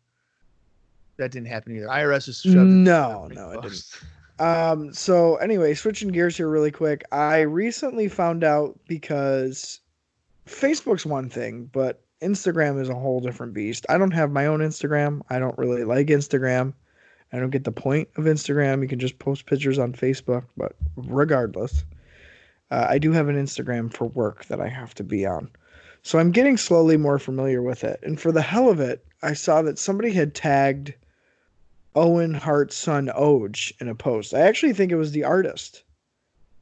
That didn't happen either. IRS just shoved him. No, it didn't. So anyway, switching gears here really quick. I recently found out because Facebook's one thing, but Instagram is a whole different beast. I don't have my own Instagram. I don't really like Instagram. I don't get the point of Instagram. You can just post pictures on Facebook, but regardless, I do have an Instagram for work that I have to be on. So I'm getting slowly more familiar with it. And for the hell of it, I saw that somebody had tagged Owen Hart's son Oj in a post. I actually think it was the artist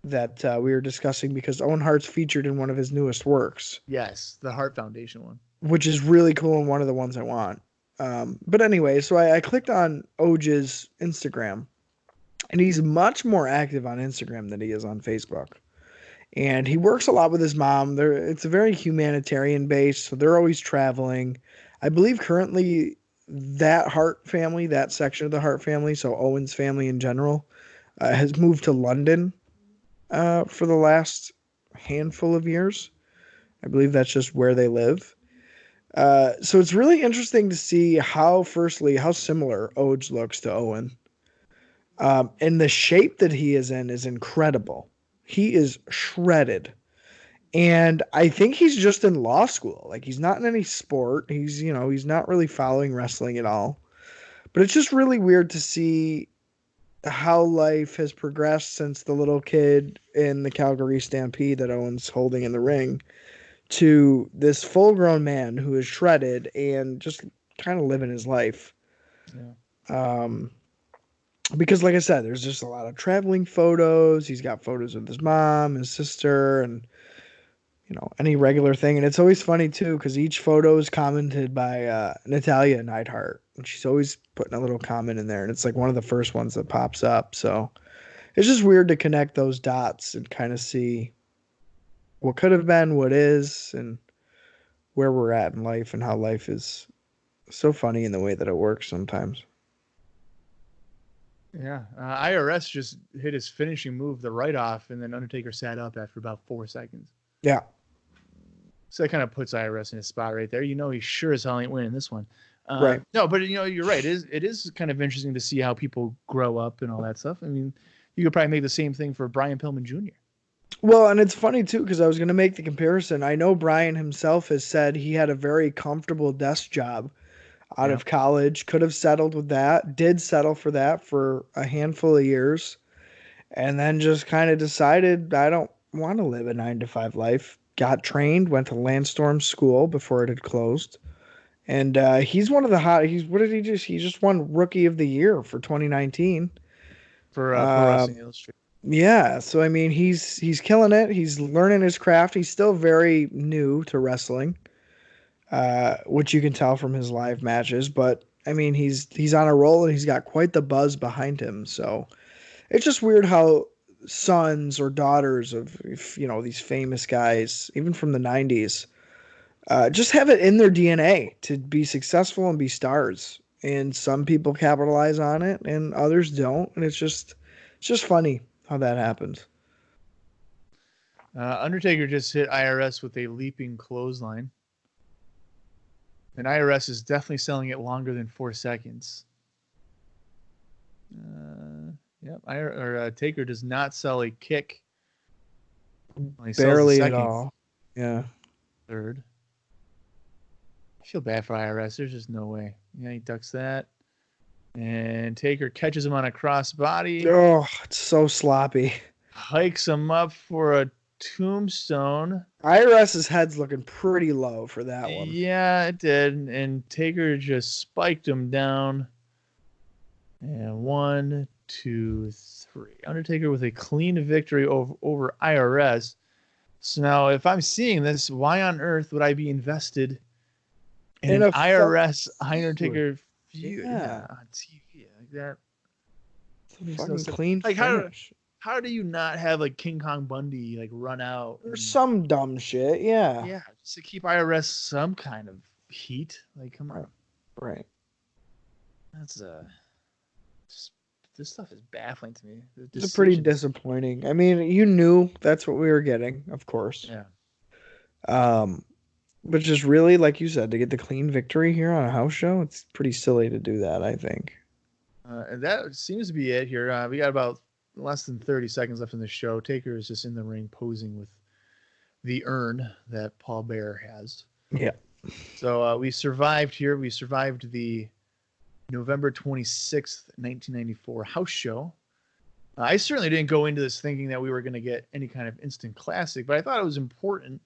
that we were discussing because Owen Hart's featured in one of his newest works. Yes, the Hart Foundation one. Which is really cool and one of the ones I want. But anyway, so I clicked on Oj's Instagram, and he's much more active on Instagram than he is on Facebook. And he works a lot with his mom. It's a very humanitarian base, so they're always traveling. I believe currently that Hart family, that section of the Hart family, so Owen's family in general, has moved to London for the last handful of years. I believe that's just where they live. So it's really interesting to see how similar Oj looks to Owen. And the shape that he is in is incredible. He is shredded. And I think he's just in law school. Like, he's not in any sport. He's not really following wrestling at all. But it's just really weird to see how life has progressed since the little kid in the Calgary Stampede that Owen's holding in the ring to this full-grown man who is shredded and just kind of living his life. Yeah. Because like I said, there's just a lot of traveling photos. He's got photos of his mom, his sister, and any regular thing. And it's always funny too, because each photo is commented by Natalia Neidhart, and she's always putting a little comment in there. And it's like one of the first ones that pops up. So it's just weird to connect those dots and kind of see what could have been, what is, and where we're at in life, and how life is so funny in the way that it works sometimes. Yeah, IRS just hit his finishing move, the write-off, and then Undertaker sat up after about 4 seconds. Yeah. So that kind of puts IRS in his spot right there. He sure as hell ain't winning this one. Right. No, but you're right. It is kind of interesting to see how people grow up and all that stuff. I mean, you could probably make the same thing for Brian Pillman Jr. Well, and it's funny too, because I was going to make the comparison. I know Brian himself has said he had a very comfortable desk job out of college, could have settled with that, did settle for that for a handful of years, and then just kind of decided, I don't want to live a 9-to-5 life. Got trained, went to Landstorm School before it had closed. And he's one of the what did he just? He just won Rookie of the Year for 2019. For Wrestling Illustrated. Yeah, so I mean, he's killing it. He's learning his craft. He's still very new to wrestling, which you can tell from his live matches. But I mean, he's on a roll, and he's got quite the buzz behind him. So it's just weird how sons or daughters of these famous guys, even from the 90s, just have it in their DNA to be successful and be stars. And some people capitalize on it, and others don't. And it's just funny how that happens. Undertaker just hit IRS with a leaping clothesline. And IRS is definitely selling it longer than 4 seconds. Taker does not sell a kick. Barely at all. Yeah. Third. I feel bad for IRS. There's just no way. Yeah, he ducks that. And Taker catches him on a crossbody. Oh, it's so sloppy. Hikes him up for a tombstone. IRS's head's looking pretty low for that one. Yeah, it did. And Taker just spiked him down. And 1, 2, 3. Undertaker with a clean victory over IRS. So now, if I'm seeing this, why on earth would I be invested in an IRS Undertaker feud on TV like that? Fucking clean finish. How do you not have like King Kong Bundy run out or some dumb shit? Yeah. Yeah, just to keep IRS some kind of heat. Come on. Right. That's just this stuff is baffling to me. It's pretty disappointing. I mean, you knew that's what we were getting, of course. Yeah. But just really, like you said, to get the clean victory here on a house show, it's pretty silly to do that, I think. And that seems to be it here. We got about less than 30 seconds left in the show. Taker is just in the ring posing with the urn that Paul Bearer has. Yeah. So we survived here. We survived the November 26th, 1994 house show. I certainly didn't go into this thinking that we were going to get any kind of instant classic, but I thought it was important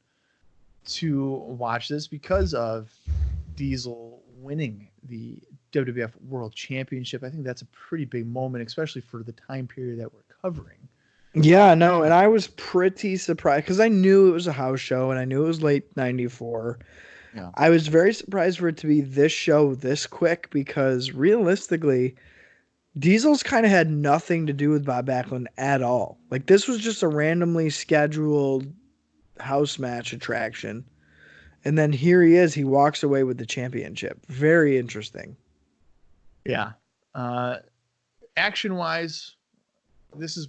to watch this because of Diesel winning the WWF World Championship. I think that's a pretty big moment, especially for the time period that we're covering. Yeah, no, and I was pretty surprised because I knew it was a house show and I knew it was late 94. Yeah. I was very surprised for it to be this show this quick because realistically, Diesel's kind of had nothing to do with Bob Backlund at all. Like, this was just a randomly scheduled house match attraction. And then here he is. He walks away with the championship. Very interesting. Yeah. Action-wise, this is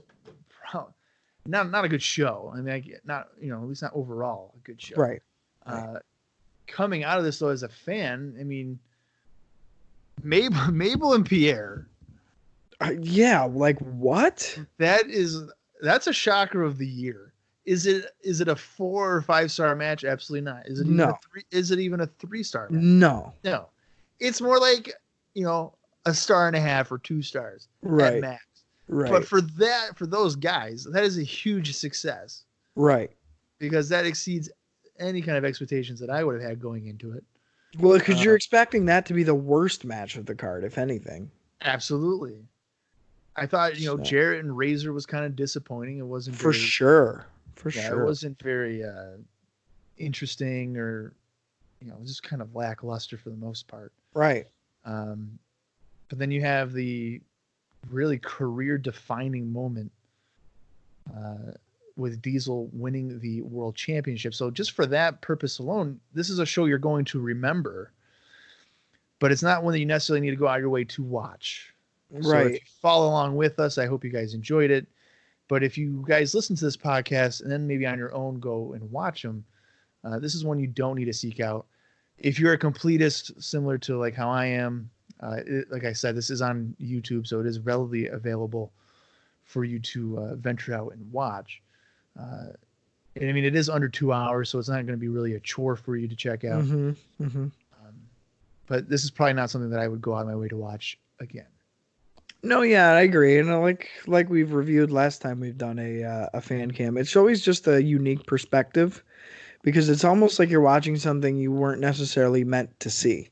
not a good show. I mean, not, at least not overall a good show. Right. Coming out of this, though, as a fan, I mean, Mabel and Pierre. Yeah, like what? That's a shocker of the year. Is it a 4 or 5 star match? Absolutely not. Is it even a 3-star match? No. It's more like, a 1.5 stars or 2 stars at max. Right. But for those guys, that is a huge success. Right. Because that exceeds any kind of expectations that I would have had going into it. Well, because you're expecting that to be the worst match of the card, if anything. Absolutely. I thought, Jarrett and Razor was kind of disappointing. It wasn't for sure. It wasn't very interesting or, it was just kind of lackluster for the most part. Right. But then you have the really career-defining moment with Diesel winning the World Championship. So just for that purpose alone, this is a show you're going to remember, but it's not one that you necessarily need to go out of your way to watch. Right. So if you follow along with us, I hope you guys enjoyed it. But if you guys listen to this podcast and then maybe on your own go and watch them, this is one you don't need to seek out. If you're a completist, similar to like how I am, like I said, this is on YouTube, so it is readily available for you to venture out and watch. And I mean, it is under 2 hours, so it's not going to be really a chore for you to check out. Mm-hmm. Mm-hmm. But this is probably not something that I would go out of my way to watch again. No, yeah, I agree. And like we've reviewed last time we've done a fan cam, it's always just a unique perspective because it's almost like you're watching something you weren't necessarily meant to see.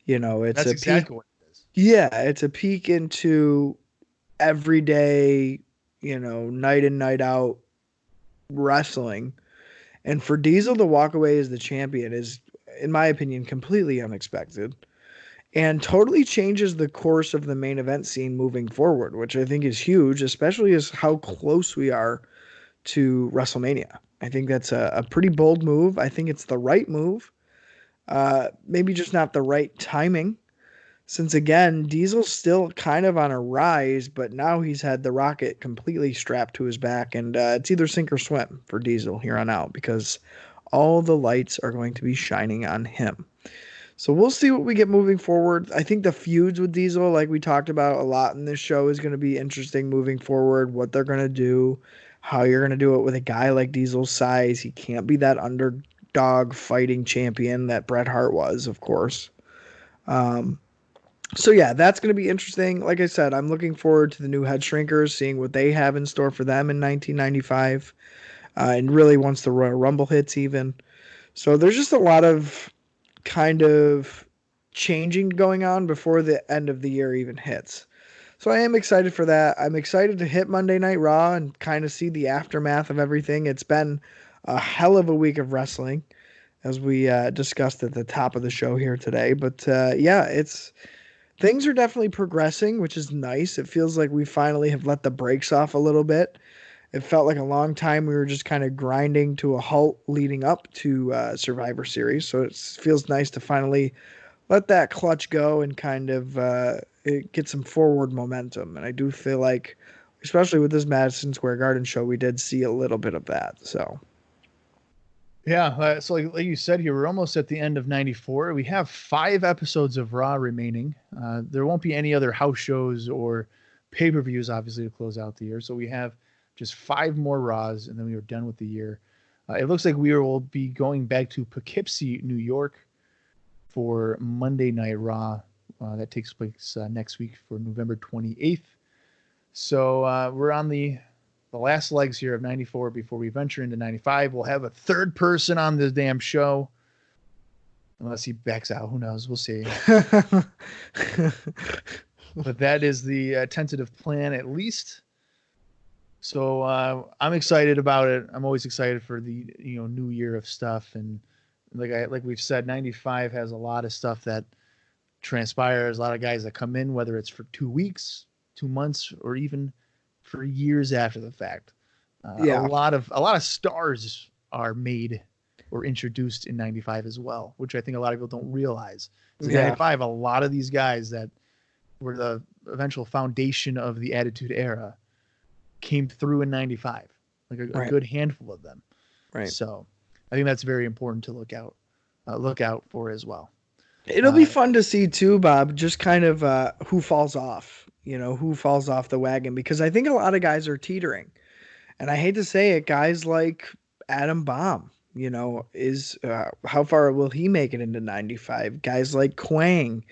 That's exactly what it is. Yeah, it's a peek into everyday, night in, night out wrestling. And for Diesel to walk away as the champion is, in my opinion, completely unexpected. And totally changes the course of the main event scene moving forward, which I think is huge, especially as how close we are to WrestleMania. I think that's a pretty bold move. I think it's the right move. Maybe just not the right timing. Since, again, Diesel's still kind of on a rise, but now he's had the rocket completely strapped to his back, and it's either sink or swim for Diesel here on out because all the lights are going to be shining on him. So we'll see what we get moving forward. I think the feuds with Diesel, like we talked about a lot in this show, is going to be interesting moving forward, what they're going to do, how you're going to do it with a guy like Diesel's size. He can't be that underdog fighting champion that Bret Hart was, of course. So yeah, that's going to be interesting. Like I said, I'm looking forward to the new Head Shrinkers, seeing what they have in store for them in 1995. And really once the Royal Rumble hits even. So there's just a lot of kind of changing going on before the end of the year even hits. So I am excited for that. I'm excited to hit Monday Night Raw and kind of see the aftermath of everything. It's been a hell of a week of wrestling, as we discussed at the top of the show here today. But things are definitely progressing, which is nice. It feels like we finally have let the brakes off a little bit. It felt like a long time we were just kind of grinding to a halt leading up to Survivor Series. So it feels nice to finally let that clutch go and kind of get some forward momentum. And I do feel like, especially with this Madison Square Garden show, we did see a little bit of that. So. Yeah, so like you said here, we're almost at the end of 94. We have 5 episodes of Raw remaining. There won't be any other house shows or pay-per-views, obviously, to close out the year. So we have just 5 more Raws, and then we are done with the year. It looks like we will be going back to Poughkeepsie, New York for Monday Night Raw. That takes place next week for November 28th. So we're on the last legs here of 94 before we venture into 95. We'll have a third person on this damn show. Unless he backs out. Who knows? We'll see. But that is the tentative plan, at least. So I'm excited about it. I'm always excited for the new year of stuff. And like we've said, 95 has a lot of stuff that transpires. A lot of guys that come in, whether it's for 2 weeks, 2 months, or even for years after the fact. A lot of stars are made or introduced in 95 as well, which I think a lot of people don't realize. So 95, a lot of these guys that were the eventual foundation of the Attitude Era came through in 95, like a good handful of them. Right. So I think that's very important to look out for as well. It'll be fun to see too, Bob, just kind of who falls off. Who falls off the wagon, because I think a lot of guys are teetering, and I hate to say it, guys like Adam Baum, is how far will he make it into 95? Guys like Quang,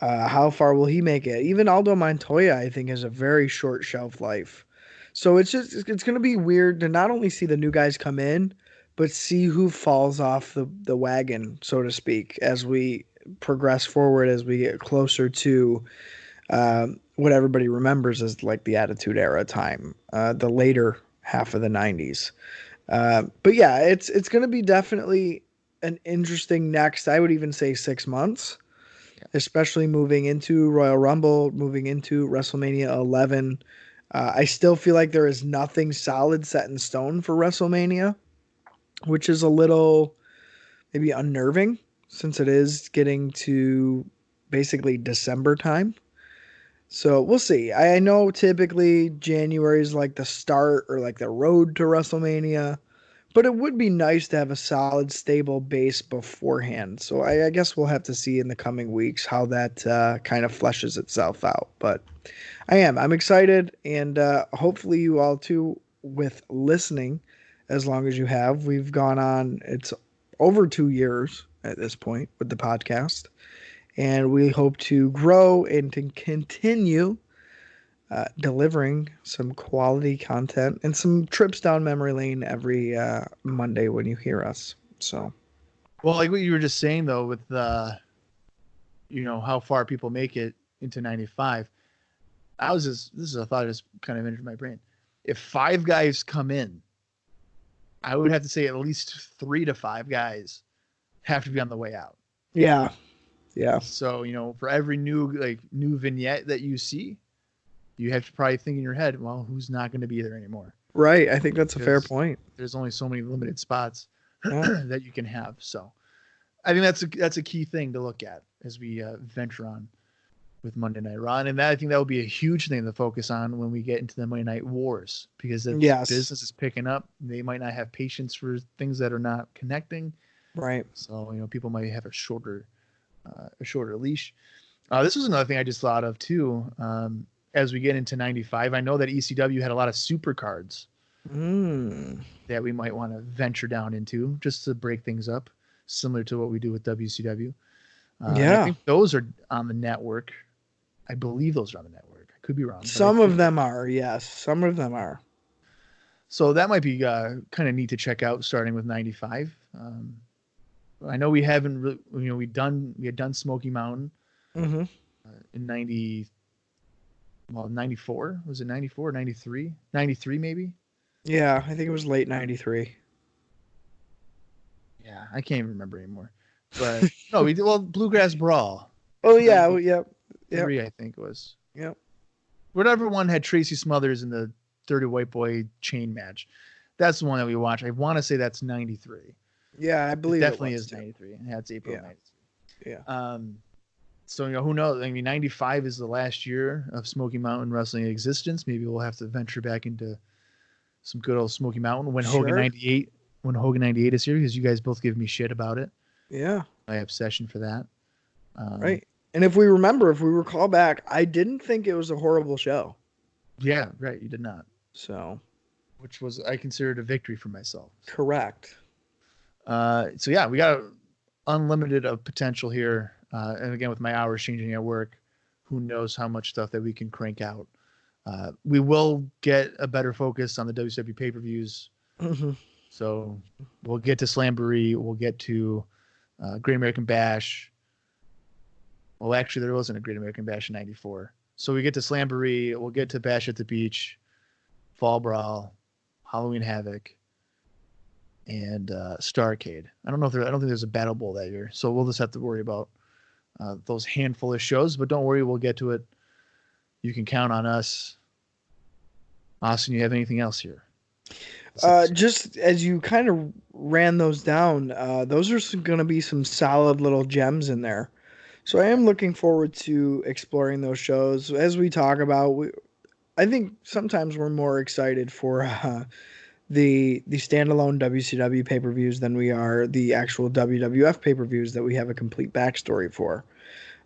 how far will he make it? Even Aldo Montoya, I think, has a very short shelf life. So it's going to be weird to not only see the new guys come in, but see who falls off the wagon, so to speak, as we progress forward, as we get closer to what everybody remembers as like the Attitude Era time, the later half of the 90s. But yeah, it's going to be definitely an interesting next, I would even say 6 months, especially moving into Royal Rumble, moving into WrestleMania 11. I still feel like there is nothing solid set in stone for WrestleMania, which is a little maybe unnerving since it is getting to basically December time. So we'll see. I know typically January is like the start or like the road to WrestleMania, but it would be nice to have a solid, stable base beforehand. So I guess we'll have to see in the coming weeks how that kind of fleshes itself out. But I'm excited, and hopefully you all too with listening as long as you have. We've gone on, it's over 2 years at this point with the podcast. And we hope to grow and to continue delivering some quality content and some trips down memory lane every Monday when you hear us. So, well, like what you were just saying though, with how far people make it into 95, this is a thought that just kind of entered my brain. If 5 guys come in, I would have to say at least 3 to 5 guys have to be on the way out. Yeah. So, for every new vignette that you see, you have to probably think in your head, well, who's not going to be there anymore? Right. I think that's a fair point. There's only so many limited spots that you can have. So I think that's a key thing to look at as we venture on with Monday Night Raw. And I think that will be a huge thing to focus on when we get into the Monday Night Wars, because the business is picking up. They might not have patience for things that are not connecting. Right. So, people might have a shorter leash. This was another thing I just thought of too. As we get into 95, I know that ECW had a lot of super cards that we might want to venture down into just to break things up, similar to what we do with WCW. I think those are on the network. I believe those are on the network. I could be wrong. Some of them are, yes. Some of them are. So that might be kind of neat to check out, starting with 95. I know we haven't really, we had done Smoky Mountain in 94. Was it 94 or 93? 93 maybe? Yeah, I think it was late 93. Yeah, I can't even remember anymore. But no, we did Bluegrass Brawl. Oh yeah, yep. 3 I think it was. Yep. Whatever one had Tracy Smothers in the Dirty White Boy chain match. That's the one that we watched. I want to say that's 93. Yeah, I believe it definitely is 93. Yeah, it's April 93. Yeah. So, who knows? I mean, 95 is the last year of Smoky Mountain Wrestling existence. Maybe we'll have to venture back into some good old Smoky Mountain when Hogan 98 is here, because you guys both give me shit about it. Yeah. My obsession for that. Right. And if we recall back, I didn't think it was a horrible show. Yeah, right. You did not. So, which was, I considered a victory for myself. Correct. So yeah, we got unlimited of potential here. And again, with my hours changing at work, who knows how much stuff that we can crank out. We will get a better focus on the WCW pay-per-views. Mm-hmm. So we'll get to Slamboree. We'll get to Great American Bash. Well, actually, there wasn't a Great American Bash in 94. So we get to Slamboree. We'll get to Bash at the Beach, Fall Brawl, Halloween Havoc, and Starrcade. I don't think there's a Battle Bowl that year. So we'll just have to worry about those handful of shows. But don't worry, we'll get to it. You can count on us. Austin, you have anything else here? Just as you kind of ran those down, those are going to be some solid little gems in there. So I am looking forward to exploring those shows. As we talk about, I think sometimes we're more excited for the standalone WCW pay-per-views than we are the actual WWF pay-per-views that we have a complete backstory for.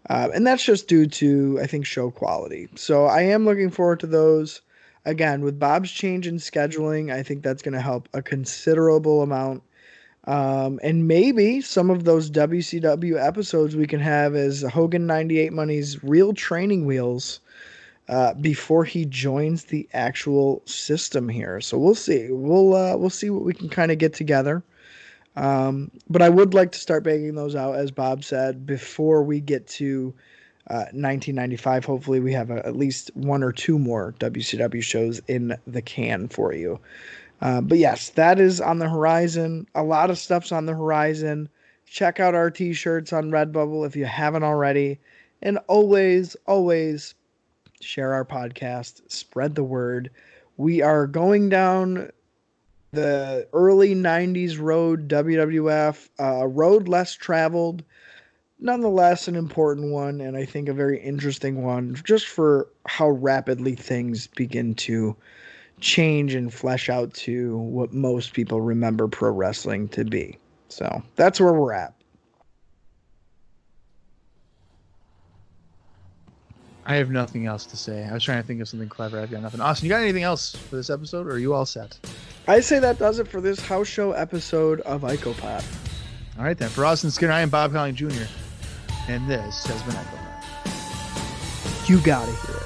And that's just due to, I think, show quality. So I am looking forward to those. Again, with Bob's change in scheduling, I think that's going to help a considerable amount. And maybe some of those WCW episodes we can have as Hogan 98 Money's real training wheels before he joins the actual system here. So we'll see. We'll see what we can kind of get together. But I would like to start banging those out, as Bob said, before we get to 1995. Hopefully we have at least one or two more WCW shows in the can for you. But yes, that is on the horizon. A lot of stuff's on the horizon. Check out our t-shirts on Redbubble if you haven't already. And always share our podcast. Spread the word. We are going down the early 90s road, WWF, road less traveled. Nonetheless, an important one, and I think a very interesting one, just for how rapidly things begin to change and flesh out to what most people remember pro wrestling to be. So that's where we're at. I have nothing else to say. I was trying to think of something clever. I've got nothing. Austin, you got anything else for this episode, or are you all set? I say that does it for this house show episode of IcoPod. All right, then. For Austin Skinner, I am Bob Colling Jr., and this has been IcoPod. You gotta hear it.